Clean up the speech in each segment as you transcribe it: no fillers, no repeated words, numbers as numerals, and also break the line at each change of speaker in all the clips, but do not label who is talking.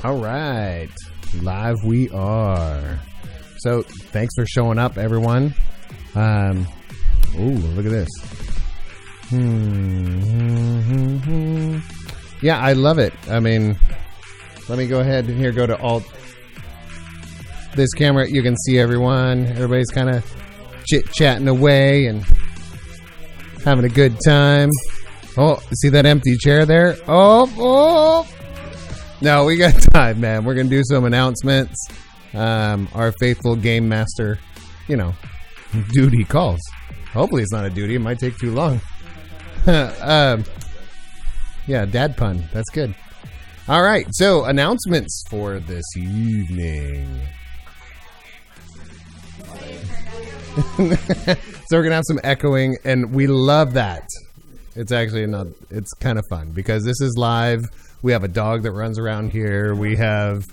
All right, live we are. So thanks for showing up, everyone. Ooh, look at this. Yeah, I love it. I mean, let me go ahead and here go to alt. This camera, you can see everyone. Everybody's kind of chit-chatting away and having a good time. Oh, see that empty chair there? Oh. No, we got time, man. We're going to do some announcements. Our faithful game master, duty calls. Hopefully it's not a duty. It might take too long. Yeah, dad pun. That's good. All right, so announcements for this evening. So we're going to have some echoing, and we love that. It's actually not, it's kind of fun because this is live. We have a dog that runs around here. We have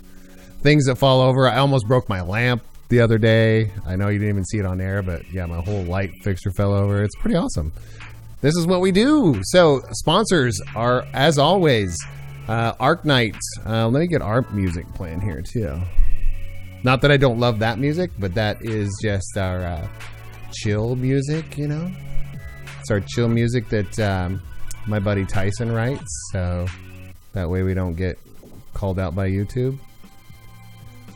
things that fall over. I almost broke my lamp the other day. I know you didn't even see it on air, but yeah, my whole light fixture fell over. It's pretty awesome. This is what we do. So sponsors are, as always, Arknight. Let me get our music playing here too. Not that I don't love that music, but that is just our chill music, It's our chill music that my buddy Tyson writes, so that way we don't get called out by YouTube.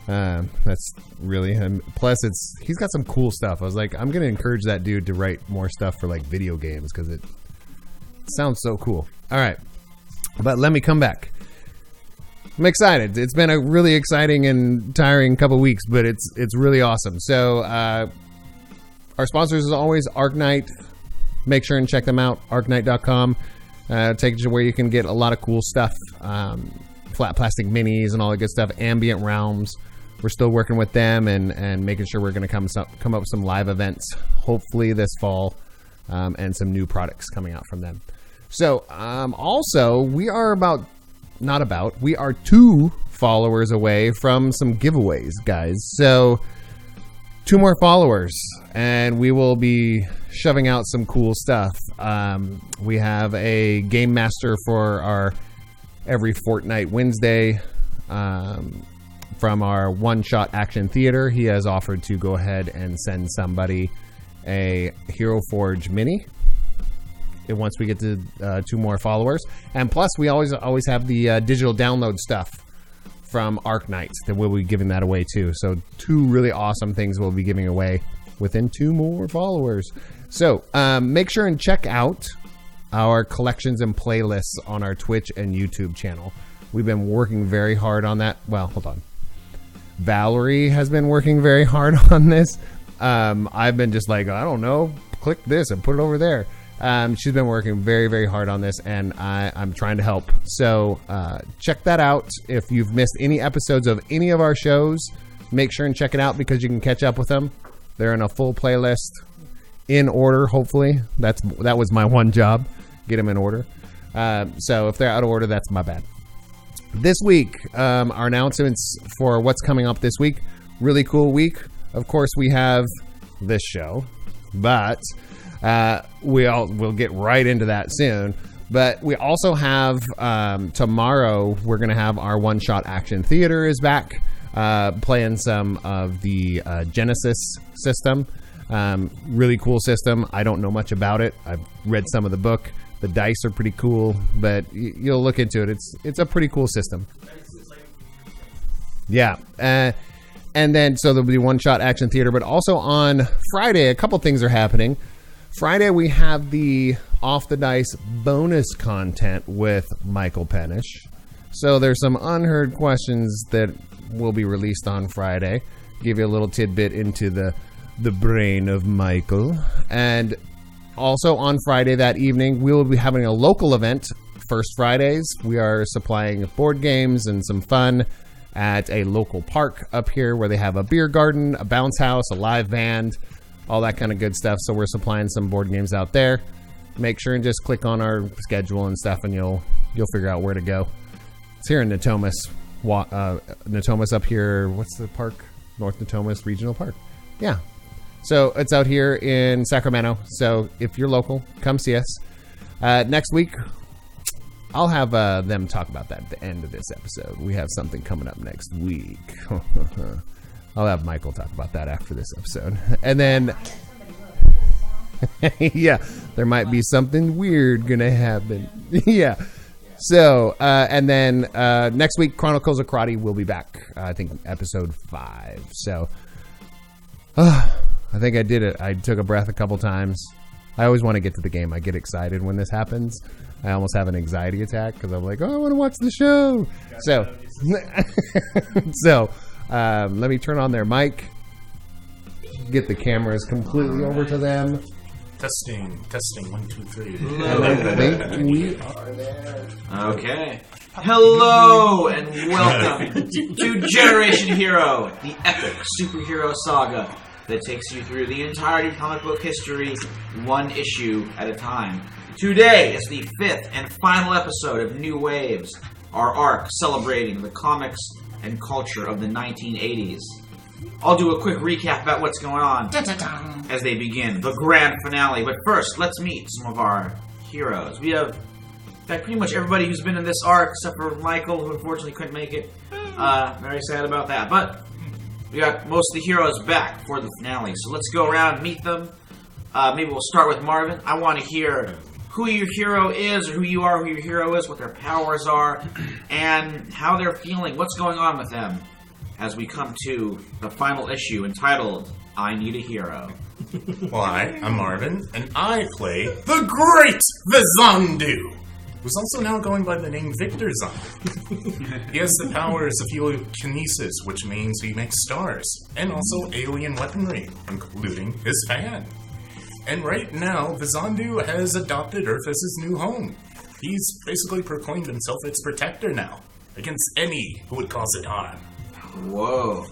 That's really him. Plus, he's got some cool stuff. I was like, I'm going to encourage that dude to write more stuff for like video games because it sounds so cool. All right, but let me come back. I'm excited. It's been a really exciting and tiring couple weeks, but it's really awesome. So our sponsors, as always, Arknight. Make sure and check them out, arknight.com. Take you to where you can get a lot of cool stuff. Flat plastic minis and all that good stuff. Ambient Realms. We're still working with them and making sure we're going to come up with some live events, hopefully this fall, and some new products coming out from them. So also, we are we are 2 followers away from some giveaways, guys. So 2 more followers and we will be shoving out some cool stuff. We have a game master for our every fortnight Wednesday from our One Shot Action Theater. He has offered to go ahead and send somebody a Hero Forge mini once we get to 2 more followers. And plus, we always have the digital download stuff from Arknight that we'll be giving that away too. So 2 really awesome things we'll be giving away within 2 more followers. So make sure and check out our collections and playlists on our Twitch and YouTube channel. We've been working very hard on that. Well, hold on. Valerie has been working very hard on this. I've been just like, I don't know, click this and put it over there. She's been working very, very hard on this, and I'm trying to help. So check that out. If you've missed any episodes of any of our shows, make sure and check it out because you can catch up with them. They're in a full playlist in order, hopefully. That was my one job, get them in order. So if they're out of order, that's my bad. This week, our announcements for what's coming up this week. Really cool week. Of course, we have this show, but we'll get right into that soon. But we also have tomorrow, we're going to have our One Shot Action Theater is back, playing some of the Genesis system. Really cool system. I don't know much about it. I've read some of the book. The dice are pretty cool, but you'll look into it. It's a pretty cool system. Yeah. And then, so there'll be One Shot Action Theater, but also on Friday, a couple things are happening. Friday, we have the Off the Dice bonus content with Michael Pennish. So there's some unheard questions that will be released on Friday. Give you a little tidbit into the brain of Michael. And also on Friday that evening, we will be having a local event. First Fridays, we are supplying board games and some fun at a local park up here where they have a beer garden, a bounce house, a live band, all that kind of good stuff. So we're supplying some board games out there. Make sure and just click on our schedule and stuff, and you'll figure out where to go. It's here in Natomas. Natomas up here. What's the park? North Natomas Regional Park. Yeah. So it's out here in Sacramento. So if you're local, come see us. Next week, I'll have them talk about that at the end of this episode. We have something coming up next week. I'll have Michael talk about that after this episode. And then, yeah, there might be something weird going to happen. Yeah. So, and then next week, Chronicles of Karate will be back. I think episode 5. So, I think I did it. I took a breath a couple times. I always want to get to the game. I get excited when this happens. I almost have an anxiety attack because I'm like, oh, I want to watch the show. So, let me turn on their mic. Get the cameras completely over to them.
Testing. 1, 2, 3.
I think we are there.
Okay. Hello and welcome to Generation Hero, the epic superhero saga that takes you through the entirety of comic book history, one issue at a time. Today is the 5th and final episode of New Waves, our arc celebrating the comics and culture of the 1980s. I'll do a quick recap about what's going on as they begin the grand finale. But first, let's meet some of our heroes. We have, in fact, pretty much everybody who's been in this arc, except for Michael, who unfortunately couldn't make it. Very sad about that. But we got most of the heroes back for the finale. So let's go around and meet them. Maybe we'll start with Marvin. I want to hear who your hero is, or who you are, who your hero is, what their powers are, and how they're feeling, what's going on with them, as we come to the final issue entitled, I Need a Hero.
Well, I'm Marvin, and I play the Great Vizandu, who's also now going by the name Victor Zandu. He has the powers of heliokinesis, which means he makes stars, and also alien weaponry, including his fan. And right now, Vizandu has adopted Earth as his new home. He's basically proclaimed himself its protector now, against any who would cause it harm.
Whoa.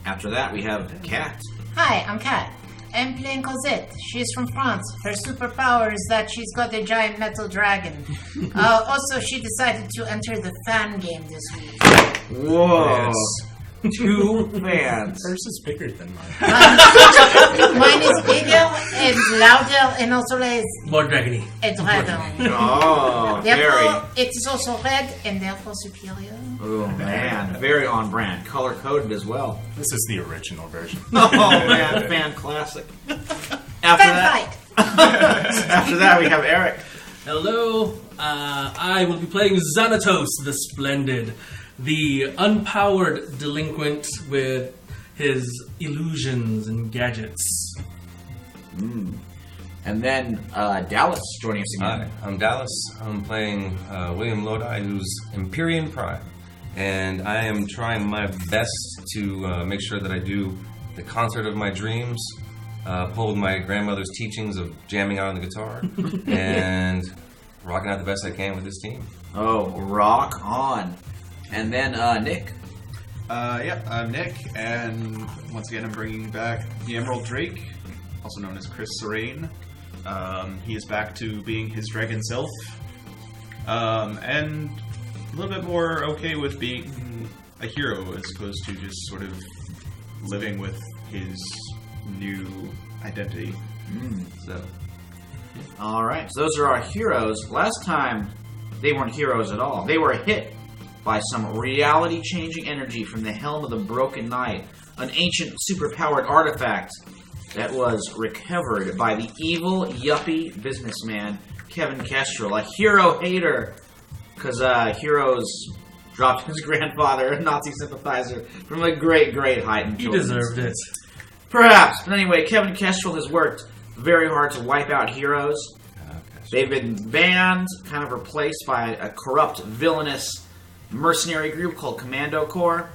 After that, we have Kat.
Hi, I'm Kat. I'm playing Cosette. She's from France. Her superpower is that she's got a giant metal dragon. Also, she decided to enter the fan game this week.
Whoa.
Yes.
2 fans.
Hers is bigger than mine.
Mine is bigger and louder and also has
More dragony.
a dragon.
Oh,
Therefore, it is also red and therefore superior.
Oh, man. Very on brand. Color coded as well.
This is the original version.
Oh, man. Fan classic.
Fan fight!
After that, we have Eric.
Hello, I will be playing Xanatos the Splendid, the unpowered delinquent with his illusions and gadgets.
And then Dallas joining us again.
Hi, I'm Dallas. I'm playing William Lodi, who's Empyrean Prime. And I am trying my best to make sure that I do the concert of my dreams, uphold my grandmother's teachings of jamming out on the guitar, and rocking out the best I can with this team.
Oh, rock on. And then Nick.
I'm Nick, and once again I'm bringing back the Emerald Drake, also known as Chris Serene. He is back to being his dragon self, and a little bit more okay with being a hero as opposed to just sort of living with his new identity. So,
All right, so those are our heroes. Last time, they weren't heroes at all. They were hit by some reality-changing energy from the Helm of the Broken Knight, an ancient superpowered artifact that was recovered by the evil, yuppie businessman Kevin Kestrel, a hero hater, because Heroes dropped his grandfather, a Nazi sympathizer, from a great, great height.
He deserved it.
Perhaps. But anyway, Kevin Kestrel has worked very hard to wipe out Heroes. They've been banned, kind of replaced by a corrupt, villainous mercenary group called Commando Corps.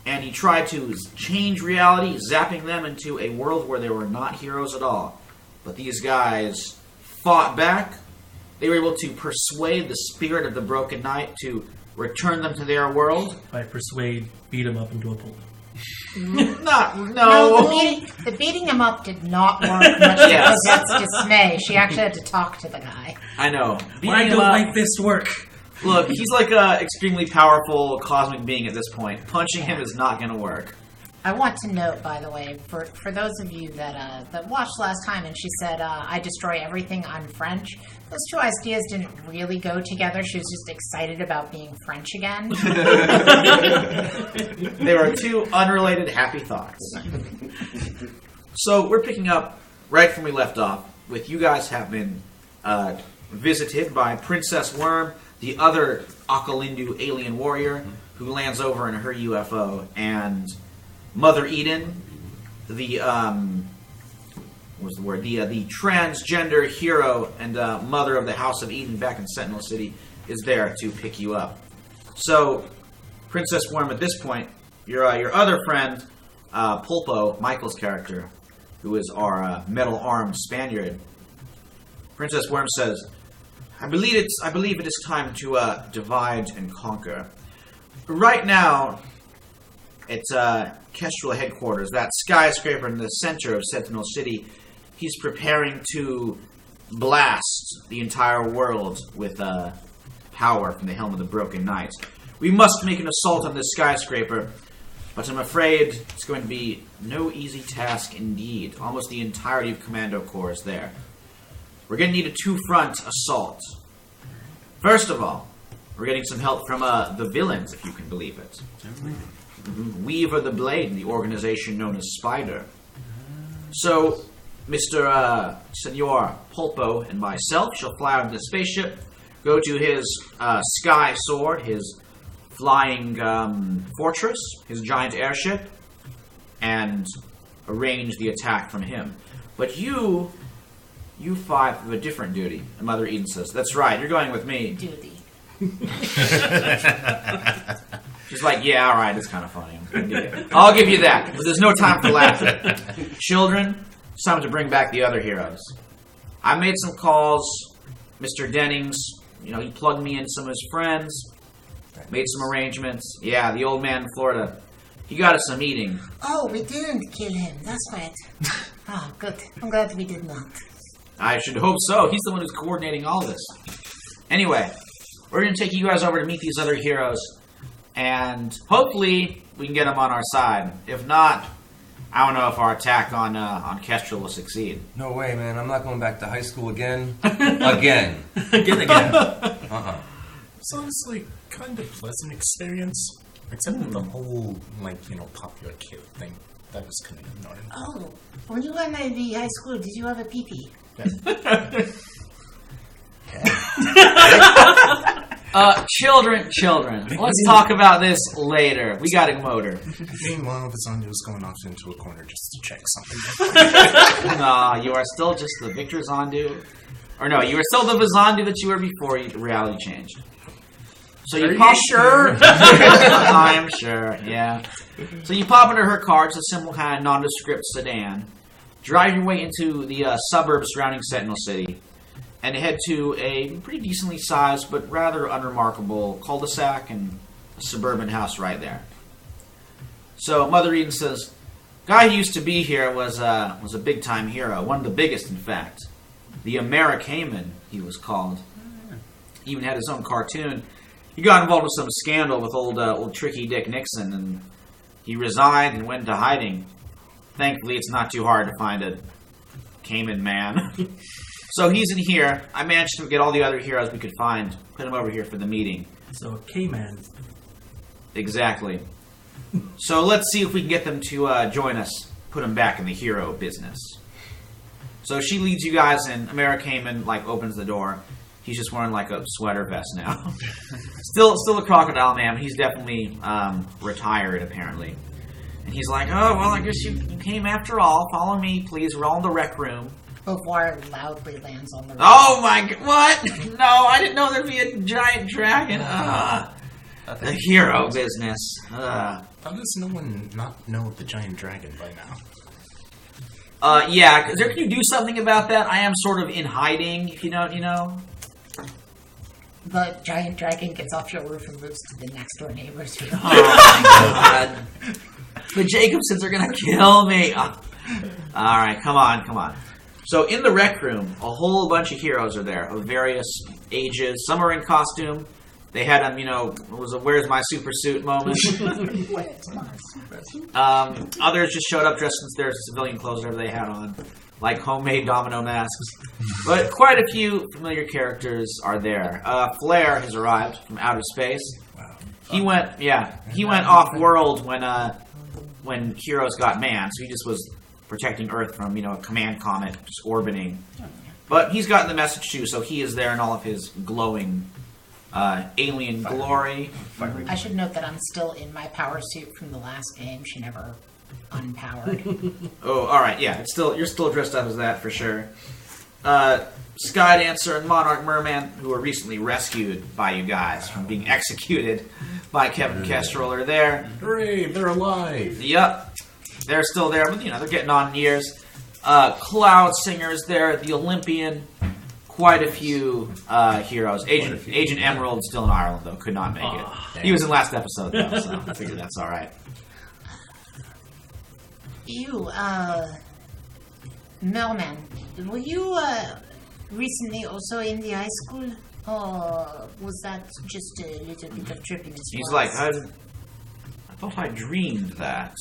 And he tried to change reality, zapping them into a world where they were not heroes at all. But these guys fought back. They were able to persuade the spirit of the Broken Knight to return them to their world.
By persuade, beat him up into a pulp.
No, the beating him up did not work much to
Yes.
Cosette's dismay. She actually had to talk to the guy.
I know.
Why don't my fist work?
Look, he's like a extremely powerful cosmic being at this point. Punching him is not going to work.
I want to note, by the way, for those of you that watched last time, and she said, "I destroy everything on French." Those two ideas didn't really go together. She was just excited about being French again.
There are two unrelated happy thoughts. So we're picking up right from we left off with you guys have been visited by Princess Worm, the other Akalindu alien warrior who lands over in her UFO, and Mother Eden, the the transgender hero and mother of the House of Eden back in Sentinel City, is there to pick you up. So, Princess Worm, at this point, your other friend, Pulpo, Michael's character, who is our metal-armed Spaniard, Princess Worm says, I believe it is time to divide and conquer. Right now, it's Kestrel headquarters, that skyscraper in the center of Sentinel City. He's preparing to blast the entire world with power from the Helm of the Broken Knight. We must make an assault on this skyscraper, but I'm afraid it's going to be no easy task indeed. Almost the entirety of Commando Corps is there. We're going to need a two-front assault. First of all, we're getting some help from the villains, if you can believe it. Weaver the Blade, the organization known as Spider. So, Mr. Senor Pulpo and myself shall fly onto the spaceship, go to his sky sword, his flying fortress, his giant airship, and arrange the attack from him. But you five have a different duty. And Mother Eden says, that's right, you're going with me.
Duty.
She's like, yeah, all right, it's kind of funny. I'll give you that, but there's no time for laughter. Children, it's time to bring back the other heroes. I made some calls. Mr. Dennings, he plugged me in some of his friends, made some arrangements. Yeah, the old man in Florida, he got us a meeting.
Oh, we didn't kill him. That's right. Oh, good. I'm glad we did not.
I should hope so. He's the one who's coordinating all this. Anyway, we're going to take you guys over to meet these other heroes, and hopefully we can get them on our side. If not, I don't know if our attack on Kestrel will succeed.
No way, man. I'm not going back to high school again. Again.
Again.
It's honestly kind of pleasant experience, except for the whole popular kid thing. That was kind of annoying.
Oh, when you were in the high school, did you have a pee-pee?
Children. Let's talk about this later. We got a motor.
Meanwhile, Vizandu was going off into a corner just to check something.
Nah, you are still just the Victor Zandu. Or no, you are still the Vizandu that you were before reality changed. So you pop sure? I am sure, yeah. So you pop into her car. It's a simple kind of nondescript sedan. Drive your way into the suburbs surrounding Sentinel City, and head to a pretty decently sized but rather unremarkable cul-de-sac and a suburban house right there. So Mother Eden says, guy who used to be here was a big-time hero, one of the biggest, in fact. The Americaman, he was called. He even had his own cartoon. He got involved with some scandal with old Tricky Dick Nixon, and he resigned and went into hiding. Thankfully, it's not too hard to find a Cayman man. So he's in here. I managed to get all the other heroes we could find, put them over here for the meeting.
So, K-Man.
Exactly. So let's see if we can get them to join us, put them back in the hero business. So she leads you guys in. Americaman opens the door. He's just wearing a sweater vest now. Still a crocodile man, but he's definitely retired apparently. And he's like, oh, well, I guess you came after all. Follow me, please. We're all in the rec room.
Beauvoir loudly lands on the roof.
Oh my god, what? No, I didn't know there'd be a giant dragon. The hero business.
How does no one not know the giant dragon by now?
Yeah, can you do something about that? I am sort of in hiding, if you know.
The giant dragon gets off your roof and moves to the next door neighbor's house.
Oh my god. The Jacobsons are gonna kill me. Oh. Alright, come on. So in the rec room, a whole bunch of heroes are there of various ages. Some are in costume, They had him, it was a "Where's my super suit" moment. Others just showed up dressed in their civilian clothes, whatever they had on, like homemade domino masks. But quite a few familiar characters are there. Flair has arrived from outer space.
Wow.
He went off world when Heroes got manned, so he just was protecting Earth from a command comet just orbiting. But he's gotten the message too, so he is there in all of his glowing alien glory.
I should note that I'm still in my power suit from the last game. She never unpowered.
Oh, all right, yeah. You're still dressed up as that for sure. Sky Dancer and Monarch Merman, who were recently rescued by you guys from being executed by Kevin Kestrel, are there.
Hooray, they're alive.
Yep, they're still there, but they're getting on in years. Cloud Singer's there, the Olympian. Quite a few heroes. Agent Emerald's still in Ireland, though. Could not make it. He was in last episode, though, so I figured that's all right.
You, Merman, were you recently also in the high school? Or was that just a little bit of trippiness?
He's like, I thought I dreamed that.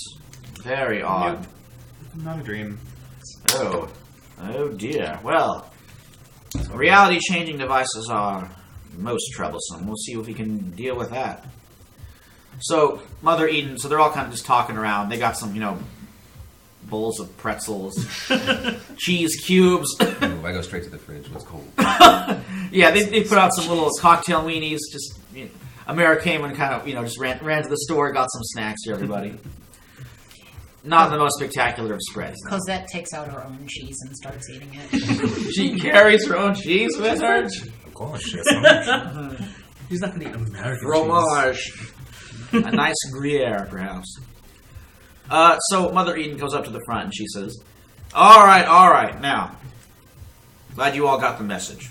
Very odd.
Not a dream.
Oh dear. Well, reality-changing devices are most troublesome. We'll see if we can deal with that. So, Mother Eden, so they're all kind of just talking around. They got some, bowls of pretzels, cheese cubes.
Ooh, I go straight to the fridge. What's cold?
Yeah, they put out some little cocktail weenies. Just Amira came and kind of, just ran to the store, got some snacks for everybody. Not the most spectacular of spreads. No.
Cosette takes out her own cheese and starts eating it.
She carries her own cheese with her?
Of course, yes.
He's not going to eat American
Fromage. A nice Gruyere, perhaps. So Mother Eden goes up to the front and she says, all right, now. Glad you all got the message.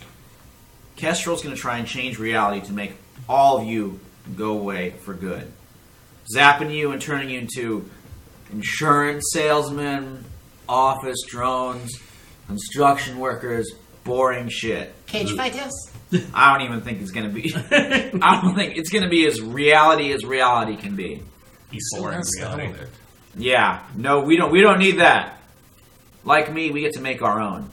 Kestrel's going to try and change reality to make all of you go away for good. Zapping you and turning you into insurance salesmen, office drones, construction workers, boring shit.
Cage fighters?
I don't even think it's going to be... I don't think it's going to be as reality can be.
He's
Boring
still
reality.
there.
Yeah. No, we don't need that. Like me, we get to make our own.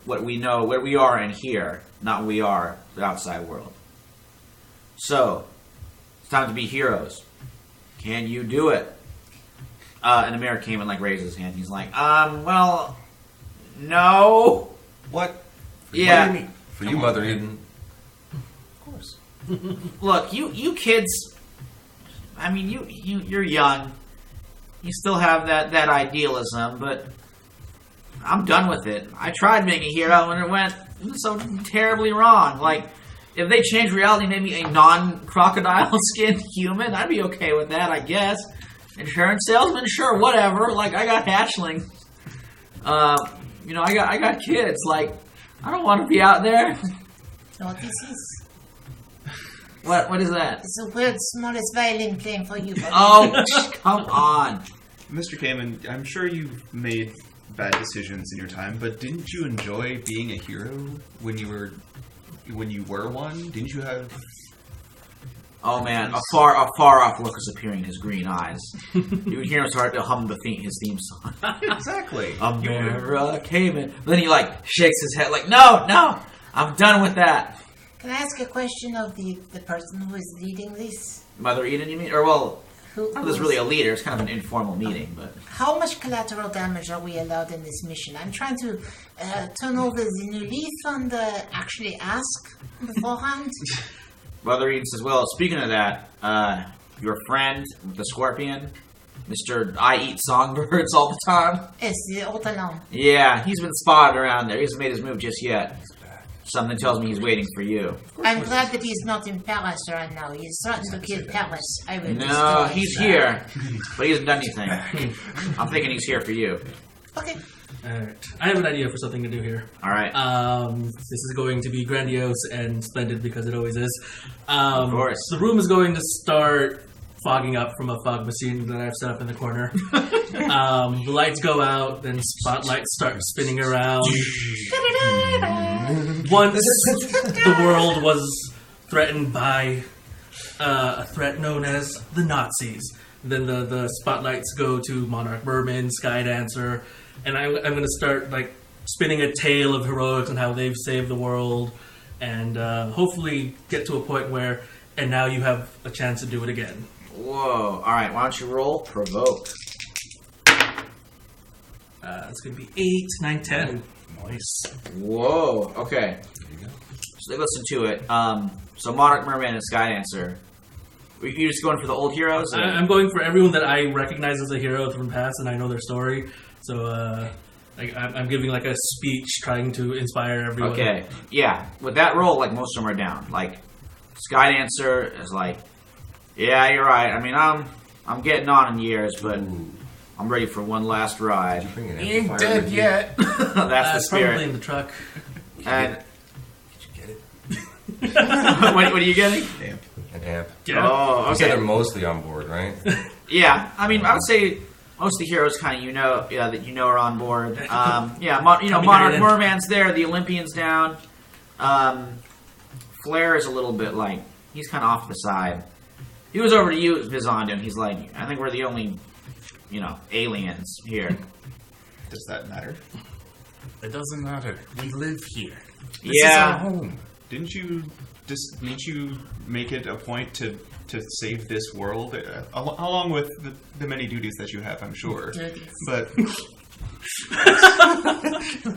What we know, what we are in here, not what we are the outside world. So, it's time to be heroes. Can you do it? And Amir came and raises his hand. He's like, well, no.
What?
Yeah.
What do you mean? For you, Mother Eden.
Of course.
Look, you kids. I mean, you're young. You still have that idealism, but I'm done with it. I tried being a hero and it went so terribly wrong. If they changed reality and made me a non-crocodile skinned human, I'd be okay with that, I guess. Insurance salesman, sure, whatever. I got hatchlings. I got kids. I don't want to be out there.
No, this is
What is that?
the world's smallest violin playing for you. Buddy.
Oh, come on.
Mr. Kamen, I'm sure you've made bad decisions in your time, but didn't you enjoy being a hero when you were one? Didn't you have...
Oh man, a far off look is appearing in his green eyes. You would hear him start to hum his theme song.
Exactly.
Amira Kamen. Then he shakes his head no, I'm done with that.
Can I ask a question of the person who is leading this?
Mother Eden, you mean? Or well,
Who
there's really a leader. It's kind of an informal meeting, but
How much collateral damage are we allowed in this mission? I'm trying to turn over the new leaf and actually ask beforehand.
Mother Eden says, well, speaking of that, your friend, the Scorpion, Mr. I Eat Songbirds all the time.
Yes, the Otalon.
Yeah, he's been spotted around there. He hasn't made his move just yet. Something tells me he's waiting for you.
I'm glad that he's not in Paris right now. He's threatened to kill Paris. I will
No,
destroy
he's
him.
here, but he hasn't done anything. I'm thinking he's here for you.
Okay.
Alright. I have an idea for something to do here.
All right.
This is going to be grandiose and splendid because it always is.
Of course.
The room is going to start fogging up from a fog machine that I've set up in the corner. The lights go out, then spotlights start spinning around. Once the threatened by a threat known as the Nazis. Then the spotlights go to Monarch Merman, Skydancer, and I'm going to start like spinning a tale of heroics and how they've saved the world, and hopefully get to a point where, and now you have a chance to do it again.
Whoa. All right, why don't you roll provoke?
It's going to be 8, 9, 10.
Nice.
Whoa. Okay. So they listen to it. So Monarch Merman and Skydancer. You're just going for the old heroes? Or?
I'm going for everyone that I recognize as a hero from the past, and I know their story. So I'm giving like a speech trying to inspire everyone.
Okay. Yeah. With that roll, like most of them are down. Like Skydancer is like, yeah, you're right. I mean, I'm getting on in years, but I'm ready for one last ride.
Bring an
He ain't
amplifier
dead
with you.
yet.
That's the
Probably
spirit.
in the truck.
And
Did you get it?
what are you getting?
An amp.
Yeah.
Oh,
You said they're
okay.
mostly on board, right?
Yeah. I mean, I would say most of the heroes kind of that you know are on board. Yeah. Monarch Merman's there. The Olympian's down. Flair is a little bit like he's kind of off to the side. He was over to you, Vizonda, and he's like, I think we're the only, aliens here.
Does that matter?
It doesn't matter. We live here. This
Yeah.
is our home.
Didn't you make it a point to save this world, along with the many duties that you have, I'm sure. But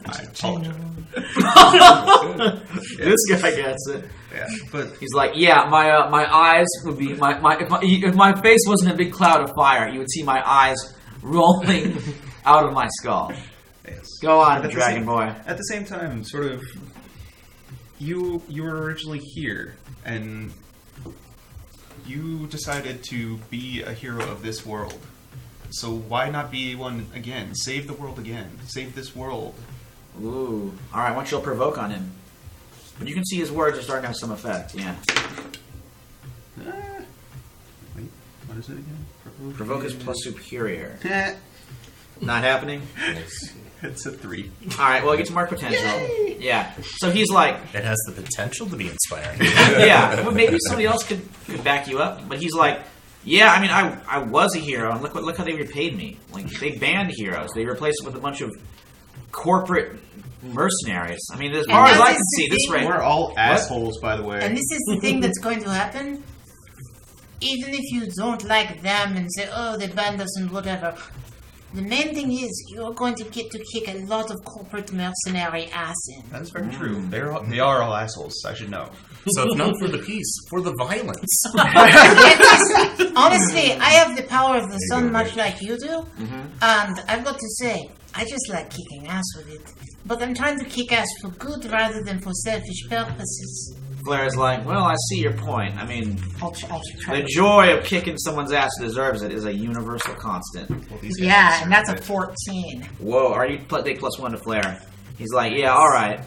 I apologize.
This guy gets it.
Yeah, but
He's like, yeah, my eyes would be if my face wasn't a big cloud of fire, you would see my eyes rolling out of my skull.
yes.
Go on,
At the
Dragon
same-
Boy.
At the same time, sort of, you were originally here, and you decided to be a hero of this world. So why not be one again? Save the world again. Save this world.
Ooh. All right, why don't you provoke on him? But you can see his words are starting to have some effect. Yeah.
Wait, what is it again?
Provoke is plus superior. Not happening.
It's a 3.
All right. Well, it gets mark potential. Yeah. So he's like,
It has the potential to be inspiring.
yeah. Well, maybe somebody else could back you up. But he's like, yeah. I mean, I was a hero, and look how they repaid me. Like they banned heroes. They replaced it with a bunch of corporate mercenaries. I mean, as far as
that
I
is
can
the
see, this
thing-
rate.
We're all assholes, by the way.
And this is the thing that's going to happen. Even if you don't like them and say, oh, they banned us and whatever, the main thing is you're going to get to kick a lot of corporate mercenary ass in.
That's very true. They are all assholes. I should know.
So if not for the peace, for the violence.
Honestly, I have the power of the sun
go,
much
mate.
like you do, and I've got to say, I just like kicking ass with it. But I'm trying to kick ass for good rather than for selfish purposes.
Flair's like, well, I see your point. I mean,
I'll try
the
to-
joy of kicking someone's ass who deserves it is a universal constant.
Well, these guys
Yeah,
deserve
and that's a
it.
14.
Whoa, are you take +1 to Flair? He's like, yeah, all right.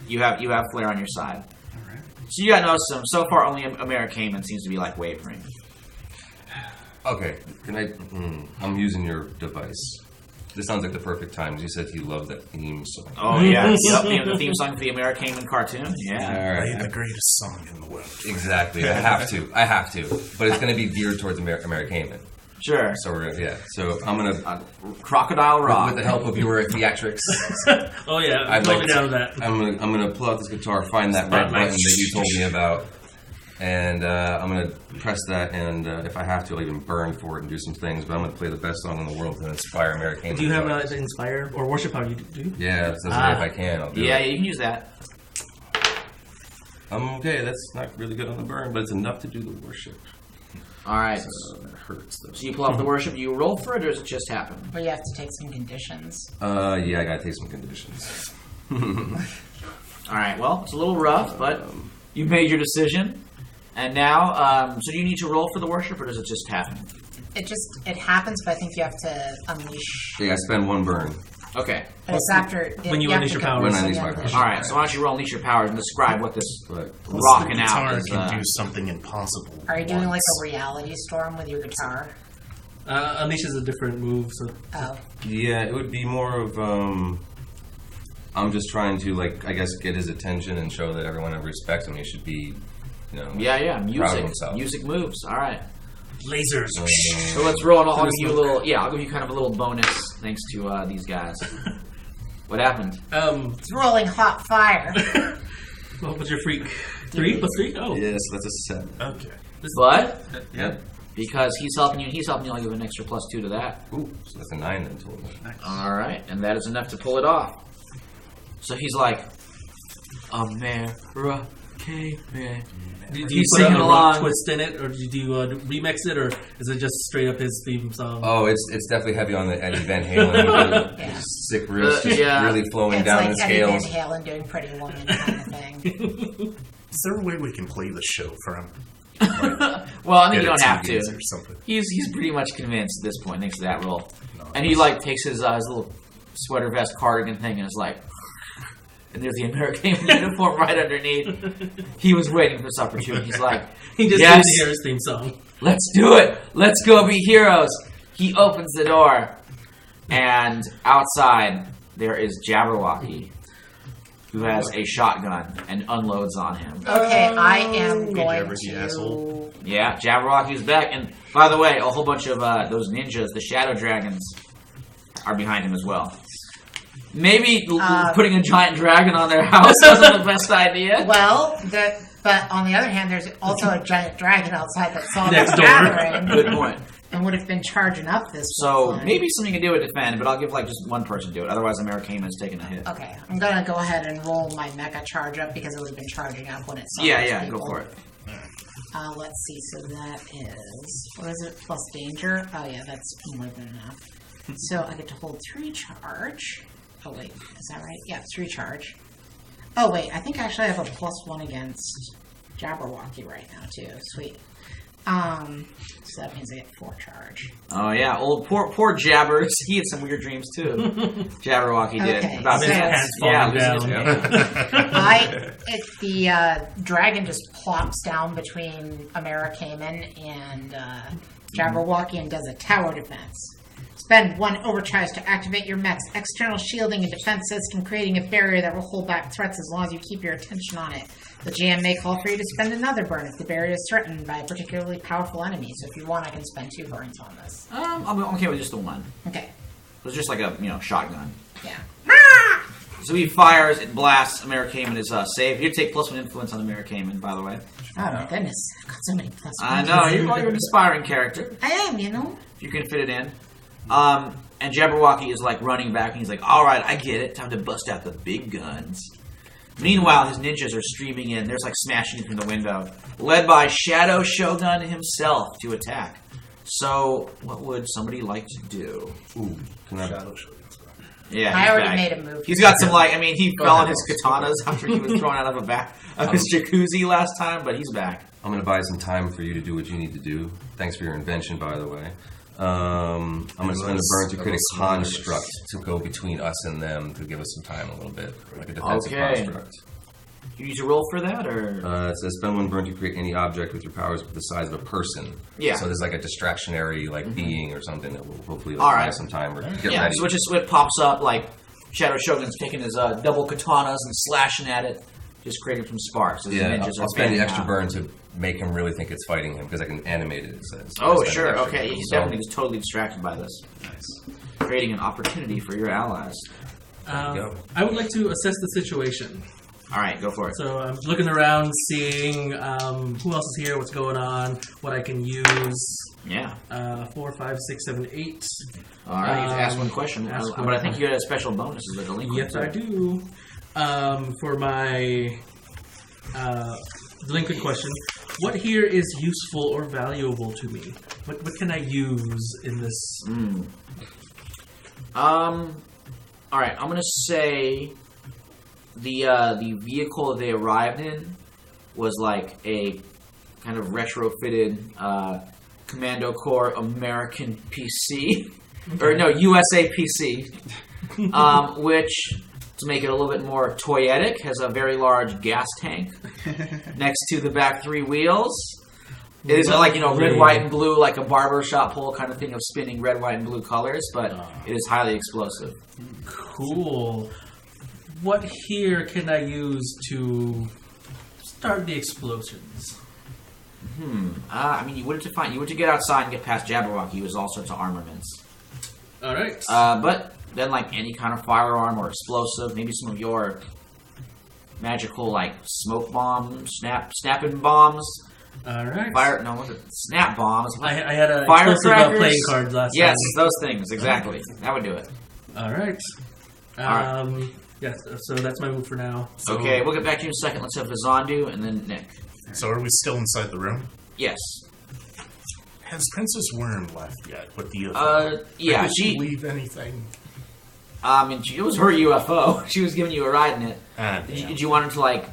You have Flair on your side.
All right.
So you got to know some. So far, only American seems to be like wavering.
Okay, can I? I'm using your device. This sounds like the perfect time. You said you love that theme song.
Oh yeah, yep. The theme song for the American cartoon. Yeah.
All
Play
right.
the greatest song in the world.
Exactly. I have to. But it's going to be geared towards American.
Sure.
So we're so I'm gonna
Crocodile Rock.
with the help of your theatrics.
Oh yeah,
I'd
I'm
like
totally
to-
down with that.
I'm gonna pull out this guitar, find that red
Spotlight.
button that you told me about, and I'm gonna press that. And if I have to, I'll even burn for it and do some things. But I'm gonna play the best song in the world to inspire American.
Do you have the Inspire or Worship Power? Do you?
Yeah, that's
Ah.
if I can. I'll do
Yeah,
it.
you can use that.
Okay, that's not really good on the burn, but it's enough to do the worship.
All right.
That hurts though.
So you pull up the worship. Do you roll for it, or does it just happen?
But you have to take some conditions.
Yeah, I gotta take some conditions.
All right. Well, it's a little rough, but you made your decision. And now, so do you need to roll for the worship, or does it just happen?
It happens, but I think you have to unleash.
Yeah, I spend one burn.
Okay.
But it's after
When you unleash your powers.
When I unleash my powers.
All right. So why don't you roll unleash your powers and describe what this
But
rocking
the
out
guitar
is?
can do something impossible.
Are you doing like
once.
a reality storm with your guitar?
Unleash is a different move, so
Oh.
yeah, it would be more of I'm just trying to I guess get his attention and show that everyone that respects him. He should be
Yeah,
proud of
music.
himself.
Music moves. All right.
Lasers.
So let's roll. And I'll give you a little. Yeah, I'll give you kind of a little bonus thanks to these guys. What happened?
It's rolling hot fire.
What was your freak? 3 plus 3? Oh.
Yes, that's a 7.
Okay.
But
Yep.
because he's helping you and he's helping you, I'll give an extra +2 to that.
Ooh, so that's a 9 then total.
All right, and that is enough to pull it off. So he's like, America.
Do you
He's
put a
singing
rock
along.
twist in it, or do you remix it, or is it just straight up his theme song?
Oh, it's definitely heavy on the Eddie Van Halen.
Yeah.
Sick riffs, just
Yeah.
really flowing
It's
down
like
the
Eddie Van
scales.
Halen doing Pretty Woman kind of thing.
Is there a way we can play the show for him?
Well, I think
Get
you don't
it
have to.
TVs or something.
He's pretty much convinced at this point thanks to that roll. And he like takes his little sweater vest cardigan thing and is like, and there's the American uniform right underneath. He was waiting for this opportunity. He's like,
He just
yes,
needs to hear his theme song.
let's do it. Let's go be heroes. He opens the door, and outside there is Jabberwocky, who has a shotgun and unloads on him.
Okay, I am going
Jabber, the asshole.
to.
Yeah, Jabberwocky's back. And by the way, a whole bunch of those ninjas, the Shadow Dragons, are behind him as well. Maybe putting a giant dragon on their house wasn't the best idea.
Well, but on the other hand, there's also a giant dragon outside that saw
Next
this
door.
gathering
Good point.
and would have been charging up this.
So
time.
maybe something to do with defend, but I'll give like just one person to do it. Otherwise, American is taking a hit.
Okay, I'm gonna go ahead and roll my mega charge up because it would have been charging up when it saw
Yeah,
those
yeah,
people.
go for it.
Let's see. So that is what is it? Plus danger. Oh yeah, that's more than enough. So I get to hold 3 charge. Oh wait, is that right? Yeah, 3 charge. Oh wait, I think actually I have a +1 against Jabberwocky right now too. Sweet. So that means I get 4 charge.
Oh yeah, old poor Jabbers. He had some weird dreams too. Jabberwocky did
Okay,
about
so
his
it's-
Hands falling
losing
down.
his-
The dragon just plops down between Americaman and Jabberwocky and does a tower defense. Spend 1 overcharge to activate your mech's external shielding and defense system, creating a barrier that will hold back threats as long as you keep your attention on it. The GM may call for you to spend another burn if the barrier is threatened by a particularly powerful enemy. So if you want, I can spend 2 burns on this.
I'm okay with just the one.
Okay.
It was just like a shotgun.
Yeah.
So he fires, it blasts. Americaman is saved. You take +1 influence on Americaman, by the way.
Oh my goodness. I've got so many plus
I
ones.
know, you're an inspiring character.
I am, you know.
If you can fit it in. And Jabberwocky is like running back and he's like, alright, I get it. Time to bust out the big guns. Meanwhile, his ninjas are streaming in. There's like smashing in through the window. Led by Shadow Shogun himself to attack. So, what would somebody like to do?
Ooh, can I?
Yeah,
I
he's
already
back.
made a move.
He's got some he fell on his katanas after he was thrown out of his jacuzzi last time, but he's back.
I'm going to buy some time for you to do what you need to do. Thanks for your invention, by the way. I'm going to spend the burn to create a construct to go between us and them to give us some time a little bit, like a defensive
Okay.
construct.
You need to roll for that, or
It says spend 1 burn to create any object with your powers the size of a person.
Yeah.
So there's like a distractionary being or something that will hopefully
All right.
buy some time or get
yeah.
ready.
So it pops up like Shadow Shogun's taking his double katanas and slashing at it, just creating some sparks. As the
Yeah,
ninjas
I'll
are
spend the
fanning
extra
out.
burn to make him really think it's fighting him because I can animate it. It says.
Oh,
I'll spend
sure.
the extra
Okay,
burn.
he's
So-
definitely just totally distracted by this, creating an opportunity for your allies.
go.
I would like to assess the situation.
All right, go for it.
So I'm looking around, seeing who else is here, what's going on, what I can use.
Yeah.
4, 5, 6, 7, 8.
All right, you can ask one question,
ask
but
one.
I think you had a special bonus as a delinquent.
Yes, I do. For my delinquent question, what here is useful or valuable to me? What can I use in this?
All right, I'm gonna say the vehicle they arrived in was like a kind of retrofitted Commando Corps American PC, or no, USA PC, which, to make it a little bit more toyetic, has a very large gas tank next to the back 3 wheels. It is like, red, white, and blue, like a barbershop pole kind of thing of spinning red, white, and blue colors, but it is highly explosive.
Cool. What here can I use to start the explosions.
I mean, you wanted to get outside and get past Jabberwocky. He was all sorts of armaments.
All right.
But then, like any kind of firearm or explosive, maybe some of your magical, like smoke bombs, snapping bombs,
All right.
snap bombs.
I had a
Firecrackers?
explosive playing cards last
Yes,
time.
those things exactly. That would do it.
All right.
Alright.
Yes. So that's my move for now.
So,
Okay, we'll get back to you in a second. Let's have Vizandu and then Nick.
So are we still inside the room?
Yes.
Has Princess Worm left yet? With the
Yeah,
did she
she.
leave anything?
It was her UFO. She was giving you a ride in it.
Damn.
Did you want her to like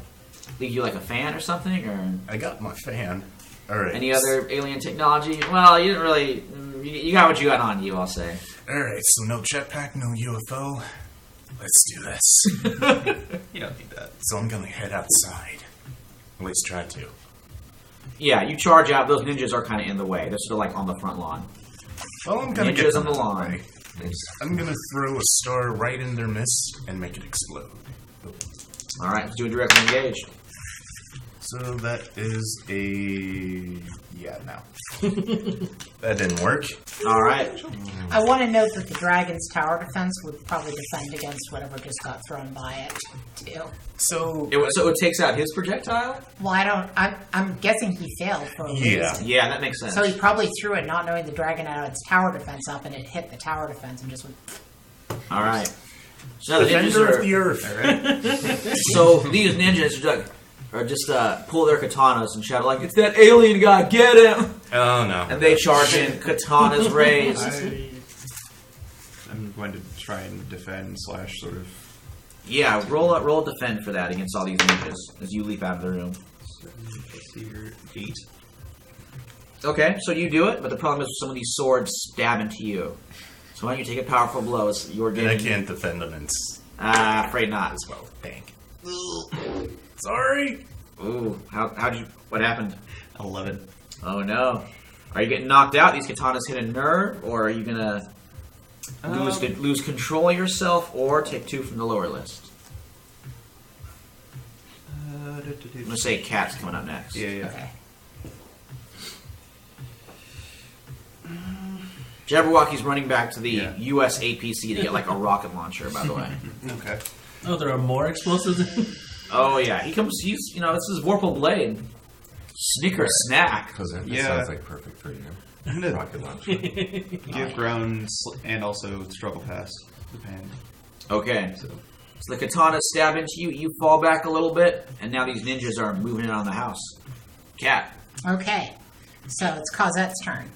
leave you like a fan or something, or
I got my fan. All right.
any other alien technology? Well, you didn't really. You got what you got on you, I'll say.
All right. So no jetpack, no UFO. Let's do this.
You don't need that.
So I'm gonna head outside. At least try to.
Yeah, you charge out. Those ninjas are kind of in the way. They're sort of like on the front lawn.
Well, I'm gonna
Ninjas
get
on the
them
lawn.
away. I'm gonna throw a star right in their midst and make it explode.
All right, let's do a directly engage.
So that is no. That didn't work.
All right.
I want to note that the dragon's tower defense would probably defend against whatever just got thrown by it, too.
So
So it takes out his projectile.
Well, I'm guessing he failed for a
Yeah.
reason.
Yeah, that makes sense.
So he probably threw it not knowing the dragon had its tower defense up, and it hit the tower defense and just went...
All right. So now the ninjas
defender of
are.
the earth.
So these ninjas are just pull their katanas and shout like, "It's that alien guy! Get him!"
Oh no.
And they charge in, katanas raised.
I'm going to try and defend / sort of.
Yeah, roll defend for that against all these ninjas as you leap out of the room.
8.
Okay, so you do it, but the problem is some of these swords stab into you. So why don't you take a powerful blow? It's your game.
And I can't defend them in
Afraid not.
as well. Dang. Sorry.
Ooh, what happened?
11.
Oh no. Are you getting knocked out? These katanas hit a nerve, or are you gonna lose control of yourself, or take 2 from the lower list? I'm gonna say Cat's coming up next.
Yeah.
Okay.
Jabberwocky's running back to the
Yeah.
US APC to get like a rocket launcher, by the way.
Okay.
Oh, there are more explosives.
Oh yeah, he's this is Vorpal Blade. Snicker snack.
Because that
Yeah.
sounds like perfect for you.
I'm going
Rocket launcher.
to give ground and also struggle past the pan.
Okay. So the katana stab into you, you fall back a little bit, and now these ninjas are moving in on the house. Cat.
Okay. So it's Cosette's turn.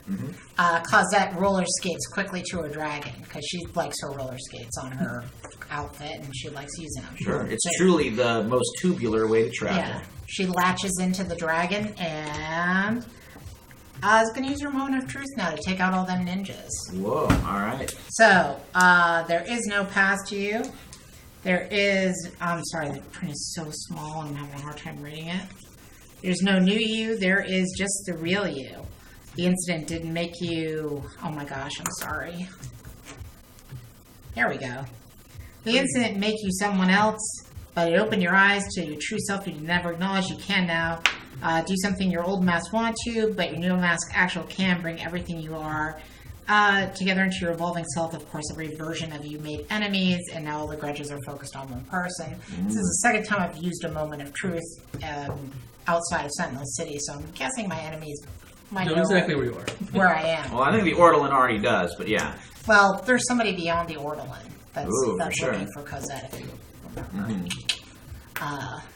Cosette roller skates quickly to her dragon, because she likes her roller skates on her outfit, and she likes using them.
Sure. It's
So-
truly the most tubular way to travel.
Yeah. She latches into the dragon and is going to use her moment of truth now to take out all them ninjas.
Whoa, alright.
So, there is no path to you. There is, I'm sorry, the print is so small, I'm having a hard time reading it. There's no new you, there is just the real you. The incident didn't make you, oh my gosh, I'm sorry. There we go. The incident make you someone else, but it opened your eyes to your true self you never acknowledged. You can now do something your old mask wanted to, but your new mask actually can bring everything you are together into your evolving self. Of course, every version of you made enemies, and now all the grudges are focused on one person. This is the second time I've used a moment of truth outside of Sentinel City, so I'm guessing my enemies might
know
know
exactly where you are.
where I am.
Well, I think the Ortolan already does, but yeah.
Well, there's somebody beyond the Ortolan that's
Ooh, for sure.
looking for Cosette, if you remember.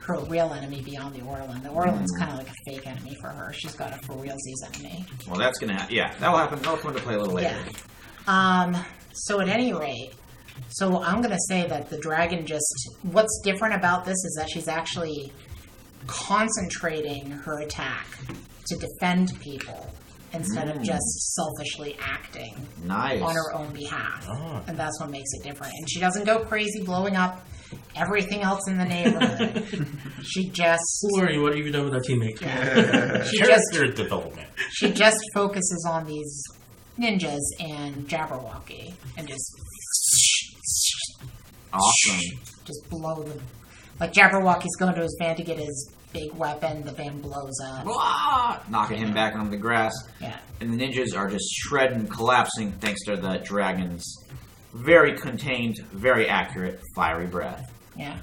Her real enemy beyond the Ortolan. The Ortolan's kind of like a fake enemy for her. She's got a for realsies enemy.
Well, that's gonna happen. Yeah, that'll happen. That'll come into play a little later.
Yeah. So at any rate, so I'm going to say that the dragon what's different about this is that she's actually concentrating her attack to defend people instead of just selfishly acting
Nice.
on her own behalf. And that's what makes it different. And she doesn't go crazy blowing up everything else in the neighborhood. She just
Who are you? What have you done with our teammate?
Character development.
she just focuses on these ninjas and Jabberwocky and just
Awesome.
blow them. Like Jabberwocky's going to his van to get his big weapon. The van blows up.
Blah! Knocking him back onto the grass.
Yeah.
And the ninjas are just shredding and collapsing thanks to the dragon's very contained, very accurate, fiery breath.
Yeah.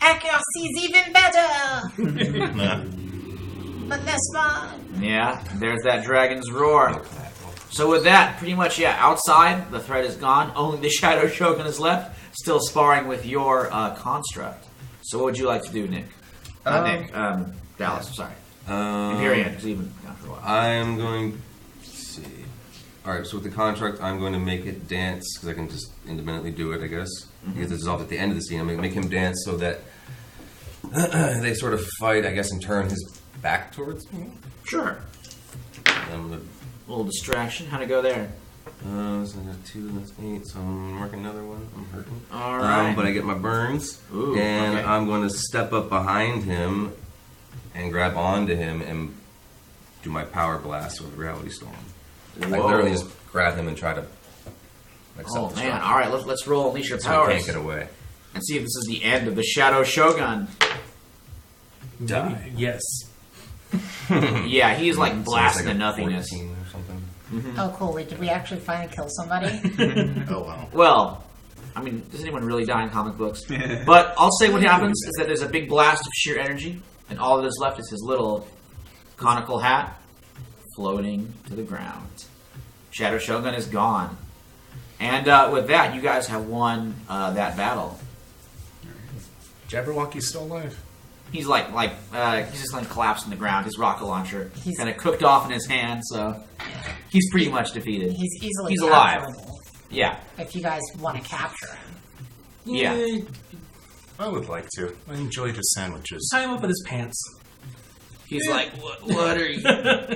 Accuracy's even better,
Yeah.
but less fun.
Yeah, there's that dragon's roar. So with that, pretty much, yeah, outside, the threat is gone. Only the Shadow Shogun is left, still sparring with your construct. So what would you like to do, Nick? Nick, Dallas, sorry. Imperium, because you've been gone for a while.
I'm going to see. Alright, so with the contract, I'm going to make it dance, because I can just independently do it, I guess. Because this is off at the end of the scene. I'm going to make him dance so that they sort of fight, I guess, and turn his back towards me.
Sure.
I'm going to
A little distraction. How'd it go there?
so I got 2, and that's 8, so I'm working another one. I'm hurting.
All right.
But I get my burns,
Ooh,
and
okay.
I'm going to step up behind him and grab onto him and do my power blast with Reality Storm. Like
Whoa.
literally just grab him and try to like
Oh,
self-destruct
man. All right, let's roll Unleash Your
so he
Powers
can't get away.
and see if this is the end of the Shadow Shogun.
Maybe. Yes.
Yeah, he's like
So it's
blasting
like
to
a
nothingness.
14 or something.
Oh, cool. Wait, did we actually finally kill somebody?
Oh, wow.
Well, I mean, does anyone really die in comic books? But I'll say what happens is that there's a big blast of sheer energy, and all that is left is his little conical hat floating to the ground. Shadow Shogun is gone. And with that, you guys have won that battle.
Jabberwocky's still alive.
He's he's just like collapsed on the ground. His rocket launcher
He's-
kind of cooked off in his hand, so he's pretty much defeated.
He's easily
He's alive.
capturable
Yeah.
if you guys want to capture him.
Yeah.
I would like to. I enjoyed his sandwiches.
Tie him up in his pants.
He's like, what are you?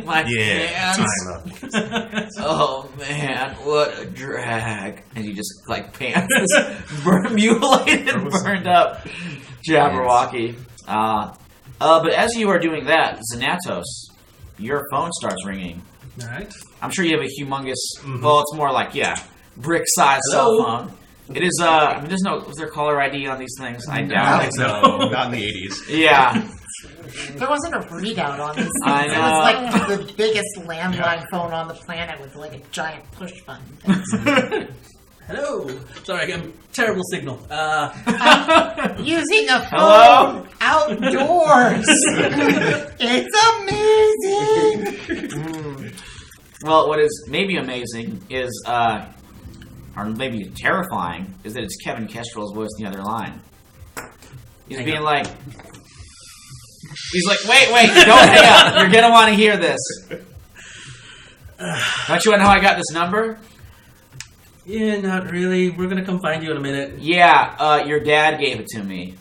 My
Yeah,
pants?
time up.
Oh man, what a drag! And you just like pants this mutilated, burned up Jabberwocky. But as you are doing that, Xanatos, your phone starts ringing.
All right.
I'm sure you have a humongous. Well, it's more like brick-sized cell
Hello?
phone. It is. I mean, was there caller ID on these things? I doubt it.
No, not in the 80s.
Yeah.
There wasn't a readout on these things.
I
It
know.
was like the biggest landline phone on the planet with like a giant push button.
Hello. Sorry, I got a terrible signal.
Using a phone
Hello?
outdoors. It's amazing.
Well, what is maybe amazing is, or maybe terrifying, is that it's Kevin Kestrel's voice in the other line. He's being like, wait, don't hang up. You're gonna want to hear this. Don't you want to know how I got this number?
Yeah, not really. We're gonna come find you in a minute.
Yeah, your dad gave it to me.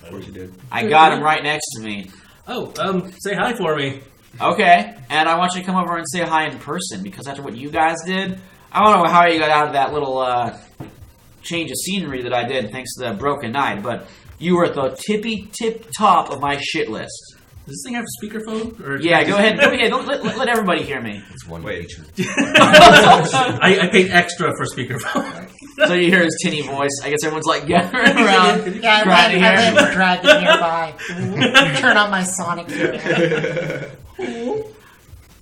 Of course you did.
I got him right next to me.
Oh, say hi for me.
Okay, and I want you to come over and say hi in person, because after what you guys did, I don't know how you got out of that little change of scenery that I did thanks to the broken night, but you were at the tip top of my shit list.
Does this thing have speakerphone? Or
Yeah, go ahead. Don't let everybody hear me.
It's one
Wait.
feature.
I paid extra for speakerphone.
So you hear his tinny voice. I guess everyone's like gathering around.
Yeah,
Trying to
I
hear.
let Dragon nearby. Turn on my Sonic hearing.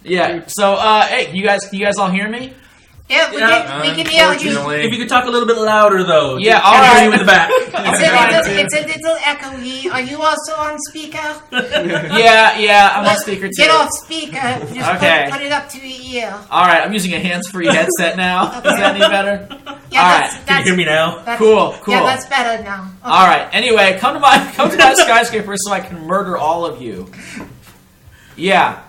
Yeah. So, hey, you guys all hear me?
Yeah, we can hear you.
Unfortunately,
If you could talk a little bit louder, though.
Yeah,
Can't
all
hear
right.
you in the back.
It's a little echoey. Are you also on speaker?
Yeah. I'm on speaker too.
Get off speaker. Just
Okay.
put it up to your ear.
All right. I'm using a hands-free headset now. Is that any better?
Yeah,
All
that's,
right.
Can you hear me now?
That's,
Cool.
Yeah, that's better now. Okay.
All right. Anyway, come to my skyscraper so I can murder all of you. Yeah.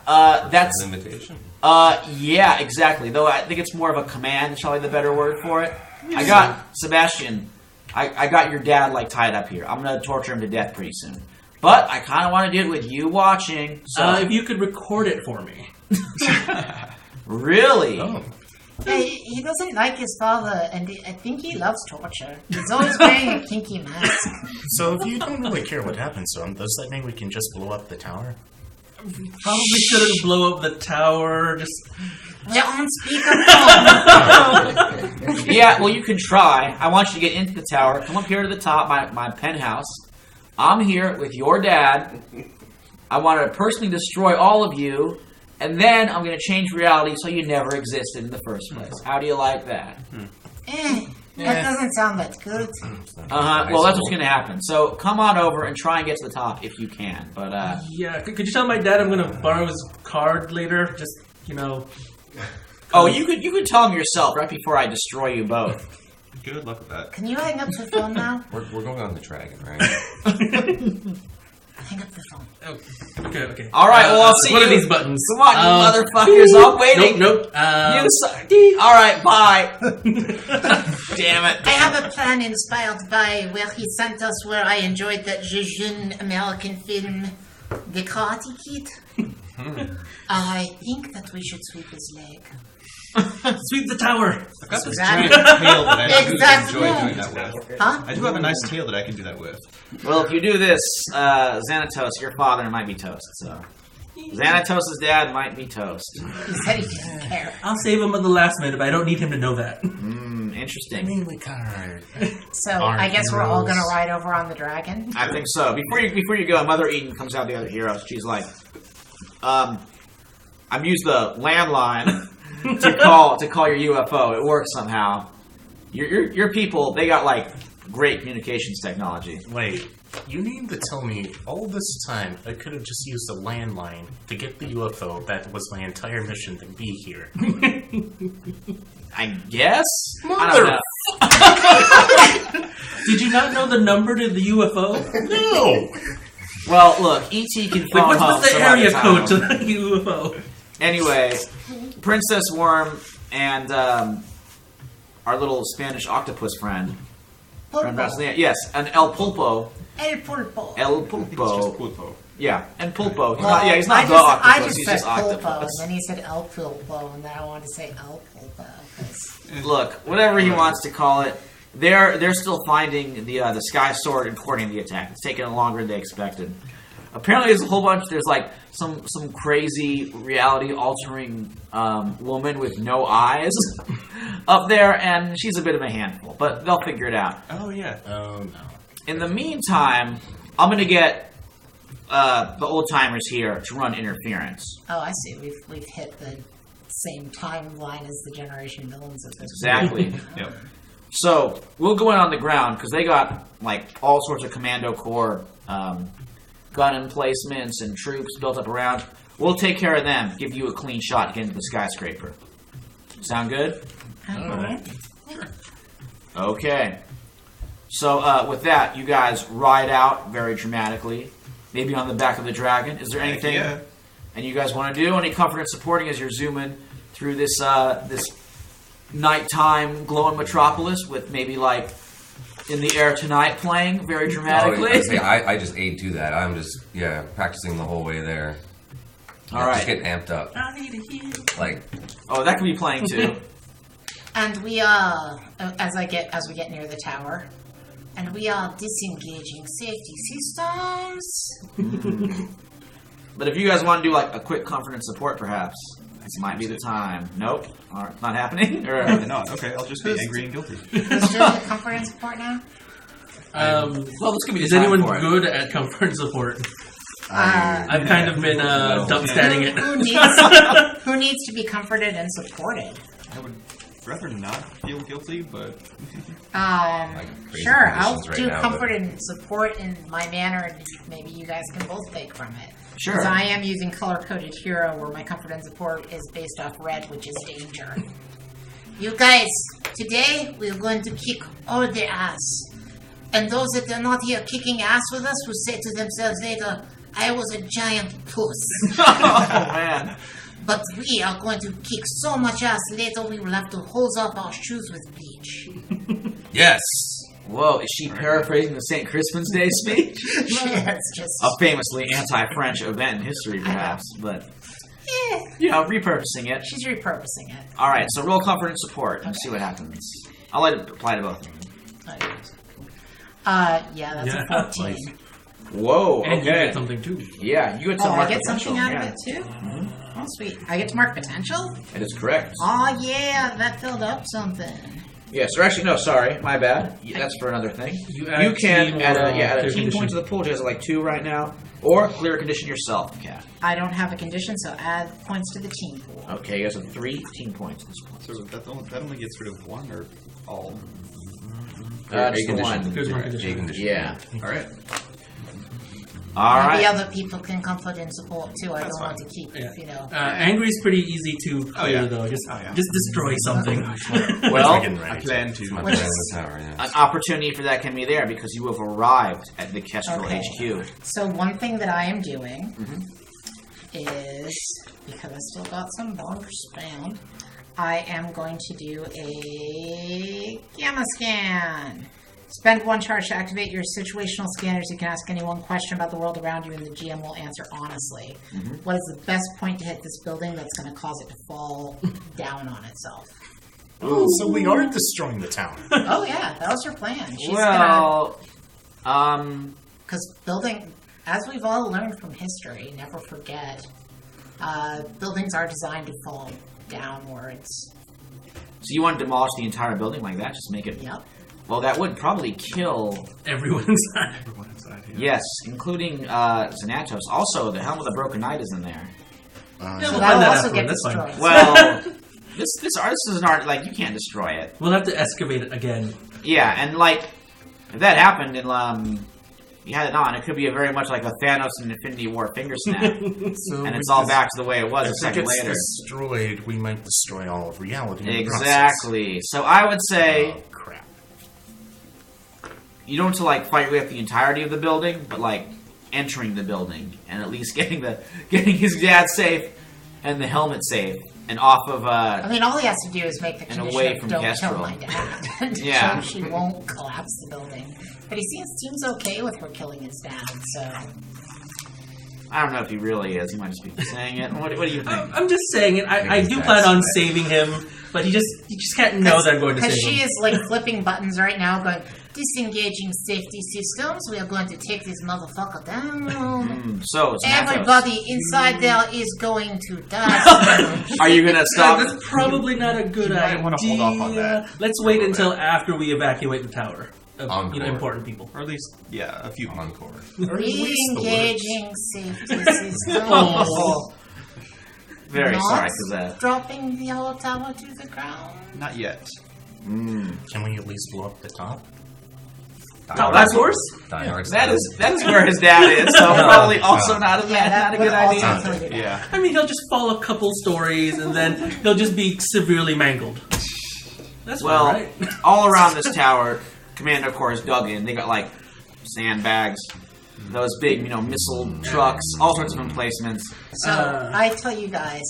That's.
An invitation.
Yeah, exactly. Though I think it's more of a command. Is probably the better word for it. I got Sebastian. I got your dad like tied up here. I'm gonna torture him to death pretty soon. But I kind of want to do it with you watching. So
If you could record it for me.
really,
oh,
Hey, he doesn't like his father, and I think he loves torture. He's always wearing a kinky mask.
so if you don't really care what happens to him, does that mean we can just blow up the tower?
Probably shouldn't blow up the tower. Just
We're on speakerphone.
yeah. Well, you can try. I want you to get into the tower. Come up here to the top, my penthouse. I'm here with your dad. I want to personally destroy all of you, and then I'm going to change reality so you never existed in the first place. How do you like that?
That doesn't sound that good.
Well, that's what's going to happen. So come on over and try and get to the top if you can. But
Yeah, could you tell my dad I'm gonna borrow his card later? Just, you know.
oh, you could tell him yourself right before I destroy you both.
Good luck with that.
Can you hang up the phone now?
We're going on the dragon, right?
Hang up the phone.
Okay.
All right, well, I'll see
What
you.
are these buttons?
Come on, you motherfuckers! I'm waiting.
Nope.
All right, bye. Damn it.
I have a plan inspired by where he sent us, where I enjoyed that jeune American film, The Karate Kid. I think that we should sweep his leg.
Sweep the tower.
I've got this
Exactly.
giant tail that I
Exactly.
enjoy doing that with.
Huh?
I do have a nice tail that I can do that with.
Well, if you do this, Xanatos, your father might be toast. So, Xanatos' dad might be toast.
He said he didn't care.
I'll save him at the last minute, but I don't need him to know that.
Interesting.
I mean, we kind of.
So
Our
I guess we're all
heroes.
gonna ride over on the dragon.
I think so. Before you go, Mother Eden comes out the other heroes. She's like, I've used the landline to call your UFO. It works somehow. Your people, they got like great communications technology.
Wait, you mean to tell me all this time I could have just used a landline to get the UFO? That was my entire mission to be here.
I guess. I
Mother.
don't know.
Did you not know the number to the UFO?
No.
Well, look, ET can
Like,
phone home.
what's the
so
area
by
code to
time-
the UFO?
Anyway, Princess Worm and our little Spanish octopus friend. From
Pulpo.
Brasilia. Yes, and El Pulpo.
El Pulpo.
El
It's just
Pulpo.
Pulpo.
Yeah, and Pulpo. He's
Well,
not, he's not
I
the
just,
octopus.
I just
He's
said
just
Pulpo,
octopus.
and then he said El Pulpo, and then I wanted to say El Pulpo. 'cause-
Look, whatever he wants to call it, they're still finding the Sky Sword and coordinating the attack. It's taking longer than they expected. Apparently, there's a whole bunch. There's like some crazy reality altering woman with no eyes up there, and she's a bit of a handful. But they'll figure it out.
Oh, yeah.
Oh no.
In the meantime, I'm gonna get the old timers here to run interference.
Oh, I see. We've hit the same timeline as the Generation villains at this
Exactly.
Yep.
So we'll go in on the ground because they got like all sorts of commando corps, gun emplacements and troops built up around. We'll take care of them. Give you a clean shot to get into the skyscraper. Sound good?
point.
Okay. So with that, you guys ride out very dramatically, maybe on the back of the dragon. Is there anything?
Yeah.
And you guys want to do any comfort and supporting as you're zooming through this this nighttime glowing metropolis with maybe like In the Air Tonight playing very dramatically?
Oh, see, I just aid to that. I'm just practicing the whole way there.
All
Just
right.
getting amped up.
I need a heal.
Like,
Oh, that can be playing too.
And we are, as we get near the tower, and we are disengaging safety systems.
But if you guys want to do like a quick comfort and support, perhaps this might be the time. Nope, all right, not happening. Or,
No, okay, I'll just be angry and guilty.
Who's doing the comfort and support now?
well, this could be the
Is
time
anyone
for it.
good at comfort and support?
Uh,
I've kind of been dumpstatting it.
who needs to be comforted and supported?
I would rather not feel guilty, but
crazy
Sure, I'll
conditions right
do
now,
comfort and support in my manner, and maybe you guys can both take from it.
Sure.
Because I am using color-coded hero, where my comfort and support is based off red, which is danger. You guys, today we're going to kick all their ass. And those that are not here kicking ass with us will say to themselves later, I was a giant puss.
Oh man.
But we are going to kick so much ass later we will have to hose up our shoes with bleach.
yes!
Whoa, is she paraphrasing the St. Crispin's Day speech?
It's just...
A famously anti-French event in history, perhaps, but repurposing it.
She's repurposing it.
All right, so roll comfort and support and see what happens. I'll let it apply to both of them.
Yeah, that's a 14.
Whoa,
And you
okay.
get something too.
Yeah, you get
Oh,
some
I
mark
get
potential.
something out
Yeah.
of it too? Oh, sweet. I get to mark potential?
That is correct.
Oh, yeah, that filled up something.
Yes, or actually, no, sorry, my bad. That's for another thing.
You
You can
team
add
or,
a
clear
team
condition.
point to the pool. She has like 2 right now, or clear a condition yourself, Kat.
I don't have a condition, so add points to the team pool.
Okay, you guys have 3 team points at this point.
So that only gets rid of 1 or all?
Just the one.
There's one
A
condition.
condition.
Yeah.
All right.
All
Maybe
right.
other people can comfort and support too. I don't want to keep,
Angry's pretty easy to clear,
Oh, yeah.
though. Just,
Oh, yeah.
just destroy something.
Well,
Getting
I
ready.
plan to.
My
Which
plan in
is-
the tower, yeah.
an opportunity for that can be there because you have arrived at the Kestrel
Okay.
HQ.
So one thing that I am doing is, because I still got some bonus spam, I am going to do a gamma scan. Spend 1 charge to activate your situational scanners. You can ask any one question about the world around you, and the GM will answer honestly. What is the best point to hit this building that's going to cause it to fall down on itself?
Oh, so we are destroying the town.
Oh yeah, that was her plan. She's
Well,
because building, as we've all learned from history, never forget, buildings are designed to fall downwards.
so you want to demolish the entire building like that? Just make it.
Yep.
Well, that would probably kill.
Everyone's side.
Everyone inside here.
Yes, including Xanatos. Also, the Helm of the Broken Knight is in there.
Yeah,
So
we'll
that'll
find that
also
afterward.
get
That's fine.
destroyed.
Well, this is an art. Like you can't destroy it.
We'll have to excavate it again.
Yeah, and like if that happened and you had it on, it could be a very much like a Thanos and Infinity War finger snap,
So
and it's
we
all
just-
back to the way it was a
If it
second
gets
later.
destroyed, we might destroy all of reality. in the process.
Exactly. So I would say
Oh, crap.
you don't have to like fight with the entirety of the building, but like entering the building and at least getting his dad safe and the helmet safe and off of
I mean, all he has to do is make the
And
condition
away
of
from
don't
Kestrel.
kill my dad.
Yeah.
So she won't collapse the building. But he seems okay with her killing his dad, so...
I don't know if he really is. He might just be saying it. What do you think?
I'm just saying it. I do plan on saving him, but you just can't know that I'm going to
Because
save
she
him.
is, like, flipping buttons right now, going, disengaging safety systems, we are going to take this motherfucker down.
So, Xanatos,
Everybody inside there is going to die.
are you gonna stop?
That's probably not a good
might
idea.
wanna hold off on that.
Let's wait until after we evacuate the tower of
Encore.
important people.
Or at least, yeah, a few
Encore.
Re-engaging safety systems.
Oh.
Very
Not
sorry for that.
dropping the whole tower to the ground.
Not yet.
Can we at least blow up the top?
Top last horse?
That is where his dad is. So probably also not a
Yeah, that
not a
would
good
also
idea.
kill your dad.
Yeah.
I mean, he'll just fall a couple stories and then he'll just be severely mangled. That's
Well,
fine, right?
all around this tower, Commando Corps is dug in. They got like sandbags, those big, missile trucks, all sorts of emplacements.
So I tell you guys,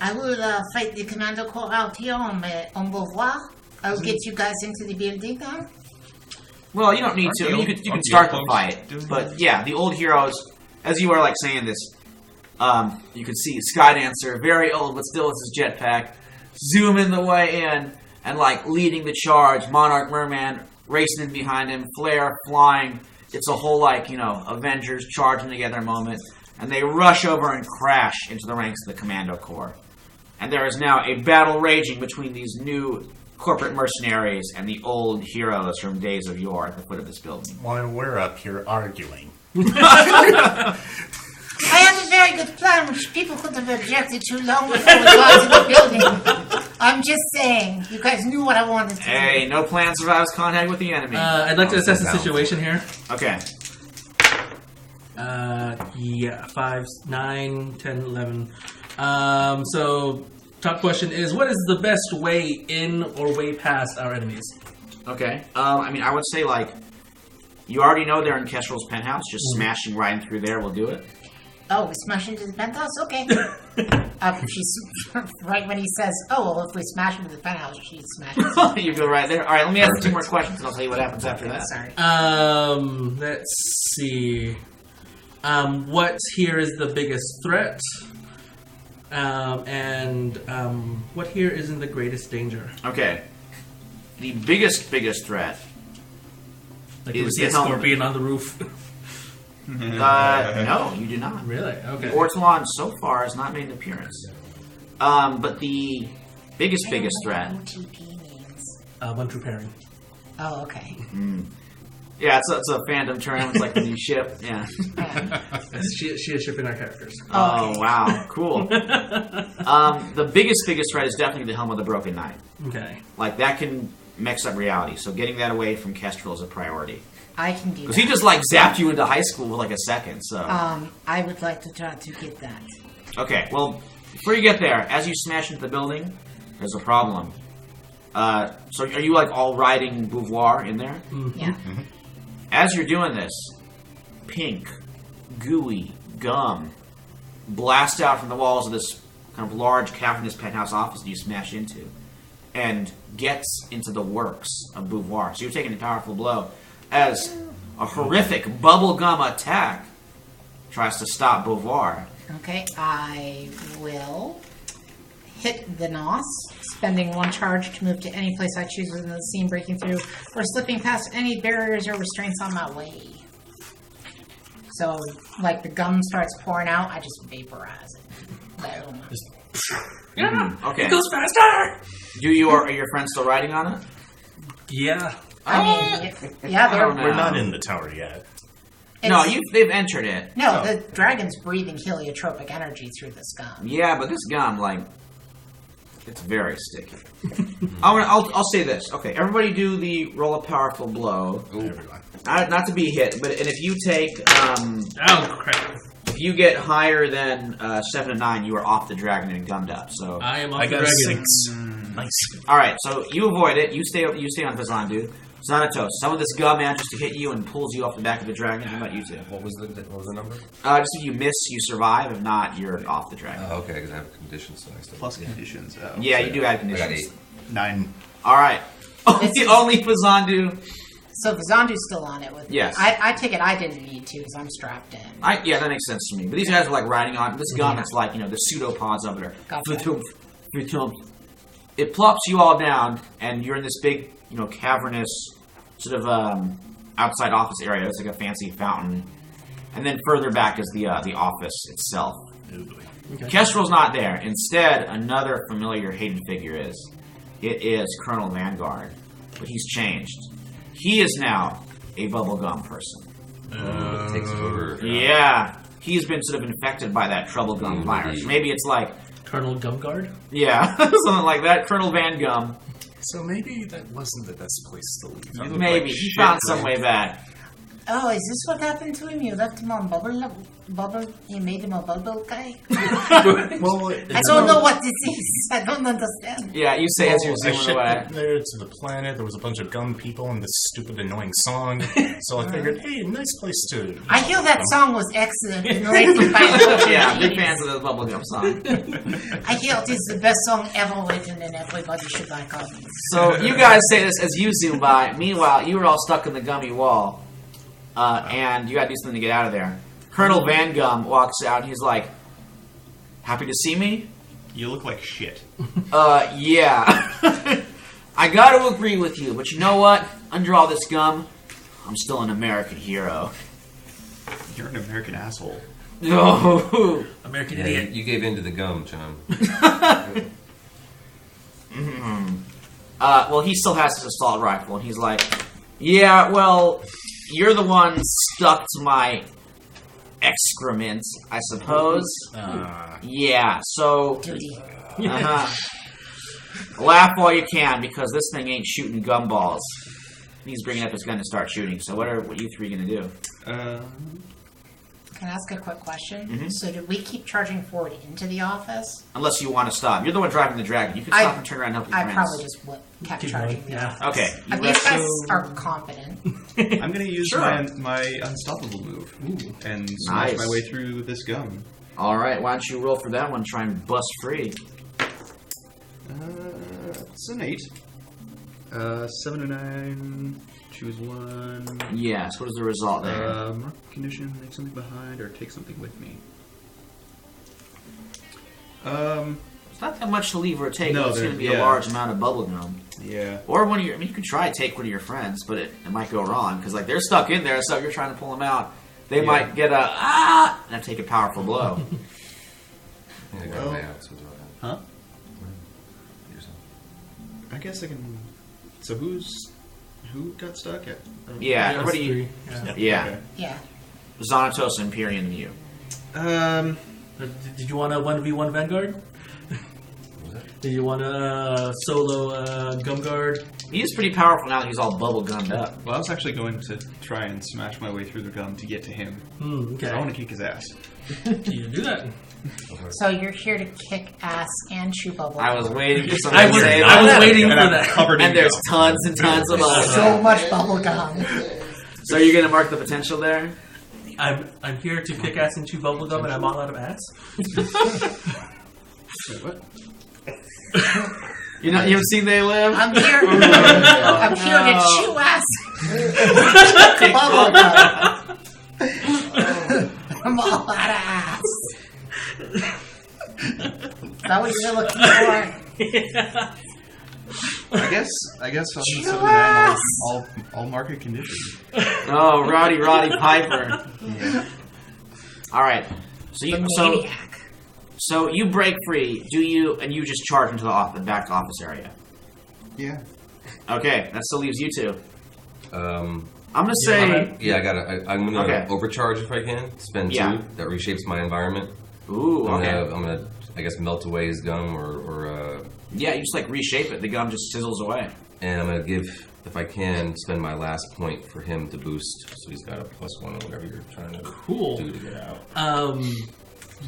I will fight the Commando Corps out here on Beauvoir. I will get you guys into the building now.
Well, you don't need to. I mean, you can start the fight, but yeah, the old heroes. As you are like saying this, you can see Skydancer, very old but still with his jetpack, zooming the way in and like leading the charge. Monarch Merman racing in behind him, Flare flying. It's a whole like Avengers charging together moment, and they rush over and crash into the ranks of the Commando Corps. And there is now a battle raging between these new corporate mercenaries and the old heroes from days of yore at the foot of this building.
While we're up here arguing.
I have a very good plan which people could have objected to long before we got to the building. I'm just saying, you guys knew what I wanted to
Hey,
do.
no plan survives contact with the enemy.
I'd like to assess the situation here.
Okay.
Yeah, 5, 9, 10, 11. So, top question is, what is the best way in or way past our enemies?
Okay. I would say, like, you already know they're in Kestrel's penthouse. Just smashing right in through there will do it.
Oh, we smash into the penthouse? Okay. She's right when he says, "Oh, well, if we smash into the penthouse, she smashes."
You go right there. All right, let me ask you 2 more questions, and I'll tell you what happens after that.
Sorry.
Let's see. What here is the biggest threat? And what here is in the greatest danger?
Okay. The biggest threat.
Like
Is
you see a
the helmet.
scorpion on the roof.
No, you do not.
Really? Okay.
Ortolan so far has not made an appearance. But the biggest threat
OTP means.
One true pairing.
Oh, okay.
Yeah, it's a fandom term. It's like the new ship. Yeah.
She is shipping our characters.
Oh,
Okay.
wow. Cool. The biggest threat is definitely the Helm of the Broken Knight.
Okay.
Like, that can mix up reality. So getting that away from Kestrel is a priority.
I can do
Because
that.
he just, like, zapped you into high school with, like, a second, so...
I would like to try to get that.
Okay, well, before you get there, as you smash into the building, there's a problem. So are you, like, all riding Beauvoir in there?
Yeah.
As you're doing this, pink, gooey gum blast out from the walls of this kind of large, cavernous penthouse office that you smash into, and gets into the works of Beauvoir. So you're taking a powerful blow as a horrific bubblegum attack tries to stop Beauvoir.
Okay, I will hit the Nos, spending 1 charge to move to any place I choose within the scene, breaking through or slipping past any barriers or restraints on my way. So, like, the gum starts pouring out, I just vaporize it. Boom.
Okay.
It goes faster!
Are your friends still riding on it?
Yeah.
I mean, yeah,
I don't
they're...
know.
We're not in the tower yet.
No,
it's-
they've entered it.
No, the dragon's breathing heliotropic energy through this gum.
Yeah, but this gum, like, it's very sticky. I'll say this. Okay, everybody do the roll a powerful blow.
Everyone.
Not to be hit, but and if you take
Oh, crap.
if you get higher than 7 and 9, you are off the dragon and gummed up. So
I am off
I
the
got a
dragon.
6. Nice.
all right, so you avoid it. You stay on Vazandu. Xanatos, some of this gum manages to hit you and pulls you off the back of the dragon. How about you two?
What was the number?
Just if you miss, you survive. If not, you're off the dragon.
Oh, okay, because I have conditions, so I still.
Plus conditions. Oh.
Yeah, you do add
I got
conditions.
8.
9.
All right. Only Vazandu.
So Vazandu's still on it with me.
Yes.
I take it I didn't need to because I'm strapped in.
Yeah, that makes sense to me. But these guys are like riding on this gum. It's like the pseudopods of it.
Gotcha.
It plops you all down, and you're in this big, cavernous sort of outside office area. It's like a fancy fountain, and then further back is the office itself. Kestrel's not there. Instead, another familiar Hayden figure is. It is Colonel Vanguard, but he's changed. He is now a bubblegum person.
Takes over.
Yeah, he's been sort of infected by that troublegum virus. Maybe it's like,
Colonel Gumguard?
yeah, something like that. Colonel Van Gum.
So maybe that wasn't the best place to leave.
Maybe he found some way back.
Oh, is this what happened to him? You left him on bubble? You made him a bubble guy?
Well,
I don't know what this is. I don't understand.
Yeah, you say as you're
I
zooming
shipped
away.
it there to the planet. There was a bunch of gum people and this stupid, annoying song. So I figured, hey, nice place to.
I hear that song was excellent in written by
Yeah, big fans of the bubblegum song.
I hear it is the best song ever written and everybody should buy copies.
So you guys say this as you zoom by. Meanwhile, you were all stuck in the gummy wall, and you got to do something to get out of there. Colonel Van Gum walks out, and he's like, "Happy to see me?"
You look like shit.
Yeah. I got to agree with you, but you know what? Under all this gum, I'm still an American hero.
You're an American asshole.
No.
American
Yeah,
idiot.
you gave in to the gum, John.
Well, he still has his assault rifle, and he's like, "Yeah, well, you're the one stuck to my excrement, I suppose." Yeah, so
Duty.
laugh while you can, because this thing ain't shooting gumballs. He's bringing up his gun to start shooting. So what are you three gonna do?
Can I ask a quick question?
Mm-hmm.
So did we keep charging forward into the office?
Unless you want to stop. You're the one driving the dragon. You can
I-
stop and turn around and help your
I
friends.
probably just kept
Keep
charging
going,
the
yeah.
office.
Okay.
I mean, you guys are competent.
I'm going to use
Sure.
my unstoppable move and smash
Nice.
my way through this gum.
All right. Why don't you roll for that one? Try and bust free.
It's an 8. 7 and 9. Choose one.
Yes. What is the result there?
Mark condition, leave something behind, or take something with me.
It's not that much to leave or take.
No,
It's going to be
yeah.
a large amount of bubblegum.
Yeah.
Or one of your. I mean, you could try to take one of your friends, but it might go wrong because like they're stuck in there. So if you're trying to pull them out, they might get a and take a powerful blow.
Yeah,
Well-
out, so do I.
Huh?
Yourself.
I guess I can So who got stuck at?
Yeah,
Us
everybody.
three, yeah.
Yeah,
Okay.
Yeah.
Xanatos, Empyrean, and you.
Did you want a 1v1 Vanguard? Did you want a solo Gumguard?
He's pretty powerful now that he's all bubble gummed up.
Well, I was actually going to try and smash my way through the gum to get to him.
Okay.
I want to kick his ass.
You do that.
So you're here to kick ass and chew bubble.
I was waiting for
I
somebody
was,
to say
I was
that.
waiting for
And I'm
that.
covered in
And there's
gum.
tons and tons of us.
so much bubble gum.
So you're gonna mark the potential there?
I'm here to kick ass and chew bubblegum, and I'm all out of ass.
Wait, what?
You haven't seen They Live?
I'm here. I'm here to chew ass. Bubble gum. I'm all out of ass. Is that what you're looking for?
I guess on the 79 I'll mark a condition.
Oh, Roddy Piper. All right.
Maniac.
So you break free. Do you? And you just charge into the back office area.
Yeah.
Okay, that still leaves you two.
Um,
I'm gonna say.
yeah, I'm gonna
Okay.
overcharge if I can. Spend
Yeah.
2. That reshapes my environment.
Ooh.
I'm
Okay.
gonna, I guess, melt away his gum,
Yeah, you just like reshape it. The gum just sizzles away.
and I'm gonna give, if I can, spend my last point for him to boost. So he's got a +1 or whatever you're trying to
Cool.
do to get out.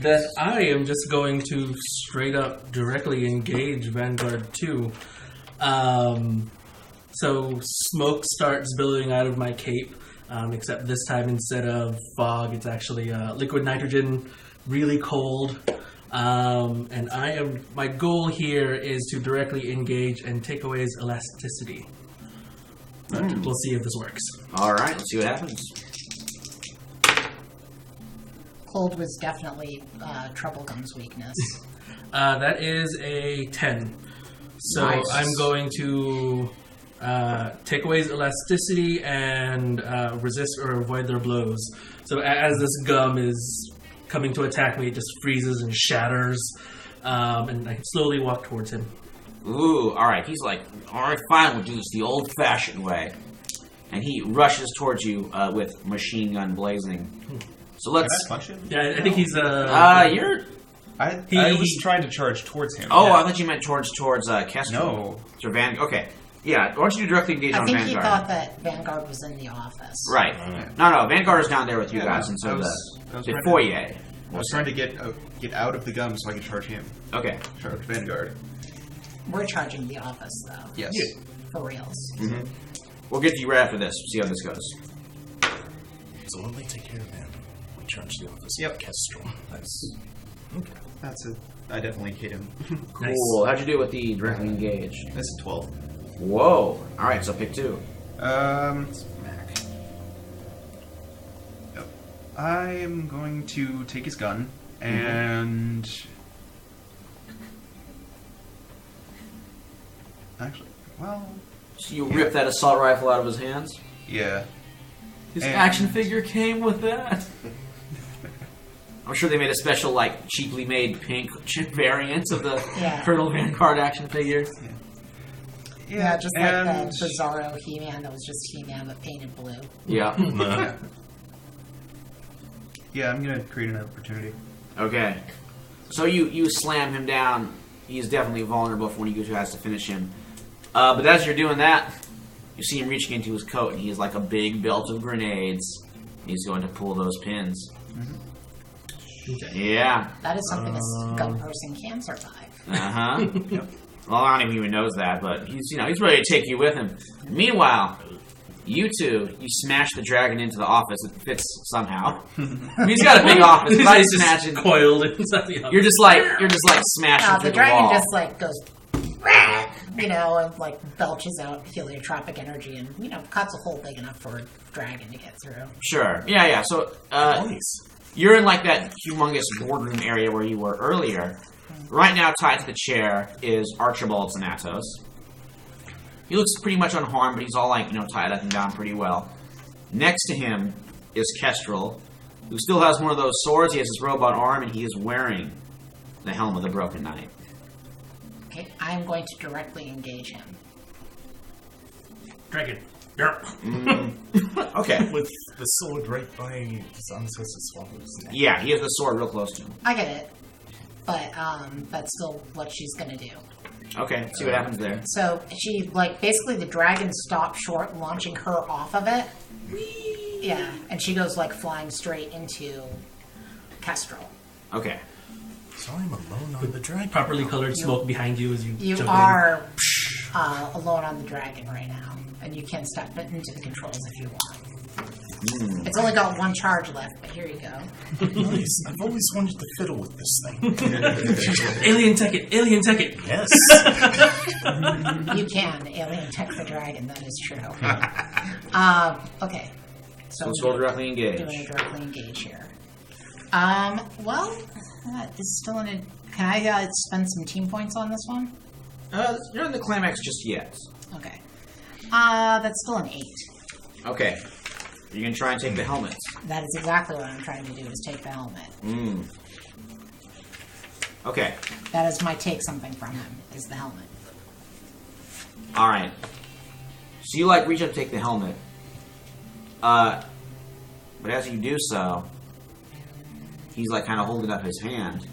Then I am just going to straight up directly engage Vanguard 2. So smoke starts billowing out of my cape, except this time instead of fog, it's actually liquid nitrogen, really cold. And my goal here is to directly engage and take away his elasticity. But we'll see if this works.
All right, let's see what happens.
Cold was definitely Troublegum's weakness.
That is a 10. So
Nice.
I'm going to take away his elasticity and resist or avoid their blows. So as this gum is coming to attack me, it just freezes and shatters. And I slowly walk towards him.
Ooh, all right. He's like, all right, fine. We'll do this the old-fashioned way. And he rushes towards you with machine gun blazing. So
Can
let's.
I punch him?
Yeah, I think he's
You're.
I was trying to charge towards him.
Oh, I thought you meant towards Kestrel.
No.
Or Van. Okay. Yeah. Why don't you do directly engage
I
on
think
Vanguard?
he thought that Vanguard was in the office.
Right. No. Vanguard is down there with you
Yeah,
guys,
no,
and so
I was
the
trying to-
foyer.
I was trying to get out of the gum so I could charge him.
Okay.
Charge Vanguard.
We're charging the office, though.
Yes.
For reals.
We'll get to you right after this. See how this goes.
So when we take care of him, we charge the office
Yep.
of Kestrel. That's okay.
That's it. I definitely hit him.
Nice.
Cool. How'd you do with the directly engage?
That's a 12.
Whoa. All right. So pick 2.
Mac.
I am going to take his gun and actually, well,
So you rip that assault rifle out of his hands.
yeah.
His
And-
action figure came with that. I'm sure they made a special, like, cheaply made pink variant of the
Yeah.
Colonel Vanguard action figure.
Yeah, just like
and
the Bizarro He-Man that was just He-Man but painted blue.
Yeah.
yeah, I'm gonna create an opportunity.
Okay. So you slam him down. He's definitely vulnerable for when you has to finish him. But as you're doing that, you see him reaching into his coat, and he has like a big belt of grenades. He's going to pull those pins. Yeah.
That is something a scum person can survive.
Uh-huh. Well, I don't even knows that, but he's ready to take you with him. Meanwhile, you two, you smash the dragon into the office. It fits somehow. I mean, he's got a big office. But I
He's just
imagine
coiled inside the office.
you're just like smashing through
The dragon
wall.
just like goes, "Rah!" and like belches out heliotropic energy and cuts a hole big enough for a dragon to get through.
Sure. Yeah. So, you're in like that humongous boardroom area where you were earlier. Right now, tied to the chair is Archibald Xanatos. He looks pretty much unharmed, but he's all like, tied up and down pretty well. Next to him is Kestrel, who still has one of those swords. He has his robot arm, and he is wearing the helm of the Broken Knight.
Okay, I'm going to directly engage him.
Dragon. Yep.
Okay.
With the sword right by Zantis' swallow's neck.
Yeah, he has the sword real close to him.
I get it, but that's still what she's gonna do.
Okay, see what happens there.
So she basically the dragon stopped short, launching her off of it. Yeah, and she goes flying straight into Kestrel.
Okay.
So I'm alone on the dragon.
Properly colored smoke behind you as you
You
jump
are alone on the dragon right now, and you can step into the controls if you want. It's only got one charge left, but here you go.
Nice. I've always wanted to fiddle with this thing.
in. Alien tech it. Alien tech it.
Yes.
You can alien tech the dragon. That is true. Okay.
So let's roll directly engage.
Doing a directly engage here. Well, this is still in a. Can I spend some team points on this one?
You're in the climax just yet.
Okay. That's still an 8.
Okay. You're gonna try and take the helmet.
That is exactly what I'm trying to do, is take the helmet.
Okay.
That is my take something from him, is the helmet.
Alright. So you reach up to take the helmet. But as you do so, he's kind of holding up his hand.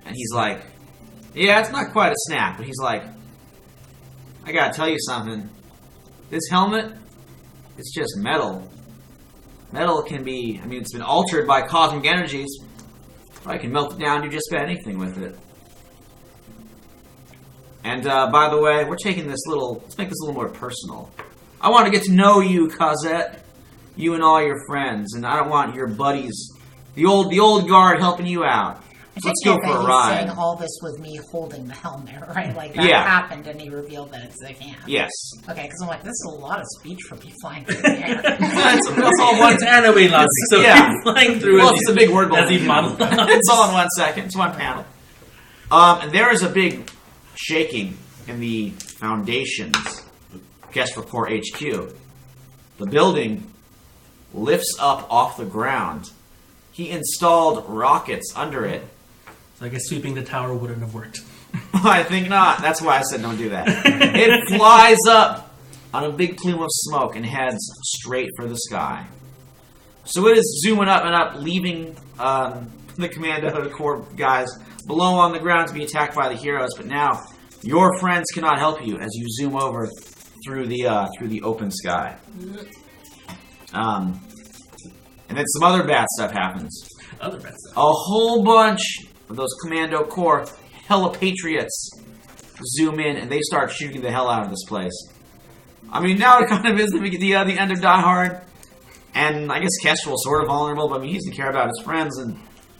And he's like, yeah, it's not quite a snap, but he's like, I gotta tell you something. This helmet, it's just metal. Metal can be, it's been altered by cosmic energies. I can melt it down, do just about anything with it. And, by the way, we're taking let's make this a little more personal. I want to get to know you, Cosette. You and all your friends, and I don't want your buddies, the old guard helping you out. So let's go for a
He's
ride.
saying all this with me holding the helmet, right? That
Yeah.
happened, and he revealed that it's a hand.
Yes.
Okay, because I'm this is a lot of speech for me flying through the air.
That's all one.
It's anime logic, so
Yeah.
he's flying through
Well,
as
it's a big word
as he
balloon.
monologues.
It's all in 1 second. It's one panel. And there is a big shaking in the foundations of Kestrel Core HQ. The building lifts up off the ground. He installed rockets under it.
So I guess sweeping the tower wouldn't have worked.
I think not. That's why I said don't do that. It flies up on a big plume of smoke and heads straight for the sky. So it is zooming up and up, leaving the Commando Corps guys below on the ground to be attacked by the heroes. But now your friends cannot help you as you zoom over through the open sky. And then some other bad stuff happens.
Other bad stuff.
A whole bunch of those Commando Corps Helipatriots zoom in and they start shooting the hell out of this place. Now it kind of is the end of Die Hard. And I guess Kestrel's sort of vulnerable, but he doesn't care about his friends. And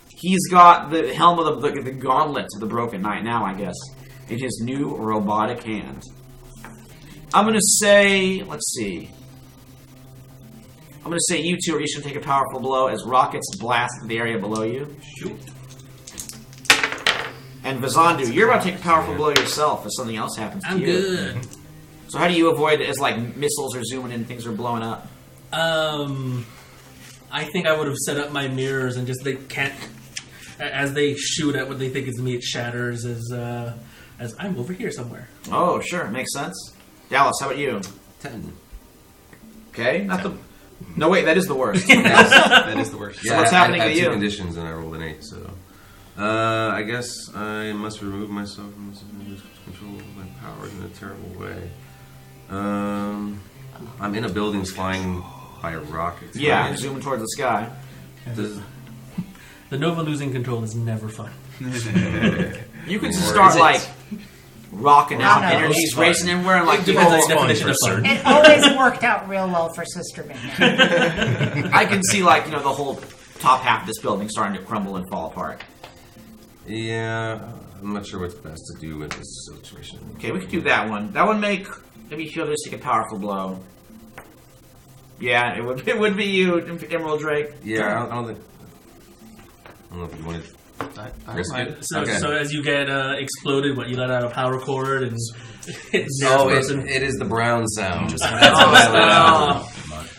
he's got the helm of the gauntlet of the Broken Knight now, I guess, in his new robotic hand. I'm going to say, let's see. I'm going to say you two are each going to take a powerful blow as rockets blast the area below you.
Shoot.
And Vizandu, you're about to take a powerful blow yourself if something else happens to
I'm
you.
good.
So how do you avoid it as missiles are zooming in and things are blowing up?
I think I would have set up my mirrors and just they can't as they shoot at what they think is me. It shatters as I'm over here somewhere.
Oh, sure, makes sense. Dallas, how about you?
10.
Okay, not the. No, wait, that is the worst.
That is the worst.
So what's happening
I
to
had
you?
2 conditions and I rolled an 8, so... I guess I must remove myself from this control of my powers in a terrible way. I'm in a building flying by rockets.
Yeah,
right?
zooming towards the sky.
Does-
The Nova losing control is never fun.
You can
Or
start
is it?
rocking out,
no,
energies
fun.
racing everywhere, and
Depends
people.
on the
fun
definition
for
of fun.
It always worked out real well for Sister Minion.
I can see the whole top half of this building starting to crumble and fall apart.
Yeah, I'm not sure what's best to do in this situation.
Okay, we could do that one. That one maybe if you just take a powerful blow. Yeah, it would be you, Emerald Drake.
Yeah, I don't think... I don't know if you wanted...
I
Risk
don't
it.
mind.
So,
Okay.
so as you get exploded, you let out a power cord and it's
Oh,
person.
it is the brown sound. That's
Oh,
what I let out.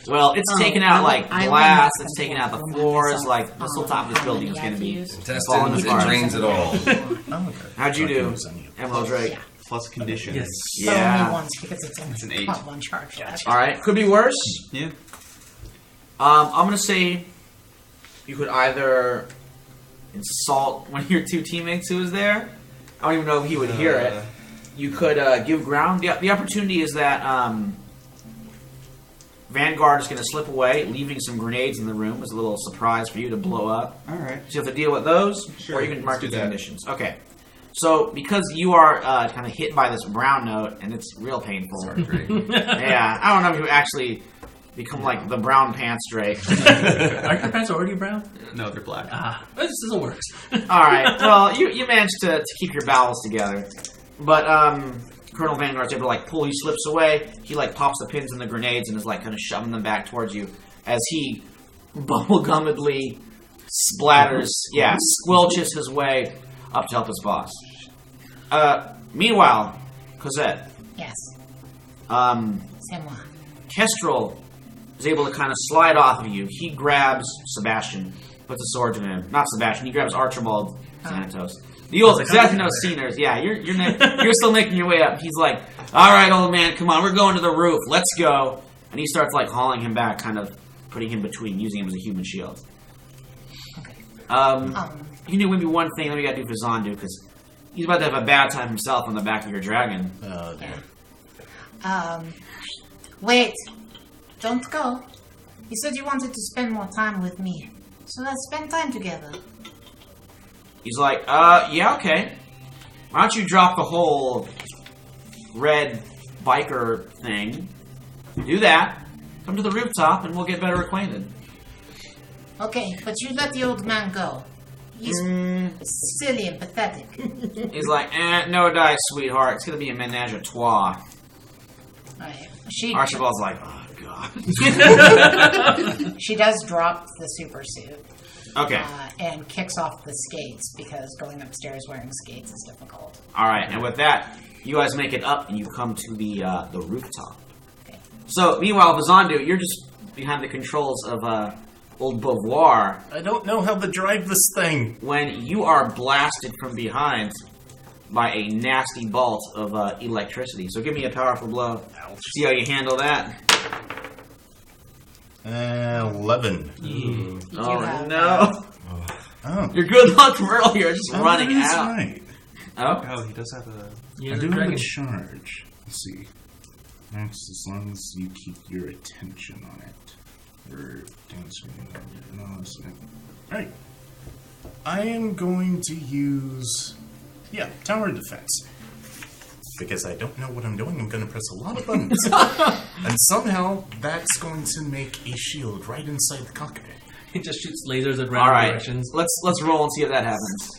Well, it's taking out
I
glass,
like
it's taking out the
myself.
floors, this whole top of this building is going to be.
Intestines,
Falling
it
apart.
drains it all.
Oh, okay.
How'd you
I can
do,
use any of them.
Emerald Drake?
plus conditions.
Yes.
But
Yeah.
only once because it's only
It's an 8.
got one charge left.
All right, could be worse.
Yeah.
I'm gonna say you could either insult one of your two teammates who was there. I don't even know if he would hear it. You could give ground. The opportunity is that Vanguard is going to slip away, leaving some grenades in the room as a little surprise for you to blow up.
All right.
So you have to deal with those,
Sure,
or you can
let's
mark
do
the
that.
conditions. Okay. So because you are kind of hit by this brown note, and it's real painful. Yeah, I don't know if you actually become like the brown pants Drake.
Aren't your pants already brown?
No, they're black.
Ah, this still works.
All right. Well, you managed to keep your bowels together, but Colonel Vanguard's able to like pull. He slips away. He like pops the pins in the grenades and is like kind of shoving them back towards you as he bubblegumedly splatters, squelches his way up to help his boss. Meanwhile, Cosette,
Yes. C'est moi.
Kestrel is able to kind of slide off of you. He grabs Sebastian, puts a sword to him. Not Sebastian. He grabs Archibald Xanatos. The old Xanatos Seniors. Yeah, you're still making your way up. He's like, all right, old man, come on, we're going to the roof. Let's go. And he starts like hauling him back, kind of putting him between, using him as a human shield.
Okay.
You knew maybe one thing that we got to do for Zandu, because he's about to have a bad time himself on the back of your dragon.
Oh, dear.
Wait. Don't go. You said you wanted to spend more time with me. So let's spend time together.
He's like, yeah, okay. Why don't you drop the whole red biker thing? Do that. Come to the rooftop and we'll get better acquainted.
Okay, but you let the old man go. He's silly and pathetic.
He's like, no dice, sweetheart. It's gonna be a menage a trois.
Right.
Archibald's like, oh, God.
She does drop the super suit
Okay.
and kicks off the skates because going upstairs wearing skates is difficult.
All right, and with that, you guys make it up and you come to the rooftop.
Okay.
So, meanwhile, Vizandu, you're just behind the controls of old Beauvoir
I don't know how to drive this thing.
when you are blasted from behind by a nasty bolt of electricity. So give me a powerful blow. See how you handle that.
11.
You
Oh,
have,
no.
Oh,
Your good luck from earlier just running
that is
out.
right.
Oh?
Oh, he does have a.
Yeah,
I
the
do have
dragon.
a charge. Let's see. Max, as long as you keep your attention on it. Or no, it's not.
Alright. I am going to use... Yeah, tower defense. Because I don't know what I'm doing, I'm going to press a lot of buttons. And somehow, that's going to make a shield right inside the cockpit.
He just shoots lasers at
All
random
right.
directions.
Let's roll and see if that happens.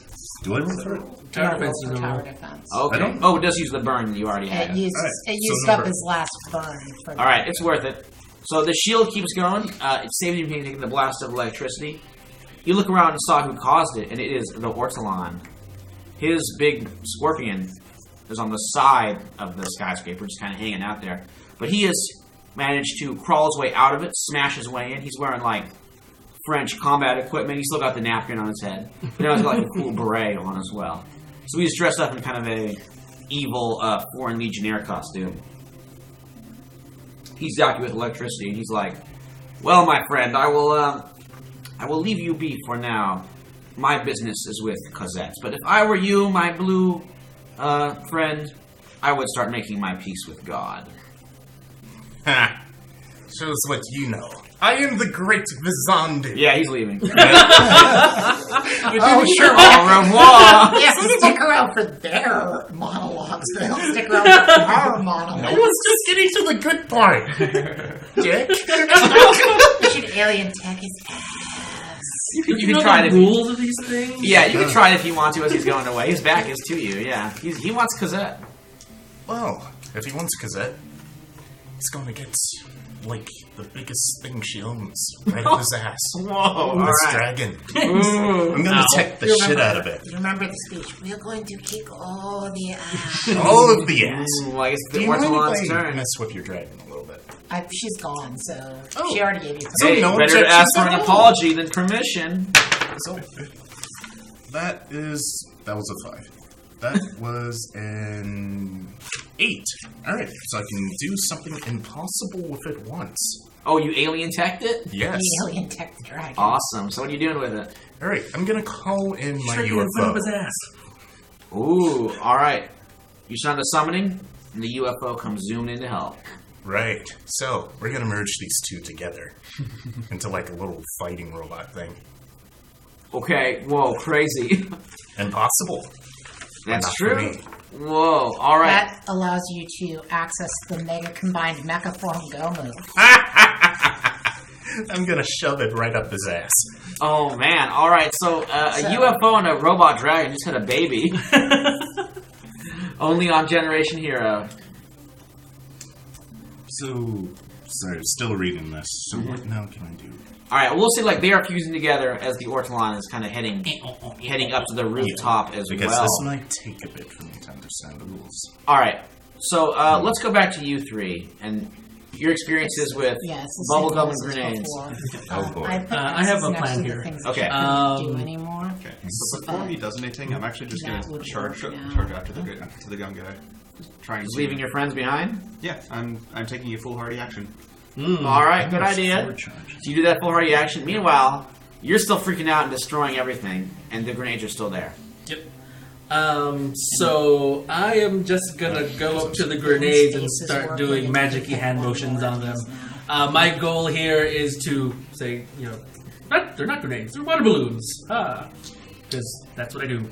Do I roll for it?
Tower
roll
defense is
for
a
tower
roll.
defense.
Okay.
don't-
Oh, it does use the burn that you already had.
It used,
Alright,
it
so
used up
number-
his last burn. For
All right, it's worth it. So the shield keeps going. It saves you from taking the blast of electricity. You look around and saw who caused it, and it is the Ortolan. His big scorpion is on the side of the skyscraper, just kind of hanging out there. But he has managed to crawl his way out of it, smash his way in. He's wearing, like, French combat equipment. He's still got the napkin on his head. But now he's got, like, a cool beret on as well. So he's dressed up in kind of a evil foreign legionnaire costume. He's zapped you with electricity, and he's like, "Well, my friend, I will leave you be for now. My business is with Cosette. But if I were you, my blue friend, I would start making my peace with God."
Ha! Shows what you know. I am the great Vizandu.
Yeah, he's leaving.
Oh, sure.
Au revoir.
Yes, stick around for their monologues. They don't stick around for our
I
monologues.
was just getting to the good part. Dick.
You should alien tech his ass.
You
know
can try
the
it.
rules of these things.
Yeah, you can try it if you want to as he's going away. His back is to you. Yeah, he wants Cosette.
Well, if he wants Cosette, he's going to get, like, the biggest thing she owns right up his ass.
Whoa! All
This
right.
dragon.
Ooh.
I'm going to take the shit out of it.
You remember the speech? We're going to kick all the ass.
All of the ass.
Ooh, I guess
Do
the
you mind
Ortolan's
if I
turn.
mess with your dragon a little bit?
She's gone, so
Oh.
she already gave you
So
Hey,
no
better to
objections
ask for
at
an
all.
apology than permission.
So, that was a 5. That was an 8. Alright, so I can do something impossible with it once.
Oh, you alien teched it?
Yes.
The alien tech the dragon.
Awesome. So what are you doing with it?
Alright, I'm gonna call in my
Straight in front of his
UFO.
ass.
Ooh, alright. You sound a summoning, and the UFO comes zooming in to help.
Right. So, we're gonna merge these two together into like a little fighting robot thing.
Okay, whoa, crazy.
Impossible.
That's
Not for
true.
me.
Whoa, alright.
That allows you to access the Mega Combined Mecha Form Go move.
I'm gonna shove it right up his ass.
Oh man, alright, so a UFO and a robot dragon just had a baby. Only on Generation Hero.
So, sorry, still reading this. So what now can I do?
Alright, we'll see like they are fusing together as the Ortolan is kind of heading up to the rooftop as
Because
well.
this might take a bit for me to understand the rules.
Alright, so let's go back to you three and your experiences with
Yeah, it's the
bubblegum
same
and
rules as
grenades.
before.
Oh, boy.
I, put
I have
X's
a
next
plan
to the
here.
things
Okay.
that you can't do
Um,
anymore.
Okay. So before me does anything, I'm actually just
That
going
would
to charge
work now.
after the gun guy. Just trying
Just
to
leaving your friends behind?
Yeah, I'm taking a full hardy action.
Alright, good idea.
4 charges.
So you do that full hardy action. Meanwhile, you're still freaking out and destroying everything, and the grenades are still there.
Yep. So I am just gonna go up to the grenades and start doing magic-y hand motions on them. My goal here is to say, you know, they're not grenades, they're water balloons. Because that's what I do.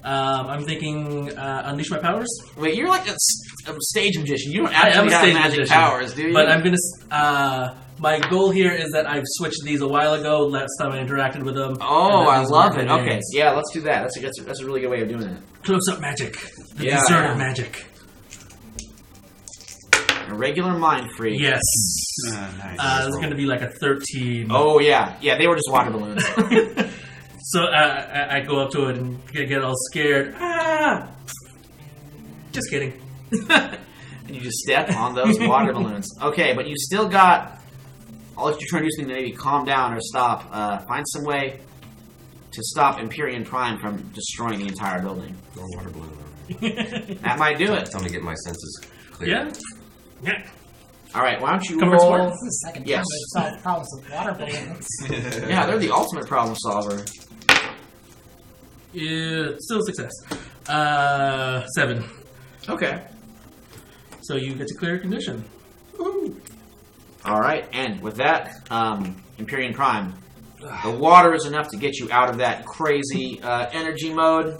I'm thinking unleash my powers.
Wait, you're like a stage magician. You don't
I am
actually
a
have
stage
magic
magician,
powers, do you?
But I'm gonna. My goal here is that I've switched these a while ago. Last time I interacted with them.
Oh,
and
I
these
love
were
it. Okay,
grenades.
yeah, let's do that. That's a really good way of doing it.
Close-up magic. The
Yeah.
dessert of magic.
A regular mind freak.
Yes.
Nice.
This is going to be like a 13.
Oh yeah, they were just water balloons.
So I go up to it and get all scared. Just kidding.
And you just step on those water balloons. Okay, but you still got. I'll let you try to do something to maybe calm down or stop. Find some way to stop Empyrean Prime from destroying the entire building.
Throw a water balloon over.
That might do it.
Tell me to get my senses clear.
Yeah? Yeah.
All right, why don't you
Comfort
roll?
score?
This is the second
Yes.
time we've solved problems with water balloons.
Yeah, they're the ultimate problem solver.
Yeah, still a success. 7.
Okay.
So you get to clear a condition.
All right, and with that, Empyrean Prime, the water is enough to get you out of that crazy energy mode,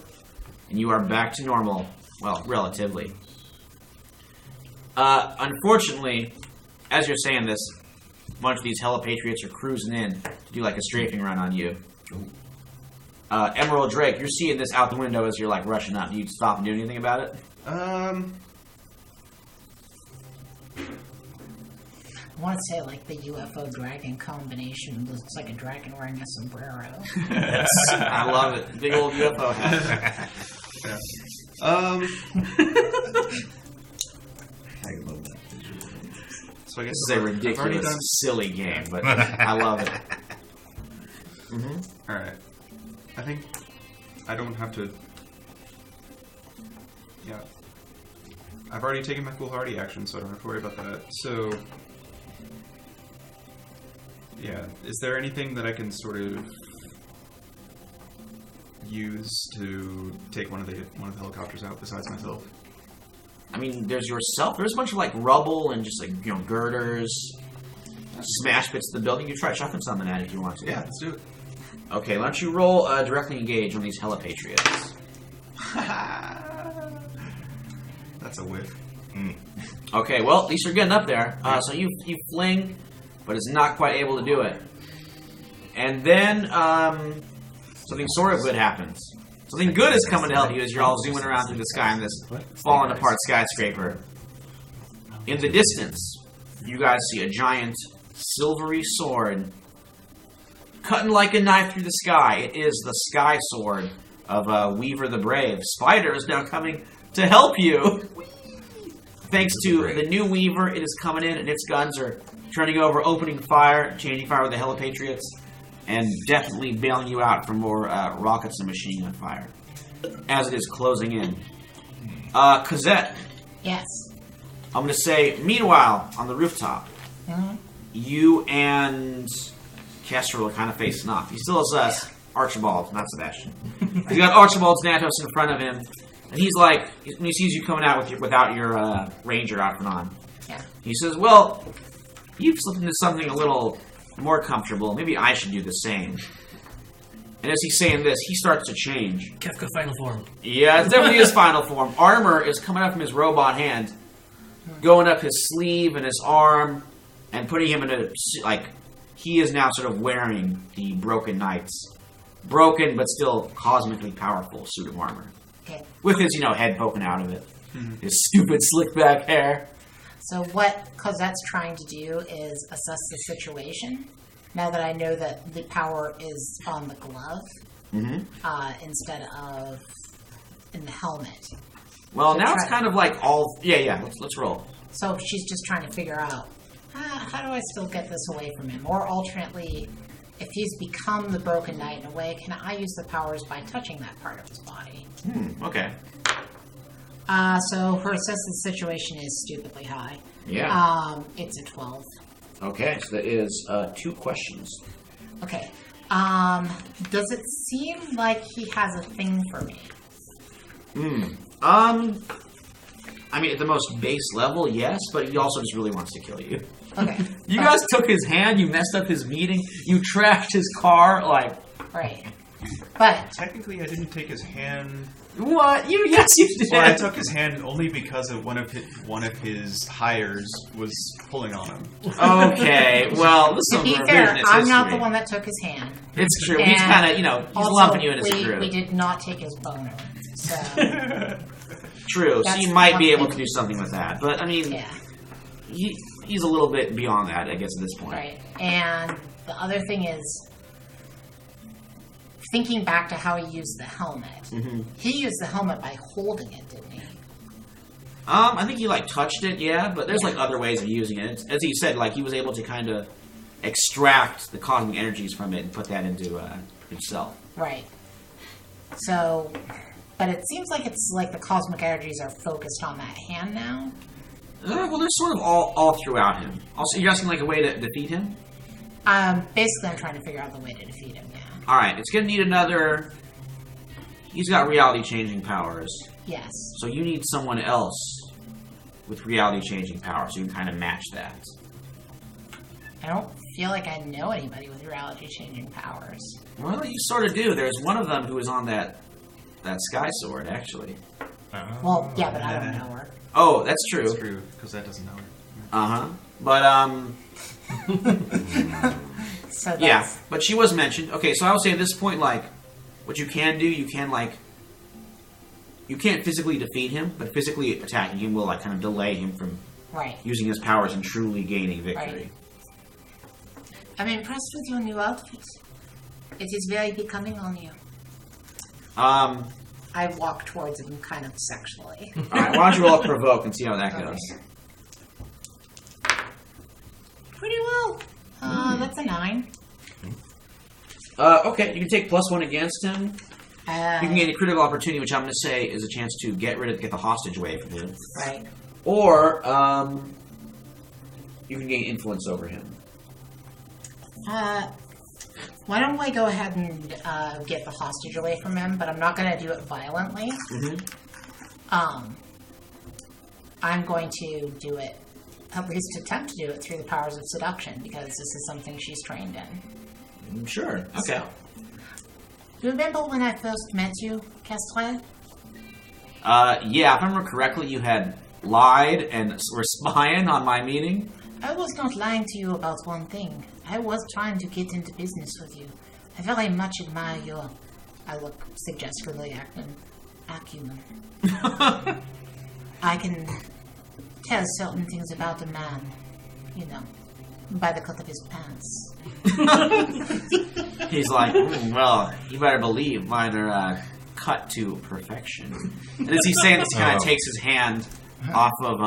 and you are back to normal. Well, relatively. Unfortunately, as you're saying this, a bunch of these Helipatriots are cruising in to do like a strafing run on you. Emerald Drake, you're seeing this out the window as you're like rushing up. Do you stop and do anything about it?
I want to say like the UFO dragon combination looks like a dragon wearing a sombrero.
I love it. Big old UFO hat.
I love that visual.
So I guess
This is a
I've already
ridiculous,
done.
silly game, but I love it.
All right. I think I don't have to. Yeah. I've already taken my foolhardy action, so I don't have to worry about that. So. Yeah. Is there anything that I can sort of use to take one of the helicopters out besides myself?
I mean, there's yourself. There's a bunch of like rubble and just like girders, smash bits of the building. You try chucking something at it if you want to.
Yeah, let's do it.
Okay, why don't you roll directly engage on these Helipatriots?
That's a whiff.
Okay, well, at least you're getting up there. So you fling, but it's not quite able to do it. And then something sort of good happens. Something good is coming to help you as you're all zooming around through the sky in this falling apart skyscraper. In the distance, you guys see a giant silvery sword cutting like a knife through the sky. It is the sky sword of Weaver the Brave. Spider is now coming to help you. Thanks to the new Weaver, it is coming in and its guns are turning over, opening fire, changing fire with the Helipatriots, and definitely bailing you out from more rockets and machine gun fire. as it is closing in. Cosette,
Yes.
I'm going to say, meanwhile, on the rooftop, you and Kestrel are kind of facing off. He still has Archibald, not Sebastian. He's got Archibald's Natos in front of him, and he's like, when he sees you coming out without your ranger outfit on,
Yeah.
he says, well, you've slipped into something a little more comfortable. Maybe I should do the same. And as he's saying this, he starts to change.
Kefka final form.
Yeah, it's definitely his final form. Armor is coming up from his robot hand, going up his sleeve and his arm, and putting him in a, like, he is now sort of wearing the Broken Knight's broken but still cosmically powerful suit of armor.
Okay.
With his, head poking out of it. His stupid slick back hair.
So what Cosette's trying to do is assess the situation. Now that I know that the power is on the glove instead of in the helmet.
Well,
So
now it's
try-
kind of like all... Yeah, let's roll.
So she's just trying to figure out, how do I still get this away from him? Or alternately, if he's become the Broken Knight in a way, can I use the powers by touching that part of his body?
Okay.
So her assess the situation is stupidly high.
Yeah.
It's a 12.
Okay, so that is 2 questions.
Okay. Does it seem like he has a thing for me?
I mean, at the most base level, yes, but he also just really wants to kill you.
Okay.
You guys took his hand, you messed up his meeting, you trashed his car, like...
Right. But,
Technically, I didn't take his hand.
What? Yes, you did!
Well, I took his hand only because of one of his hires was pulling on him.
Okay, well, this is
to
some
be fair,
revisionist
I'm not
history.
the one that took his hand.
It's true, he's
And
kind of, he's
also,
lumping you in as a
we
group.
did not take his boner. So,
True, so
That's
you might be
one
able to
thing.
do something with that. But, I mean,
yeah.
he's a little bit beyond that, I guess, at this point.
Right. And the other thing is, thinking back to how he used the helmet. He used the helmet by holding it, didn't he?
I think he, touched it, yeah, but there's, other ways of using it. As he said, he was able to kind of extract the cosmic energies from it and put that into himself.
Right. So, but it seems like it's like the cosmic energies are focused on that hand now.
Well, they're sort of all throughout him. Also, you're asking, a way to defeat him?
Basically, I'm trying to figure out the way to defeat him, yeah.
Alright, it's going to need another... He's got reality-changing powers.
Yes.
So you need someone else with reality-changing powers so you can kind of match that.
I don't feel like I know anybody with reality-changing powers.
Well, you sort of do. There's one of them who is on that Sky Sword, actually.
Well, yeah, but I don't know her.
Oh, that's true.
That's true, because that doesn't know it.
Uh-huh. But,
So that's,
yeah. But she was mentioned. Okay, so I would say at this point, what you can do, you can, you can't physically defeat him, but physically attacking him will, kind of delay him from
right.
using his powers and truly gaining victory.
Right. I'm impressed with your new outfit. It is very becoming on you. I walk towards him kind of sexually.
Alright, why don't you roll a provoke and see how that goes.
Pretty well. That's a 9.
Okay, you can take +1 against him. You can
Uh,
gain a critical opportunity, which I'm going to say is a chance to get the hostage away from him.
right.
Or, you can gain influence over him.
Why don't I go ahead and get the hostage away from him, but I'm not going to do it violently. I'm going to do it, at least attempt to do it through the powers of seduction, because this is something she's trained in.
Sure. Okay.
You remember when I first met you, Kestrel?
Yeah, if I remember correctly, you had lied and were spying on my meeting.
I was not lying to you about one thing. I was trying to get into business with you. I very much admire your, I look suggestively acumen. I can tell certain things about a man, by the cut of his pants.
He's like, well, you better believe mine are cut to perfection. And as he's saying this, he kind of takes his hand off of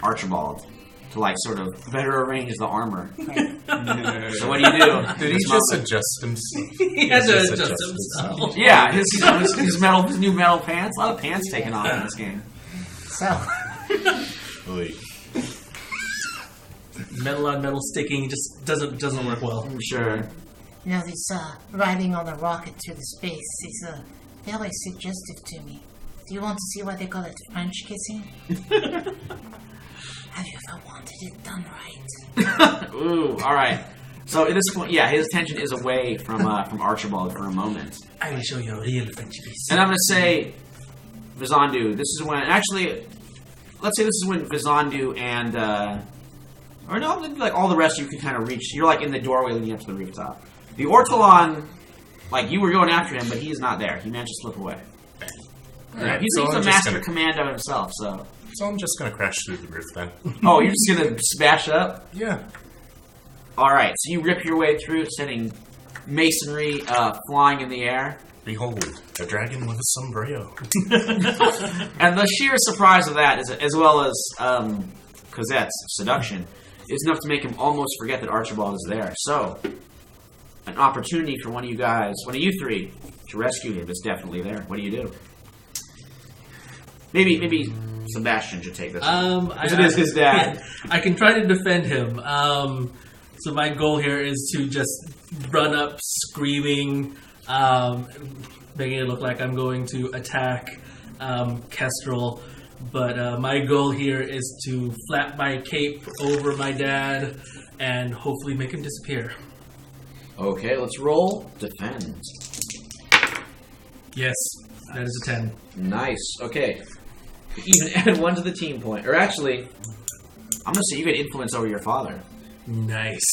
Archibald. to like sort of better arrange the armor. So what do you do?
Did he just adjust himself?
He had to adjust himself.
Yeah, his new metal pants. A lot of pants taken off in this game.
So,
Wait.
Metal on metal sticking just doesn't work well.
I'm sure.
this riding on a rocket through the space is very suggestive to me. Do you want to see why they call it French kissing? Have you ever wanted it done right?
Ooh, all right. So at this point, yeah, his attention is away from Archibald for a moment.
I will show you a real French kiss.
And I'm going to say, Vizandu, this is when, actually, let's say this is when Vizandu and, or no, like all the rest of you can kind of reach, you're like in the doorway leading up to the rooftop. The Ortolan, like you were going after him, but he's not there. He managed to slip away.
Alright,
He's
so
a
I'm just
master
gonna-
commando himself, so.
So I'm just gonna crash through the roof then.
Oh, you're just going to smash up?
Yeah.
Alright, so you rip your way through, sending masonry flying in the air.
Behold, a dragon with a sombrero.
And the sheer surprise of that, is, as well as Cosette's seduction, is enough to make him almost forget that Archibald is there. So, an opportunity for one of you three, to rescue him is definitely there. What do you do? Maybe Sebastian should take this one. Because it is his dad.
I can try to defend him. So my goal here is to just run up screaming, making it look like I'm going to attack Kestrel. But my goal here is to flap my cape over my dad and hopefully make him disappear.
Okay, let's roll. Defend.
Yes, that is a 10.
Nice. Okay. Even add 1 to the team point. Or actually, I'm going to say you get influence over your father.
Nice.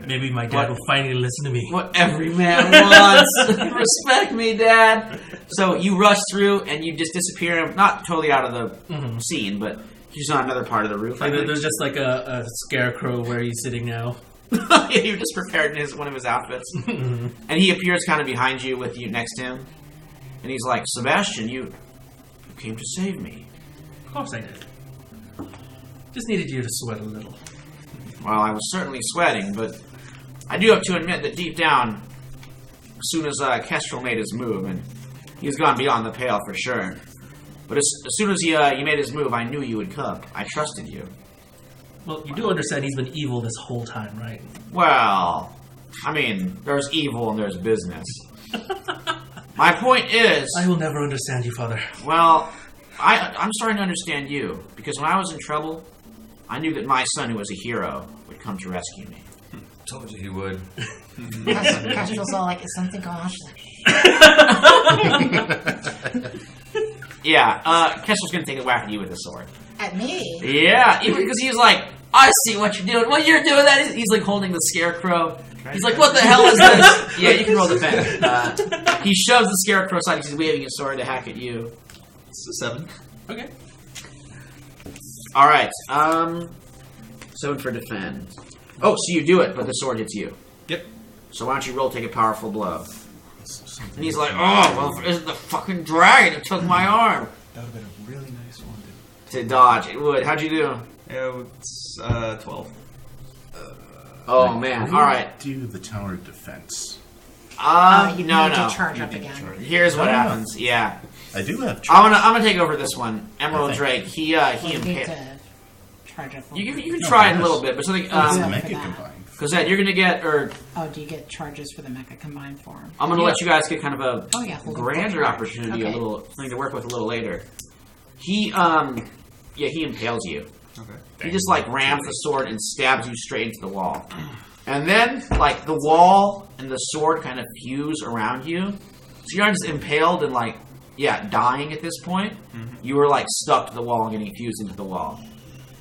Maybe my dad will finally listen to me.
What every man wants. Respect me, Dad. So you rush through and you just disappear. Not totally out of the scene, but he's on another part of the roof.
Like, there's just like a scarecrow where he's sitting now.
Yeah, you just prepared in one of his outfits. And he appears kind of behind you with you next to him. And he's like, Sebastian, you came to save me.
Of course I did. Just needed you to sweat a little.
Well, I was certainly sweating, but I do have to admit that deep down, as soon as Kestrel made his move, and he's gone beyond the pale for sure. But as soon as he made his move, I knew you would come. I trusted you.
Well, you do understand he's been evil this whole time, right?
Well, I mean, there's evil and there's business. My point is...
I will never understand you, Father.
Well, I'm starting to understand you. Because when I was in trouble, I knew that my son, who was a hero, would come to rescue me.
Told you he would.
Kestrel's all like, is something going on? She's like,
Yeah, Kestrel's going to take a whack at you with his sword.
at me?
Yeah, even because he's like, I see what you're doing. What you're doing, that is... He's like holding the scarecrow. He's like, what the hell is this? Yeah, you can roll defend. He shoves the scarecrow aside. He's waving his sword to hack at you.
It's a 7.
Okay.
All right. 7 for defend. Oh, so you do it, but the sword hits you.
Yep.
So why don't you roll take a powerful blow? And he's like, oh, well, if it isn't the fucking dragon that took my arm.
That would have been a really nice one
To dodge. It would. How'd you do?
It's 12.
Oh, man. All right.
Do the tower defense.
You
no,
need
no.
to charge up
You need to
again.
charge.
Here's what
No.
happens. Yeah.
I do have.
I'm gonna take over this one. Emerald
Okay.
Drake. He
Well, you need
impaled.
to charge up.
You can
No,
try it a
yes.
little bit, but something.
It's
Yeah.
the mecha
for that.
combined.
Cosette, you're gonna get, or
Oh, do you get charges for the mecha combined form?
I'm gonna let you guys get kind of a
Oh, yeah, hold on.
grander opportunity,
Okay.
a little something to work with a little later. He he impales you.
Okay.
He just like rams the sword and stabs you straight into the wall. And then like the wall and the sword kind of fuse around you. So you're not just impaled and like dying at this point. You were like stuck to the wall and getting fused into the wall.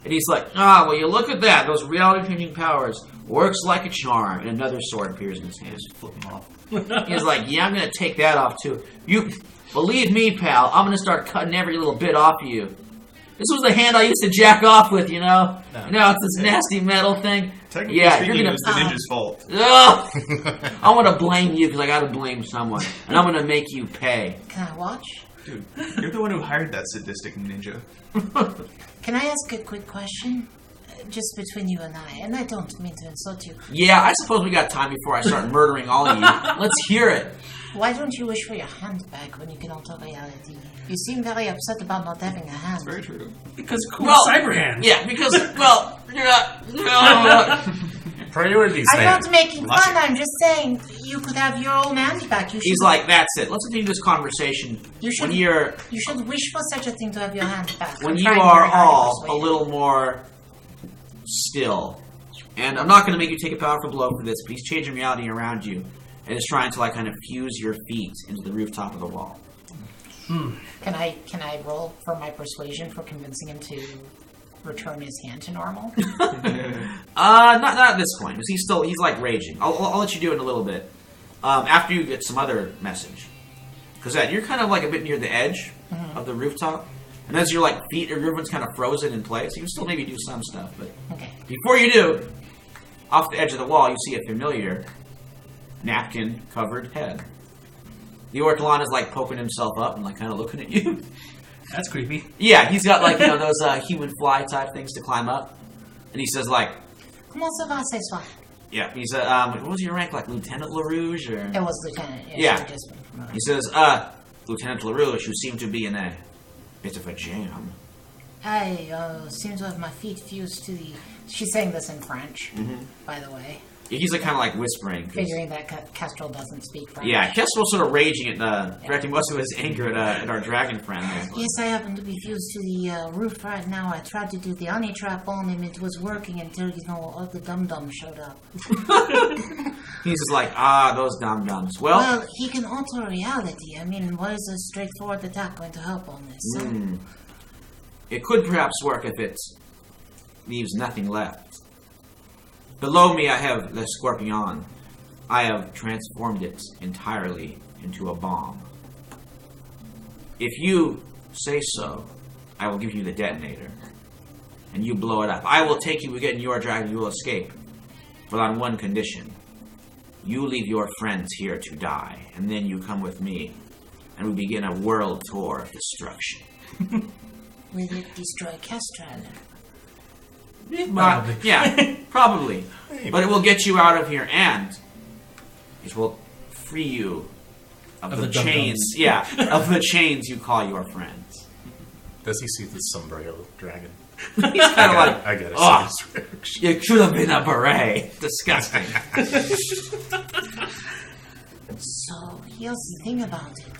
And he's like, well, you look at that. Those reality-changing powers works like a charm. And another sword appears in his hand.
Flip him off.
He's like, yeah, I'm going to take that off, too. You, believe me, pal, I'm going to start cutting every little bit off of you. This was the hand I used to jack off with, you know? Now it's this nasty metal thing.
Technically
Yeah,
speaking,
you're
it
gonna-
was the ninja's fault.
Ugh! I'm going to blame you because I got to blame someone. And I'm going to make you pay.
Can I watch?
Dude, you're the one who hired that sadistic ninja.
Can I ask a quick question? just between you and I don't mean to insult you.
Yeah, I suppose we got time before I start murdering all of you. Let's hear it.
Why don't you wish for your hand back when you can alter reality? You seem very upset about not having a hand.
Very true.
Because cool
Well,
cyber hands.
Yeah, because, well, you're not...
Priorities,
I'm
man.
not making fun. I'm just saying you could have your own hand back. You should.
He's like, that's it. Let's continue this conversation.
You should-
When you're...
You should wish for such a thing to have your hand back.
When
I'm
you
trying
are
very hard to
all a
persuade
little more still, and I'm not going to make you take a powerful blow for this, but he's changing reality around you, and is trying to like kind of fuse your feet into the rooftop of the wall.
him. Can I roll for my persuasion for convincing him to return his hand to normal?
Not at this point, because he's like raging. I'll let you do it in a little bit, after you get some other message. Because you're kind of like a bit near the edge of the rooftop, and as your like feet, everyone's kind of frozen in place. You can still maybe do some stuff, but
Okay.
before you do, off the edge of the wall, you see a familiar napkin-covered head. The Ortolan is like poking himself up and like kind of looking at you.
That's creepy.
Yeah, he's got like those human fly type things to climb up, and he says like,
Comment ça va ce soir?
yeah, he's what was your rank, like Lieutenant LaRouge or?
It was Lieutenant.
Yeah.
she just been promoted.
He says, Lieutenant LaRouge, you seem to be in a bit of a jam.
I seem to have my feet fused to the. She's saying this in French, by the way,
He's like kind of like whispering. 'cause-
figuring that Kestrel doesn't speak French.
yeah, Kestrel's sort of raging at directing most of his anger at our dragon friend. There.
Yes, I happen to be fused to the roof right now. I tried to do the honey trap on him. It was working until, all the dum-dums showed up.
He's just like, those dum-dums.
Well, he can alter reality. I mean, what is a straightforward attack going to help on this?
It could perhaps work if it leaves nothing left. Below me I have the Scorpion. I have transformed it entirely into a bomb. If you say so, I will give you the detonator. And you blow it up. I will take you again, your dragon, you will escape. But on one condition. You leave your friends here to die, and then you come with me, and we begin a world tour of destruction.
Will it destroy Kestrel?
Probably.
Yeah, probably. But it will get you out of here, and it will free you of the
the dum-dums.
chains. Yeah, of the chains you call your friends.
Does he see the sombrero dragon?
He's kind of like,
I gotta
"Oh,
see his reaction.
you should have been a beret. Disgusting.
So, here's the thing about it.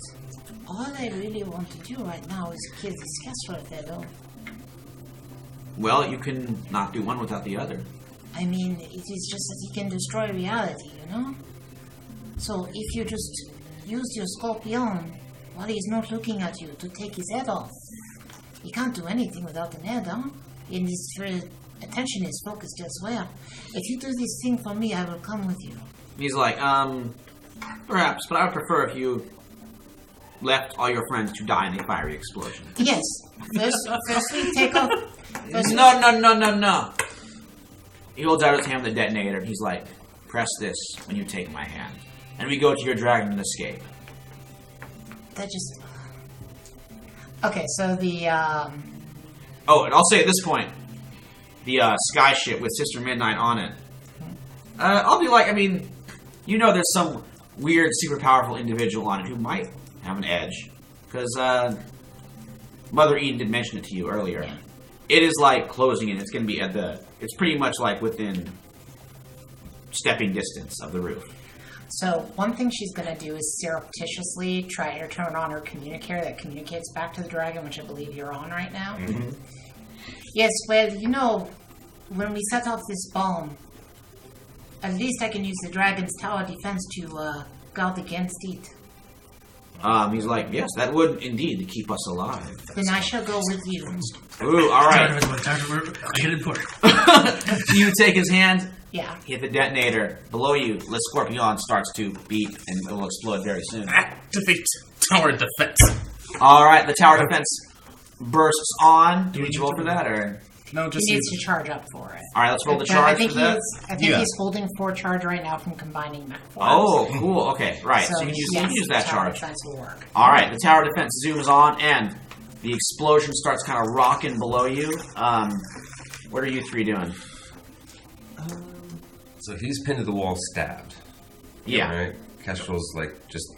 All I really want to do right now is kill this Kestrel fellow.
Well, you can not do one without the other.
I mean, it is just that he can destroy reality, So, if you just use your Scorpion while he's not looking at you to take his head off, he can't do anything without an head, huh? And his attention is focused elsewhere. If you do this thing for me, I will come with you.
He's like, perhaps, but I would prefer if you left all your friends to die in a fiery explosion.
Yes. Firstly, take off.
No. He holds out his hand with the detonator, and he's like, press this when you take my hand. And we go to your dragon and escape.
That just. Okay, so the.
Oh, and I'll say at this point, the sky ship with Sister Midnight on it. I'll be like, there's some weird, super powerful individual on it who might have an edge. Because Mother Eden did mention it to you earlier.
Yeah.
It is like closing in. It's going to be it's pretty much like within stepping distance of the roof.
So one thing she's going to do is surreptitiously try to turn on her communicator that communicates back to the dragon, which I believe you're on right now.
Mm-hmm.
Yes, well, when we set off this bomb, at least I can use the dragon's tower defense to guard against it.
He's like, yes, that would indeed keep us alive.
Then I shall go with you.
Ooh, all right.
I get important.
So you take his hand,
Yeah.
hit the detonator. Below you, the Scorpion starts to beep, and it will explode very soon.
Activate tower defense.
All right, the tower defense bursts on. Do you need to roll for that, or?
No, just
He needs to charge up for it.
All right, let's roll the
I
charge
think
for that.
I think he's holding 4 charge right now from combining mech forms.
Oh, cool. Okay, right. So, you can
yes,
use that
tower
charge.
defense will work.
All right, the tower defense zooms on, and the explosion starts kind of rocking below you. What are you three doing?
So he's pinned to the wall, stabbed.
Yeah.
Right? Kestrel's like just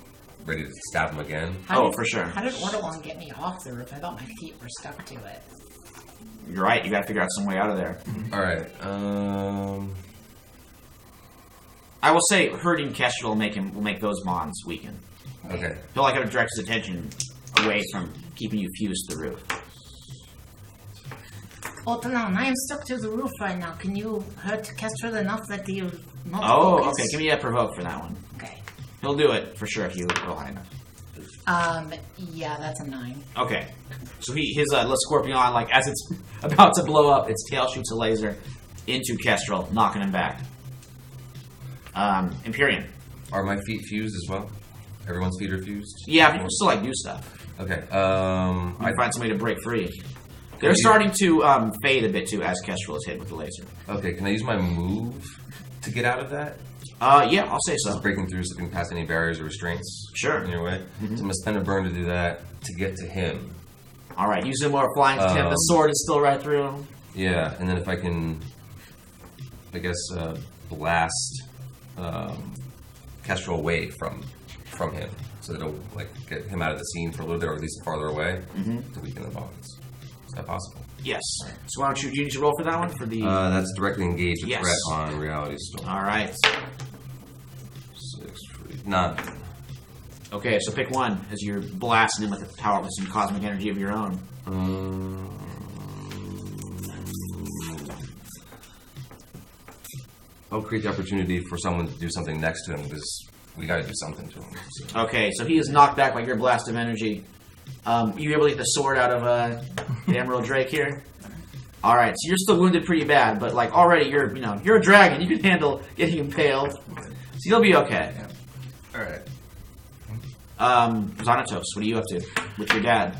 ready to stab him again.
For sure.
How did Ortolan get me off the roof? I thought my feet were stuck to it.
You're right. You got to figure out some way out of there.
All right.
I will say hurting Kestrel will make those bonds weaken.
Okay.
He'll like direct his attention away from keeping you fused to the roof.
Ortolan, I am stuck to the roof right now. Can you hurt Kestrel enough that you not
Oh,
focus?
okay. Give me a provoke for that one.
Okay.
He'll do it for sure if you roll high enough.
Yeah, that's a 9.
Okay. So his little Scorpion, like as it's about to blow up, its tail shoots a laser into Kestrel, knocking him back. Empyrean.
Are my feet fused as well? Everyone's feet are fused?
Yeah, but you can still like do stuff.
Okay.
I find some way to break free. They're starting to fade a bit too as Kestrel is hit with the laser.
Okay, can I use my move to get out of that?
Yeah, I'll say so.
Just breaking through, slipping past any barriers or restraints.
Sure.
In your way. So I'm gonna spend a burn to do that to get to him.
All right, use more flying to him. The sword is still right through him.
Yeah, and then if I can, I guess, blast Kestrel away from him, so that it'll like get him out of the scene for a little bit, or at least farther away, to weaken the bonds. Is that possible?
Yes. So why don't you? Do you need to roll for that one? For the.
That's directly engage a
Yes.
threat on Reality Storm.
All right.
6, 9.
Okay, so pick one as you're blasting him with the power with some cosmic energy of your own.
I'll create the opportunity for someone to do something next to him because we got to do something to him. So.
Okay, so he is knocked back by your blast of energy. You able to get the sword out of the Emerald Drake here? All right, so you're still wounded pretty bad, but like already you're a dragon. You can handle getting impaled, so you'll be okay.
All right.
Xanatos, what are you up to with your dad?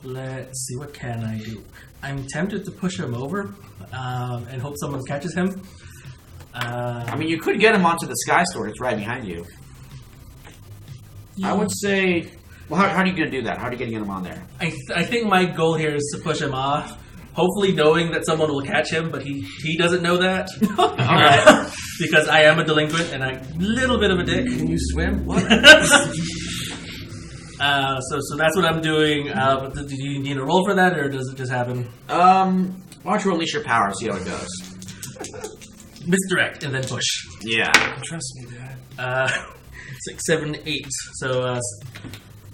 Let's see, what can I do? I'm tempted to push him over and hope someone catches him.
I mean, you could get him onto the Sky Sword. It's right behind you. I would say. Well, how are you going to do that? How are you going to get him on there?
I think my goal here is to push him off, hopefully knowing that someone will catch him, but he doesn't know that.
All right.
Because I am a delinquent and I'm a little bit of a dick.
Can you swim? What?
So that's what I'm doing. Do you need a roll for that, or does it just happen?
Why don't you unleash your power and see how it goes?
Misdirect and then push.
Yeah.
Trust me, Dad.
6, 7, 8. So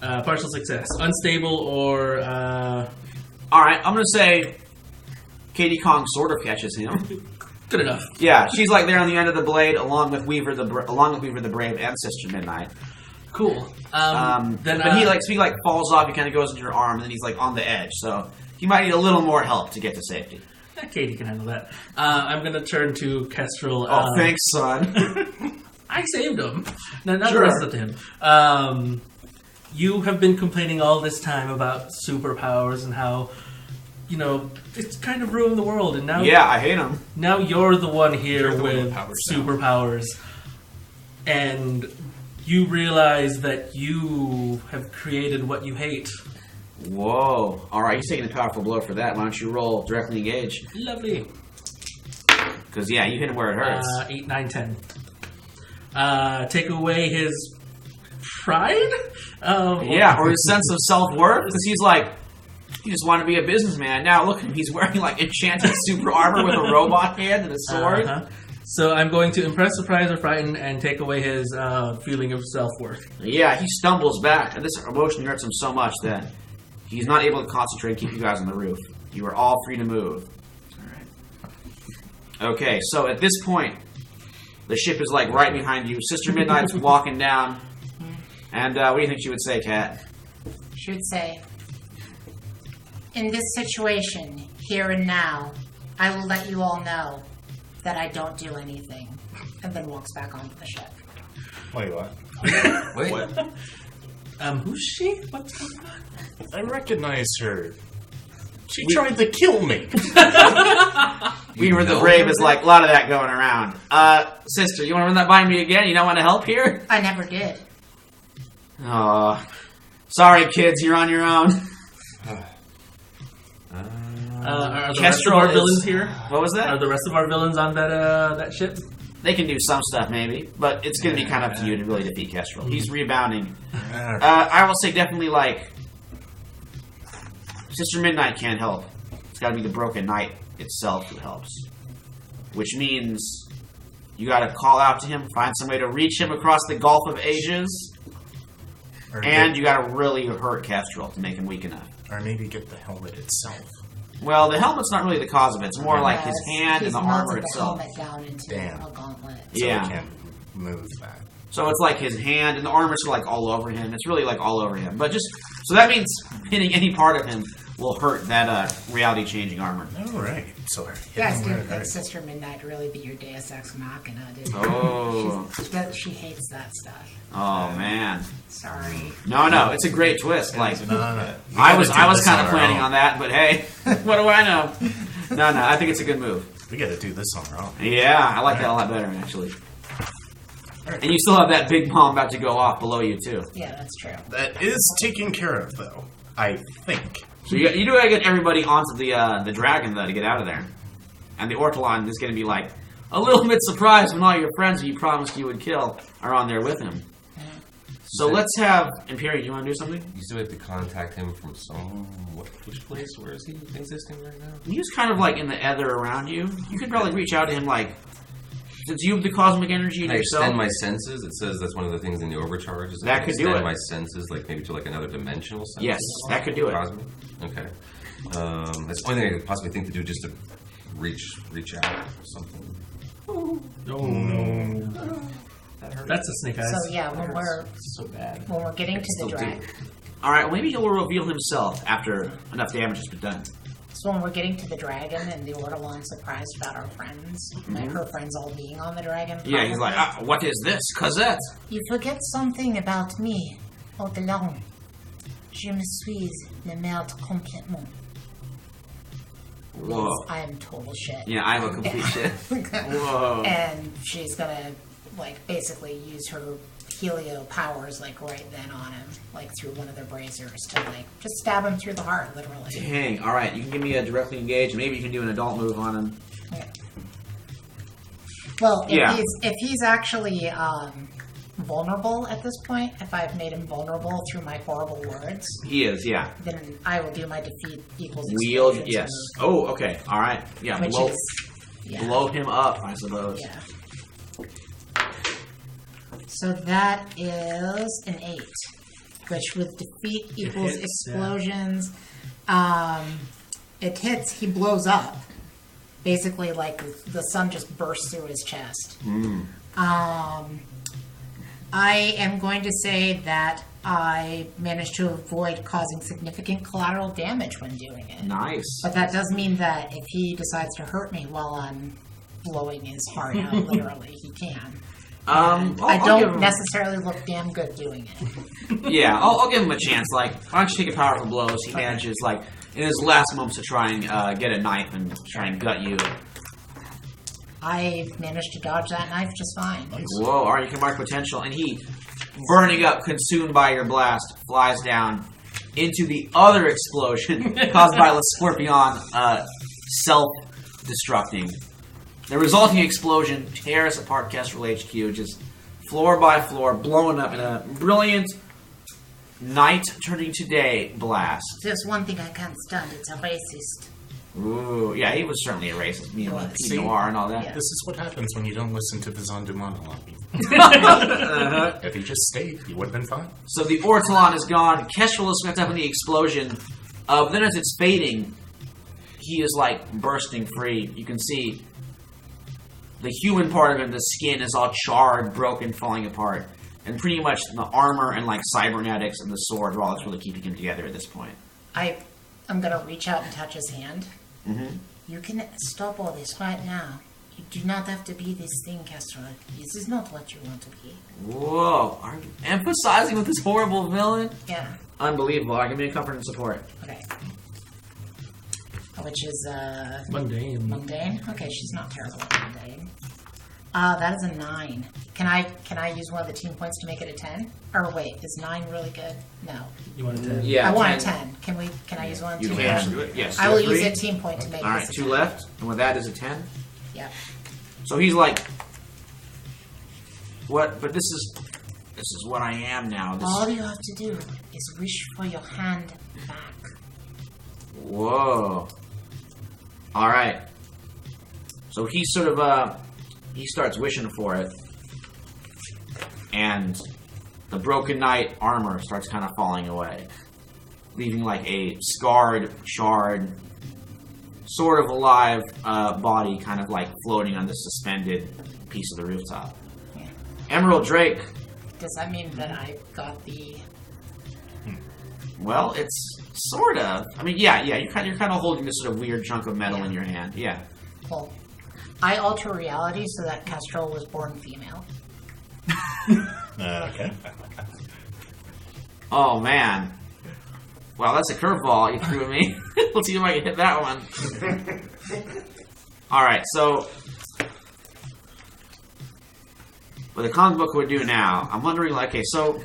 partial success. Unstable or...
All right, I'm going to say Katie Kong sort of catches him.
Good enough.
Yeah, she's like there on the end of the blade, along with Weaver the Brave and Sister Midnight.
Cool.
But he falls off. He kind of goes into your arm, and then he's like on the edge. So he might need a little more help to get to safety.
Katie can handle that. I'm going to turn to Kestrel.
Oh, thanks, son.
I saved him. No, not
Sure.
the rest of him. You have been complaining all this time about superpowers and how, it's kind of ruined the world. And now,
Yeah, I hate him.
now you're the one here
You're the one
with
with powers now.
superpowers. And you realize that you have created what you hate.
Whoa. All right, he's taking a powerful blow for that. Why don't you roll directly engage?
Lovely.
Because, yeah, you hit him where it hurts.
8, 9, 10. Take away his pride?
Yeah, or his sense of self-worth. Because he's like, he just wanted to be a businessman. Now look at him. He's wearing like enchanted super armor with a robot hand and a sword.
Uh-huh. So I'm going to impress, surprise, or frighten and take away his feeling of self-worth.
Yeah, he stumbles back. And this emotion hurts him so much that he's not able to concentrate and keep you guys on the roof. You are all free to move. Alright. Okay, so at this point, the ship is like right behind you. Sister Midnight's walking down. And what do you think she would say, Kat?
She would say, in this situation, here and now, I will let you all know that I don't do anything. And then walks back onto the ship.
Wait, what?
Wait.
Who's she? What's going on?
I recognize her. She tried to kill me.
Weaver the Brave is like, a lot of that going around. Sister, you want to run that by me again? You don't want to help here?
I never did.
Aw. Sorry, kids, you're on your own.
Are the rest of our
Kestrel
villains
is-
here?
What was
Are
that?
the rest of our villains on that ship?
They can do some stuff, maybe, but it's going to be kind of up to you to really defeat Kestrel. He's rebounding.
Alright.
I will say definitely, like, Sister Midnight can't help. It's got to be the Broken Knight itself who helps. Which means you got to call out to him, find some way to reach him across the Gulf of Ages,
Or
and
get-
you got to really hurt Kestrel to make him weak enough.
or maybe get the helmet itself.
Well, the helmet's not really the cause of it. It's more like his
Yes,
hand
he's
and the armor
melted
itself.
The helmet down into
Damn.
a gauntlet.
So
Yeah.
we can't move that.
So it's like his hand and the armor's like all over him. It's really like all over him. But just so that means hitting any part of him will hurt that reality changing armor.
Alright. So
You guys
hit him
didn't
where it
think
hurts.
Sister Midnight really be your Deus Ex Machina, did you?
Oh.
She hates that stuff.
Oh man.
Sorry.
No, it's a great twist. Like
No.
I was kind of
our
planning
own.
on that, but hey, what do I know? No, I think it's a good move.
We gotta do this on our own.
Yeah, I like that a lot better actually. And you still have that big bomb about to go off below you too.
Yeah, that's true.
That is taken care of, though. I think.
So you do gotta get everybody onto the dragon though to get out of there. And the Ortolan is gonna be like a little bit surprised when all your friends who you promised you would kill are on there with him. So let's have Imperium. You want to do something?
You still have to contact him from which place? Where is he existing right now?
He's kind of like in the ether around you. You could probably reach out to him like, since you have the cosmic energy in
Can I
yourself.
extend my senses? It says that's one of the things in the overcharge. Is
That could do
extend
it.
my senses, like maybe to like another dimensional sense.
Yes, that could do it.
Cosmic? Okay. That's the only thing I could possibly think to do, just to reach out or something.
Oh no. That's a snake eyes.
So yeah, when we're
So bad.
getting to the
Still do.
dragon,
All right, well, maybe he'll reveal himself after enough damage has been done.
so when we're getting to the dragon and the Ortolan's surprised about our friends, like her friends all being on the dragon.
Yeah, he's like,
probably.
what is this, Cosette?
You forget something about me, Ortolan. Je me suis le merde complètement.
Whoa.
I am total shit.
Yeah, I'm a complete shit. Whoa.
And she's gonna like basically use her helio powers like right then on him, like through one of the braziers to like just stab him through the heart, literally.
Dang, all right, you can give me a directly engage. Maybe you can do an adult move on him.
Yeah. Well,
Yeah.
if he's actually vulnerable at this point, if I've made him vulnerable through my horrible words,
He is, yeah.
then I will do my defeat equals
Wield,
explosions
yes.
move,
Oh, okay, all right. Yeah,
which
blow,
is yeah.
blow him up, I suppose.
Yeah. So that is an 8, which with defeat equals
hits, yeah.
explosions. It hits, he blows up. Basically, like the sun just bursts through his chest. I am going to say that I managed to avoid causing significant collateral damage when doing it.
Nice.
But that does mean that if he decides to hurt me while I'm blowing his heart out, literally, he can. And I
I'll give
don't
him-
necessarily look damn good doing it.
Yeah, I'll give him a chance. Like, why don't you take a powerful blows? He manages, like, in his last moments to try and get a knife and try and gut you.
I managed to dodge that knife just fine.
Whoa, alright, you can mark potential. And he, burning up, consumed by your blast, flies down into the other explosion caused by the Scorpion self-destructing. The resulting explosion tears apart Kestrel HQ, just floor by floor, blowing up in a brilliant night turning to day blast.
There's one thing I can't stand, it's a racist.
Ooh, yeah, he was certainly a racist. Me and
Was.
Pinot Noir and all that.
Yeah.
This is what happens when you don't listen to Vizandu monologue. If he just stayed, he would have been fine.
So the Ortolan is gone. Kestrel is swept up in the explosion. But then as it's fading, he is like bursting free. You can see the human part of him, the skin is all charred, broken, falling apart. And pretty much the armor and like cybernetics and the sword are all that's really keeping him together at this point.
I'm gonna reach out and touch his hand. You can stop all this right now. You do not have to be this thing, Kestrel. This is not what you want to be.
Whoa. Are you emphasizing with this horrible villain?
Yeah.
Unbelievable. All right, give me a comfort and support.
Okay. Which is
Mundane.
mundane. Okay, she's not terrible at mundane. That is a 9. Can I use one of the team points to make it a 10? Or wait, is 9 really good? No.
You want a 10?
Yeah,
I want a 10. Can I use one of the
You
team
can.
points?
Yes.
I will
you have
use a
3.
team point to make
All right,
this a
2
10.
left, and with that is a 10.
Yep.
So he's like, "What? But this is what I am now."
All you have to do is wish for your hand back.
Whoa. All right. So he sort of he starts wishing for it, and the Broken Knight armor starts kind of falling away, leaving like a scarred, charred, sort of alive body, kind of like floating on this suspended piece of the rooftop.
Yeah.
Emerald Drake.
Does that mean that I got the?
Well, it's sort of. I mean, yeah. You're kind of holding this sort of weird chunk of metal in your hand. Yeah.
Well, I alter reality so that Kestrel was born female.
Okay.
Oh man. Well, that's a curveball you threw at me. Let's see if I can hit that one. Alright, so what the comic book would do now, I'm wondering, like, okay, so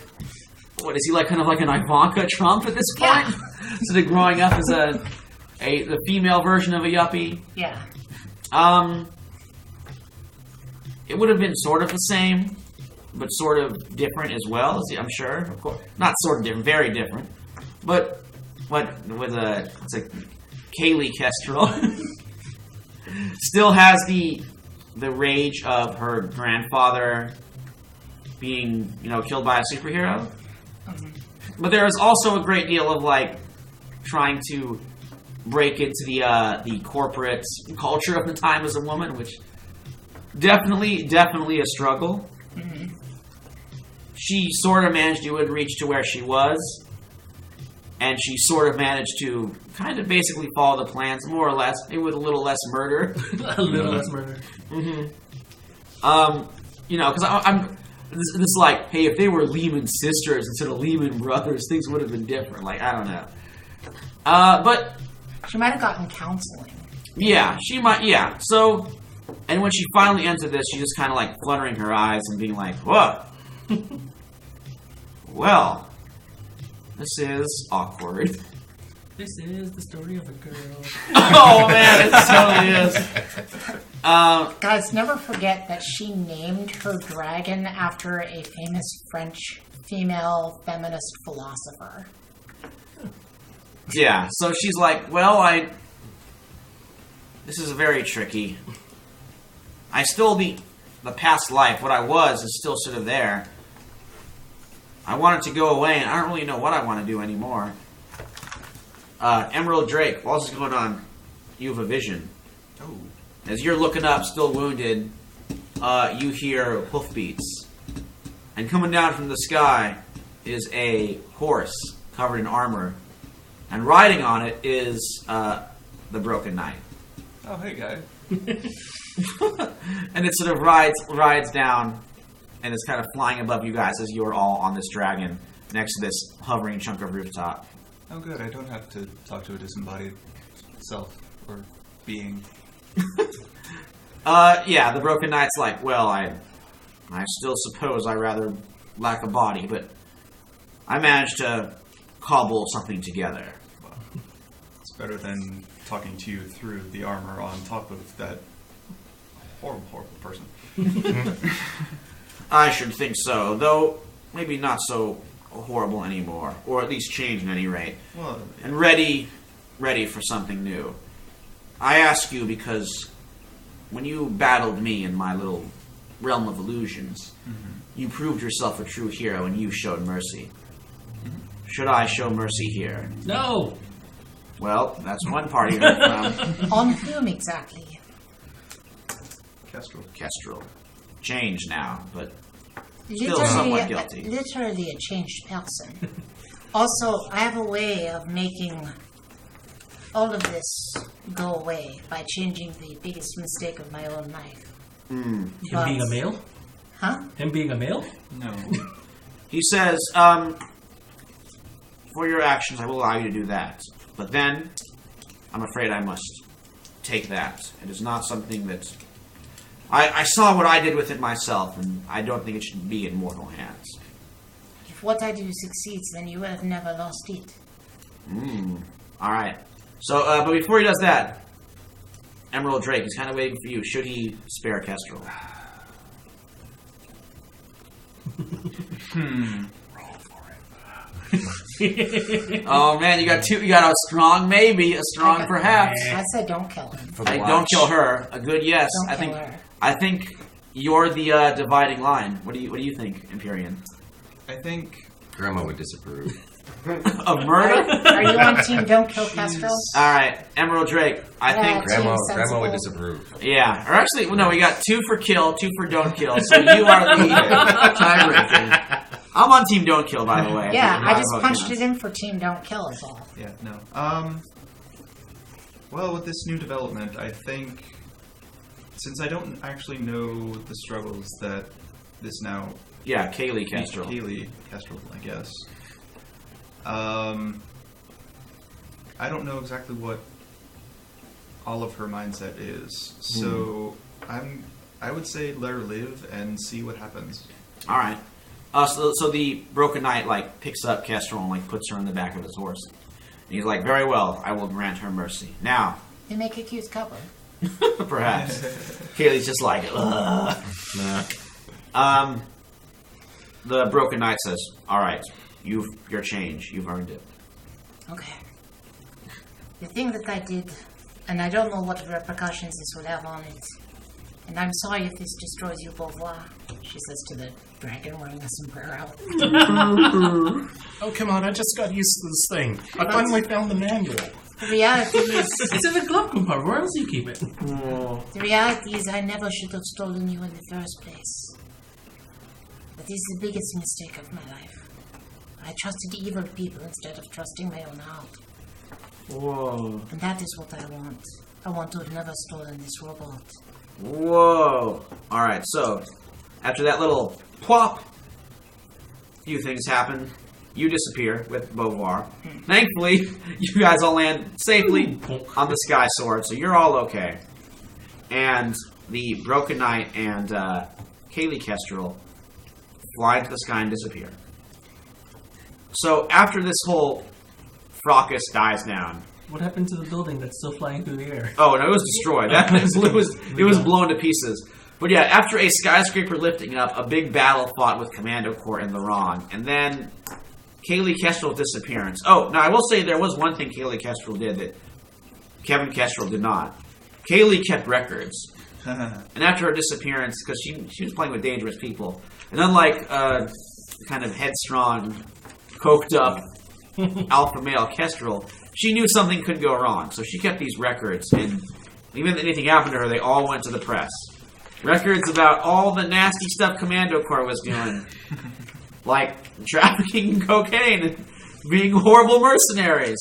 what, is he like kind of like an Ivanka Trump at this point? Sort of growing up as the female version of a yuppie?
Yeah.
It would have been sort of the same, but sort of different as well, I'm sure. Of course, not sort of different, very different. But it's like Kaylee Kestrel still has the rage of her grandfather being, killed by a superhero. But there is also a great deal of like trying to break into the corporate culture of the time as a woman, which definitely a struggle. She sort of managed to reach to where she was, and she sort of managed to kind of basically follow the plans, more or less, maybe with a little less murder.
A little less murder.
Because I'm this like, hey, if they were Lehman sisters instead of Lehman brothers, things would have been different. Like, I don't know. But
She might have gotten counseling.
yeah, she might. Yeah. So, and when she finally entered this, she just kind of like fluttering her eyes and being like, "What? Well, this is awkward."
This is the story of a girl.
Oh man, it totally is.
Guys, never forget that she named her dragon after a famous French female feminist philosopher.
Yeah. So she's like, "Well, this is very tricky. I still the past life. What I was is still sort of there. I want it to go away, and I don't really know what I want to do anymore." Emerald Drake, while this is going on, you have a vision.
Oh.
As you're looking up, still wounded, you hear hoofbeats. And coming down from the sky is a horse covered in armor. And riding on it is the Broken Knight.
Oh, hey, guy.
And it sort of rides down and is kind of flying above you guys as you're all on this dragon next to this hovering chunk of rooftop.
Oh, good. I don't have to talk to a disembodied self or being.
Yeah, the Broken Knight's like, well, I still suppose I rather lack a body, but I managed to cobble something together.
Well, it's better than talking to you through the armor on top of that horrible, horrible person.
I should think so, though maybe not so horrible anymore, or at least changed at any rate,
Well,
and ready for something new. I ask you because when you battled me in my little realm of illusions, you proved yourself a true hero and you showed mercy. Should I show mercy here?
No!
Well, that's one party from
On whom exactly?
Kestrel.
Kestrel. Changed now, but still somewhat guilty.
Literally a changed person. Also, I have a way of making all of this go away by changing the biggest mistake of my own life.
Him
But-
being a male?
Huh?
Him being a male?
No.
He says, for your actions, I will allow you to do that. But then, I'm afraid I must take that. It is not something that I saw what I did with it myself, and I don't think it should be in mortal hands.
If what I do succeeds, then you have never lost it.
All right. So, but before he does that, Emerald Drake is kind of waiting for you. Should he spare Kestrel? Oh man, you got two. You got a strong maybe, a strong perhaps.
I said don't kill him.
Don't kill her. A good yes.
Don't kill her.
I think you're the dividing line. What do you think, Empyrean?
I think
Grandma would disapprove.
Of murder?
Are you on team don't kill Kestrel?
All right, Emerald Drake. I think
Grandma
sensible.
would disapprove.
yeah. Or actually, no. We got 2 for kill, 2 for don't kill. So you are the tiebreaker. I'm on team don't kill, by the way.
Yeah, I just punched it in for team don't kill is all.
yeah, no. Well, with this new development, I think since I don't actually know the struggles that this now
Yeah, Kaylee Kestrel.
Kaylee Kestrel, I guess. I don't know exactly what all of her mindset is, so I would say let her live and see what happens.
All right. So the Broken Knight like picks up Kestrel and like puts her on the back of his horse. And he's like, "Very well, I will grant her mercy." Now,
They make a cute couple.
perhaps Kaylee's just like, ugh. Nah. The Broken Knight says, "All right, your change. You've earned it."
Okay. The thing that I did, and I don't know what repercussions this will have on it, and I'm sorry if this destroys you, Beauvoir, she says to the dragon wearing a sombrero.
Oh, come on, I just got used to this thing. I finally found the manual.
The reality is,
It's in the glove compartment. Where else do you keep it?
the reality is I never should have stolen you in the first place. That is the biggest mistake of my life. I trusted evil people instead of trusting my own heart.
Whoa.
And that is what I want. I want to have never stolen this robot.
Whoa. All right. So after that little plop, few things happen. You disappear with Beauvoir. Thankfully, you guys all land safely on the Sky Sword, so you're all okay. And the Broken Knight and Kaylee Kestrel fly into the sky and disappear. So after this whole fracas dies down,
What happened to the building that's still flying through the air?
oh no, it was destroyed. It was blown to pieces. But yeah, after a skyscraper lifting up, a big battle fought with Commando Corps and Laron, and then Kaylee Kestrel's disappearance. Oh, now I will say there was one thing Kaylee Kestrel did that Kevin Kestrel did not. Kaylee kept records. And after her disappearance, because she was playing with dangerous people, and unlike kind of headstrong, coked up alpha male Kestrel, she knew something could go wrong. So she kept these records, and even if anything happened to her, they all went to the press. Records about all the nasty stuff Commando Corps was doing. Like trafficking cocaine and being horrible mercenaries.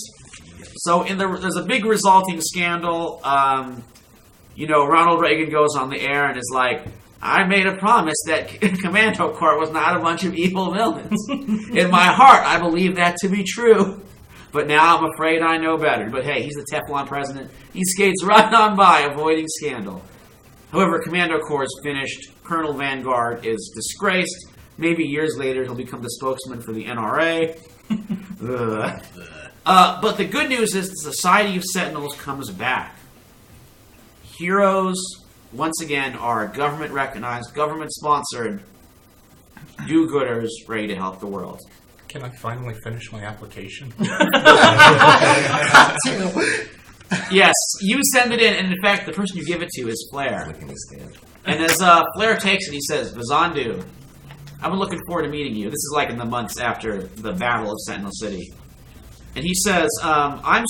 So there's a big resulting scandal. Ronald Reagan goes on the air and is like, I made a promise that Commando Corps was not a bunch of evil villains. In my heart, I believe that to be true. But now I'm afraid I know better. But hey, he's the Teflon president. He skates right on by, avoiding scandal. However, Commando Corps is finished. Colonel Vanguard is disgraced. Maybe years later, he'll become the spokesman for the NRA. But the good news is the Society of Sentinels comes back. Heroes, once again, are government-recognized, government-sponsored do-gooders ready to help the world.
Can I finally finish my application?
Yes, you send it in, and in fact, the person you give it to is Flair.
Licking his hand.
And as Flair takes it, he says, Vazandu, I've been looking forward to meeting you. This is like in the months after the Battle of Sentinel City. And he says, I've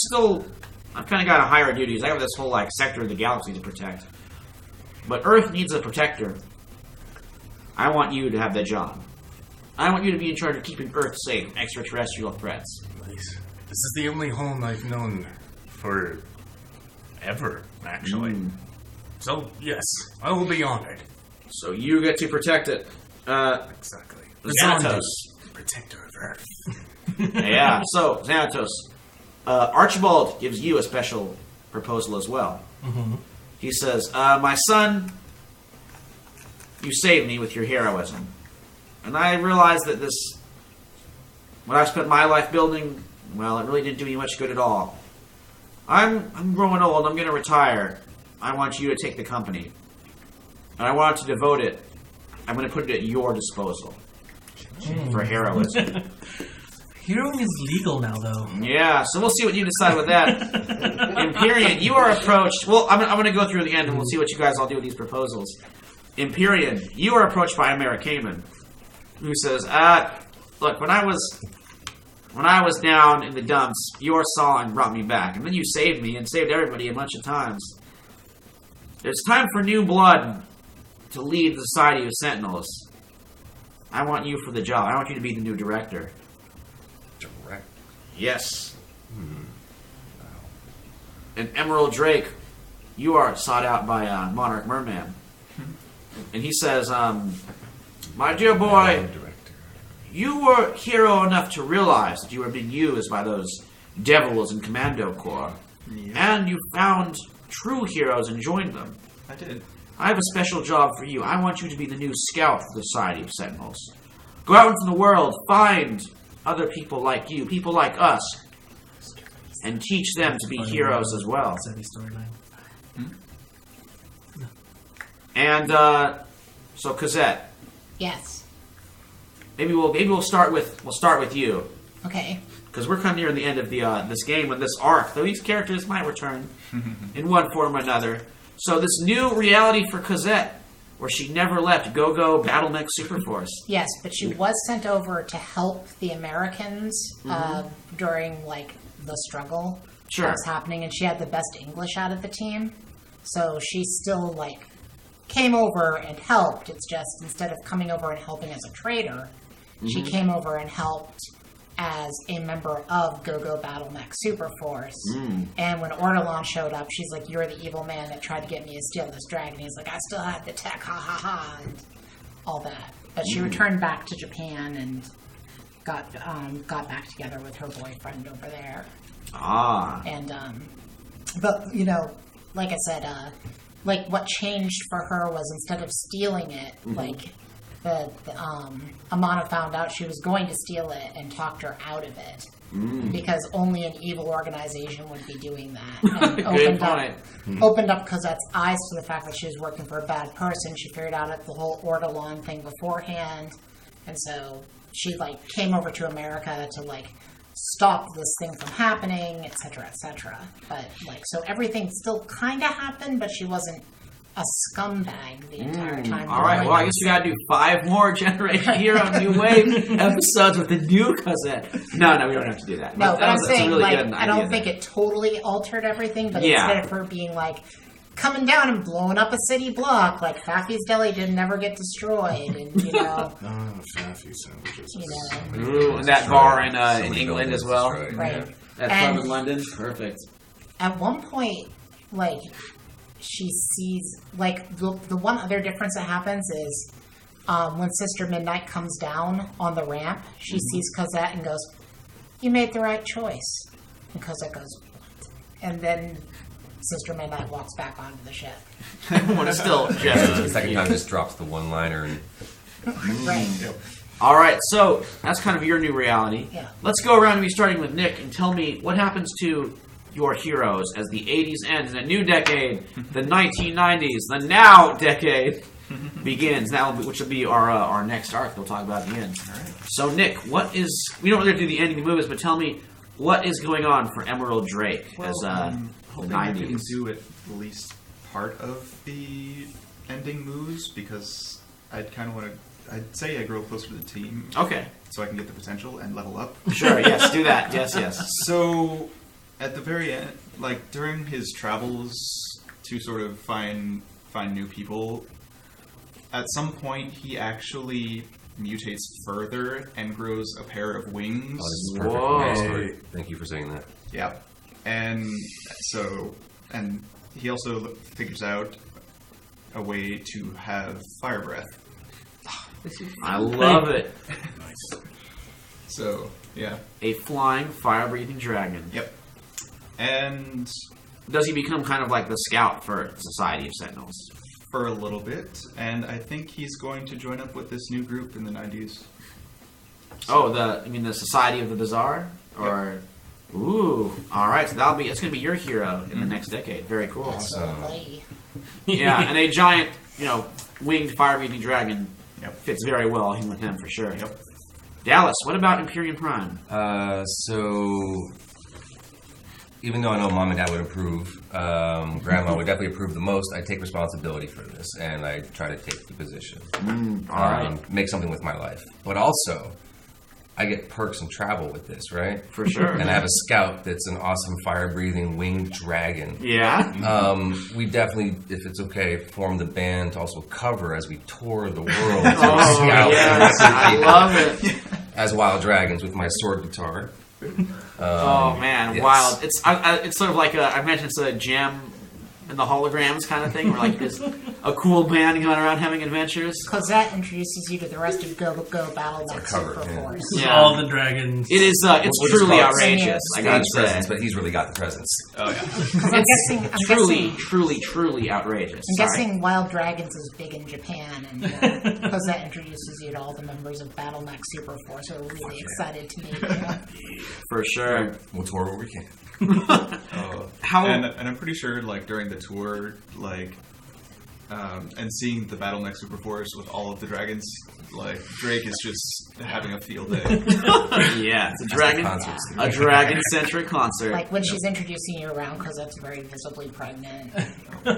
kind of got a higher duties. I have this whole sector of the galaxy to protect. But Earth needs a protector. I want you to have that job. I want you to be in charge of keeping Earth safe from extraterrestrial threats.
Nice. This is the only home I've known for ever, actually. So, yes, I will be honored.
So you get to protect it.
Exactly.
Xanatos.
Protector of Earth.
Yeah, so, Xanatos. Archibald gives you a special proposal as well. He says, my son, you saved me with your heroism. And I realized that what I've spent my life building, well, it really didn't do me much good at all. I'm growing old. I'm going to retire. I want you to take the company. And I want to devote it. I'm going to put it at your disposal for heroism.
Heroing is legal now, though.
Yeah, so we'll see what you decide with that. Empyrean, you are approached. Well, I'm going to go through the end and we'll see what you guys all do with these proposals. Empyrean, you are approached by Americaman, who says, look, when I was down in the dumps, your song brought me back, and then you saved me and saved everybody a bunch of times. It's time for new blood to lead the Society of Sentinels. I want you for the job. I want you to be the new director.
Direct.
Yes. And Emerald Drake, you are sought out by Monarch Merman. And he says, my dear boy, you were hero enough to realize that you were being used by those devils in Commando Corps.
Yeah.
And you found true heroes and joined them.
I did.
I have a special job for you. I want you to be the new scout for the Society of Sentinels. Go out into the world, find other people like you, people like us, and teach them to be heroes as well. And so Cosette,
Yes.
maybe we'll start with you,
Okay.
because we're kind of nearing the end of the this game and this arc. Though these characters might return in one form or another. So this new reality for Cosette, where she never left Go-Go Battlemech Superforce.
Yes, but she was sent over to help the Americans during like the struggle
Sure.
that was happening, and she had the best English out of the team. So she still like came over and helped. It's just instead of coming over and helping as a traitor, she came over and helped as a member of Go-Go Battlemech Superforce. And when Ortolan showed up, she's like, "You're the evil man that tried to get me to steal this dragon." He's like, "I still have the tech, ha ha ha," and all that. But she returned back to Japan and got back together with her boyfriend over there.
Ah.
And but you know, like I said, like what changed for her was instead of stealing it, like the Amana found out she was going to steal it and talked her out of it. Because only an evil organization would be doing that. And
Good point.
opened up Cosette's eyes to the fact that she was working for a bad person. She figured out the whole Ortolan thing beforehand. And so she like came over to America to like stop this thing from happening, etc., etc. But like, so everything still kind of happened, but she wasn't a scumbag the entire time.
All right, well, I guess we gotta do 5 more Generation Hero New Wave episodes with the new Cosette. No, we don't have to do that.
No, but I'm
that's a
saying,
really
like,
good
I don't
idea
think
there.
it totally altered everything, but
Yeah.
instead of her being like coming down and blowing up a city block, like Faffy's Deli didn't never get destroyed, and you know,
Oh, Faffy sandwiches.
you know,
Ooh, and that bar in
many
England
buildings
as well.
destroyed.
right.
That
And-
club in London. Perfect.
At one point, like, she sees, like, the one other difference that happens is when Sister Midnight comes down on the ramp, she sees Cosette and goes, "You made the right choice." And Cosette goes, "What?" And then Sister Midnight walks back onto the ship.
Everyone is still just
The second time just drops the one-liner and
Right.
All right, so that's kind of your new reality.
Yeah.
Let's go around and be starting with Nick and tell me what happens to your heroes as the 80s ends and a new decade, the 1990s, the now decade begins. Which will be our next arc we'll talk about at the end. So Nick, what is? We don't really have to do the ending movies, but tell me what is going on for Emerald Drake as
I'm
the
hoping I can
90s.
do at least part of the ending moves because I'd kind of want to. I'd say I grow closer to the team
Okay,
so I can get the potential and level up.
sure, yes, do that. Yes.
So, at the very end, like during his travels to sort of find new people, at some point he actually mutates further and grows a pair of wings.
oh, this is perfect
Whoa.
backstory. Thank you for saying that.
Yeah, and so he also figures out a way to have fire breath.
I love it.
So yeah,
A flying, fire-breathing dragon.
yep, and
Does he become kind of like the scout for Society of Sentinels?
for a little bit, and I think he's going to join up with this new group in the 90s.
You mean the Society of the Bizarre? Or ooh, all right. So it's going to be your hero in the next decade. Very cool.
Absolutely.
Yeah, and a giant, winged fire-breathing dragon
Yep.
fits very well in with him for sure.
Yep.
Dallas, what about Imperium Prime?
So, even though I know Mom and Dad would approve, Grandma would definitely approve the most, I take responsibility for this, and I try to take the position.
All right.
Make something with my life. But also, I get perks and travel with this, right?
For sure.
And I have a scout that's an awesome fire-breathing winged dragon.
Yeah.
We definitely, if it's okay, formed the band to also cover as we tour the world.
Oh, yes. I love it.
As wild dragons with my sword guitar.
Oh, man.
yes.
Wild. It's sort of like I imagine it's a gem in the holograms kind of thing, where like there's a cool band going around having adventures.
Cosette introduces you to the rest of Go Battle Net
cover,
Super
yeah.
Force.
Yeah.
All the dragons.
It is. It's
What is
truly
called?
outrageous. I
He's got
gotta
his
say.
presence, but he's really got the presence.
Oh, yeah.
'Cause I'm
Truly,
guessing,
truly, truly outrageous.
I'm
Sorry.
guessing Wild Dragons is big in Japan, and Cosette introduces you to all the members of Battleneck Super Force who are really excited to meet you.
For sure.
We'll tour where we can.
How?
And I'm pretty sure, like, during the tour, like, and seeing the Battleneck Super Force with all of the dragons, like, Drake is just having a field day.
Yeah, it's
concerts.
a dragon-centric concert.
Like when she's introducing you around, Cosette's very visibly pregnant.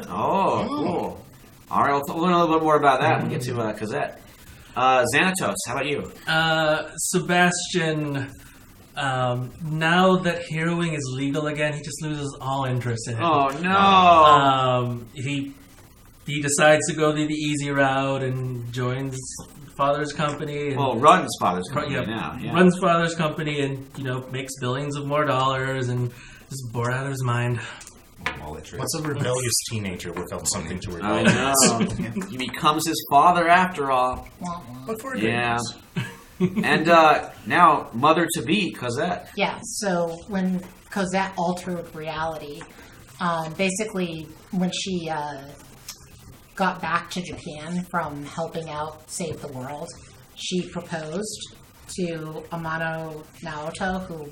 Oh, cool. All right, we'll learn a little bit more about that when we get to Cosette. Xanatos, how about you?
Sebastian, now that heroing is legal again, he just loses all interest in it.
Oh, no.
He decides to go the easy route and joins father's company. And,
Well, runs Father's Company
yeah,
now. Yeah.
runs father's company and makes billions of more dollars and just bored out of his mind.
What's a rebellious teenager without something to
I
rebel?
know. He becomes his father after all.
Wah, wah.
But for a
Yeah.
good news.
And now, mother-to-be, Cosette.
Yeah, so when Cosette altered reality, basically when she got back to Japan from helping out save the world, she proposed to Amano Naoto, who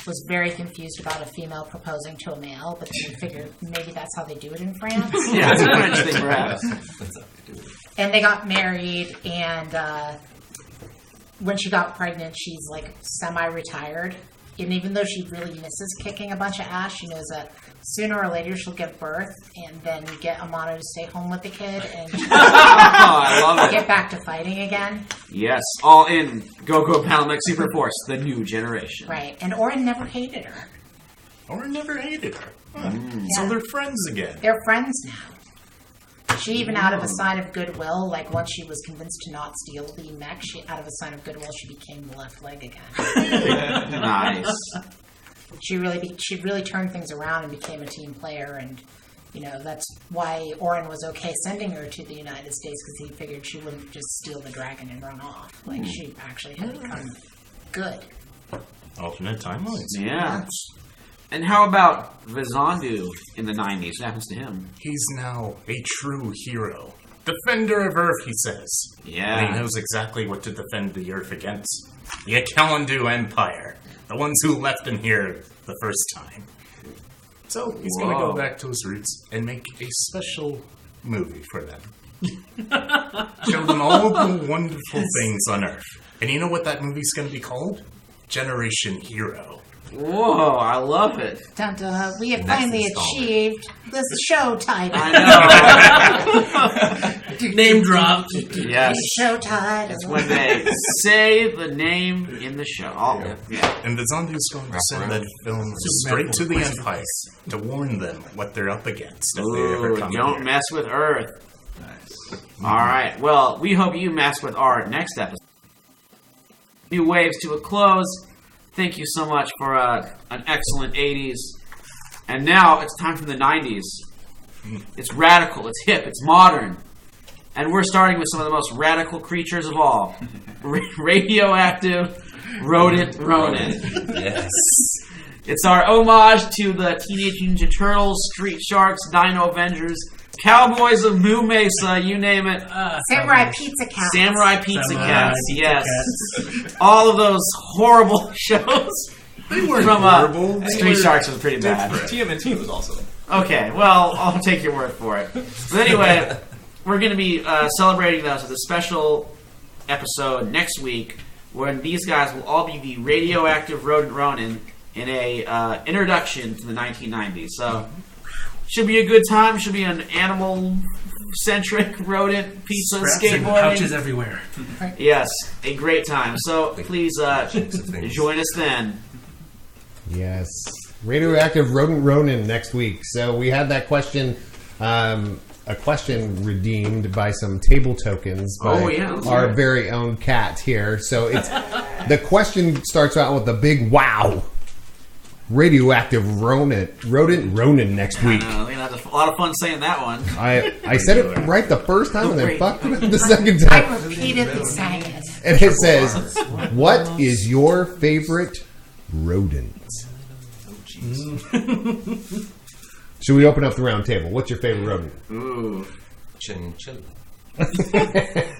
was very confused about a female proposing to a male, but then figured maybe that's how they do it in France.
Yeah, it's a French thing, perhaps.
And they got married, and when she got pregnant, she's like semi-retired. And even though she really misses kicking a bunch of ass, she knows that sooner or later she'll give birth and then get Amano to stay home with the kid and
Oh, I love it.
get back to fighting again.
Yes, all in Go Battleneck Super Force, the new generation.
Right. And Orin never hated her.
Or never hated her. Huh.
Mm.
So
Yeah.
they're friends again.
They're friends now. She even, out of a sign of goodwill, like once she was convinced to not steal the mech, out of a sign of goodwill, she became the left leg again.
Nice.
She really turned things around and became a team player, and that's why Orin was okay sending her to the United States, because he figured she wouldn't just steal the dragon and run off. Like she actually had become good.
Alternate timelines.
Yeah. And how about Vizandu in the 90s? What happens to him?
He's now a true hero. Defender of Earth, he says.
Yeah.
And he knows exactly what to defend the Earth against. The Akalandu Empire. The ones who left him here the first time. So he's going to
Whoa.
go back to his roots and make a special movie for them. Show them all the wonderful things on Earth. And you know what that movie's going to be called? Generation Hero.
Whoa, I love it.
Dun, dun, we have
Next
finally
installment.
achieved the show title.
I know.
Name dropped.
Yes.
Show title.
It's when they say the name in the show. Oh, yeah.
And Vizandu's going to send that film straight to the Empire to warn them what they're up against if they ever
Ooh,
come
don't
here.
mess with Earth. All right. Well, we hope you mess with our next episode. New waves to a close. Thank you so much for an excellent 80s. And now it's time for the 90s. It's radical, it's hip, it's modern. And we're starting with some of the most radical creatures of all. Radioactive Rodent Ronin.
Yes.
It's our homage to the Teenage Ninja Turtles, Street Sharks, Dino Avengers, Cowboys of Moo Mesa, you name it.
Samurai Pizza Cats.
Samurai Pizza
Samurai
Cats,
Pizza
yes.
Cats.
All of those horrible shows.
They weren't
From
horrible. They
Street
were
Sharks was pretty bad.
TMNT was also.
Okay, well, I'll take your word for it. But anyway, we're going to be celebrating those with a special episode next week, when these guys will all be the radioactive rodent Ronin in a introduction to the 1990s. So, should be a good time. Should be an animal-centric rodent pizza
Scraps and
skateboarding.
pouches everywhere.
Yes, a great time. So please join us then.
Yes. Radioactive Rodent Ronin next week. So we had that question, a question redeemed by some table tokens by our very own cat here. So it's the question starts out with a big wow. Radioactive rodent Ronin next week.
We're gonna have a lot of fun saying that one.
I said it right the first time and then fucked it up the second
I
time.
repeatedly sang it.
And it says, "What is your favorite rodent?" Should we open up the round table? What's your favorite rodent?
Ooh.
Chinchilla.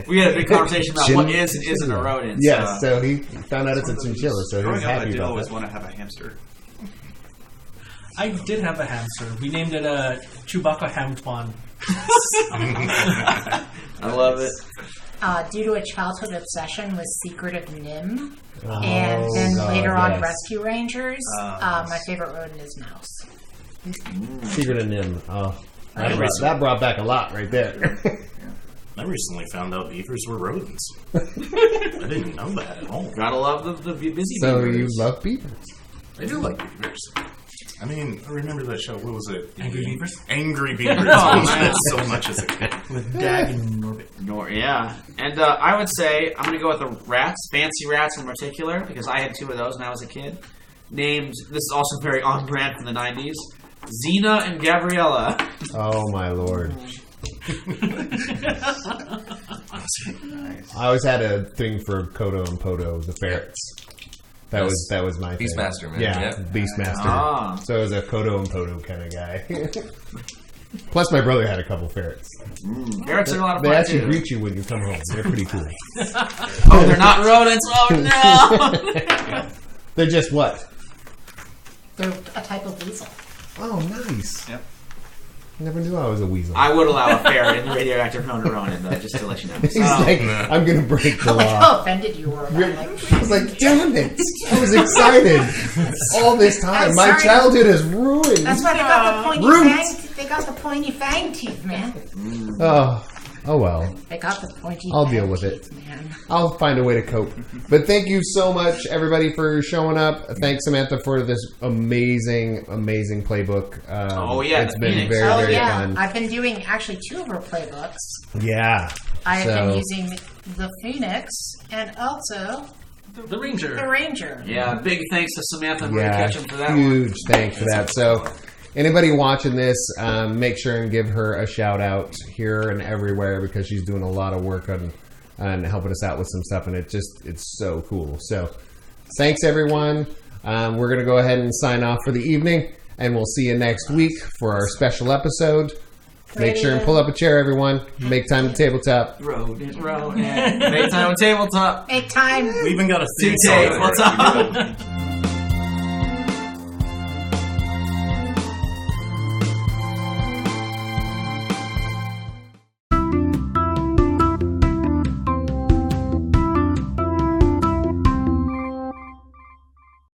We had a big conversation about what is and isn't a rodent.
Yes, so he found out it's a chinchilla, so he was
Growing up, I
happy
did
about
always
that.
want to have a hamster.
I did have a hamster. We named it Chewbacca Hamtwan.
I love it.
Due to a childhood obsession with Secret of Nim, and then later on
yes.
Rescue Rangers, my favorite rodent is Mouse.
Secret of Nim. Oh, that brought back a lot right there.
I recently found out beavers were rodents. I didn't know that at all.
Gotta love the busy
So
beavers.
you love beavers?
I do like beavers. I mean, I remember that show. What was it?
Angry Beavers?
Angry Beavers.
Oh,
I watched
man.
that so much as a kid.
With Dag and Norbit.
Yeah. And I would say I'm going to go with the rats, fancy rats in particular, because I had two of those when I was a kid. Named, this is also very on brand from the 90s, Xena and Gabriella.
Oh my lord! I always had a thing for Kodo and Podo, the ferrets. That was my thing.
Beastmaster, man.
Yeah,
Yeah.
Beastmaster.
Ah.
So I was a Kodo and Podo kind of guy. Plus, my brother had a couple ferrets.
Ferrets are a lot of
They
fun,
actually
too.
greet you when you come home. They're pretty cool.
Oh, they're not rodents. Oh, no.
They're just what?
They're a type of weasel.
Oh, nice.
Yep.
Never knew I was a weasel.
I would allow a ferret in the radioactive Ronin, though, just to let you know.
He's like, I'm going to break the
Like
law.
how offended you were. About, like,
I was like, damn it. I was excited all this time.
I'm
My
sorry.
childhood is ruined.
that's why they got the pointy
Roots.
fang. They got the pointy fang teeth, man.
Oh well.
They got the pointy.
I'll
fang
deal with
teeth,
it.
man.
I'll find a way to cope. But thank you so much, everybody, for showing up. Thanks, Samantha, for this amazing, amazing playbook.
Oh, yeah,
It's been
Phoenix.
very,
Oh
very
yeah,
fun.
I've been doing actually 2 of her playbooks.
Yeah.
I've
So-
been using the Phoenix and also
The Ranger.
the Ranger.
Yeah, big thanks to Samantha and Ray
Yeah,
Ketchum for that one.
huge thanks for that. So, anybody watching this, make sure and give her a shout out here and everywhere because she's doing a lot of work on helping us out with some stuff, and it's so cool. So, thanks everyone. We're gonna go ahead and sign off for the evening, and we'll see you next week for our special episode. Make sure and pull up a chair, everyone. Make time to tabletop.
Rodent. Make time on tabletop.
Make time.
We even got a
Two
theme song.
tape. What's up?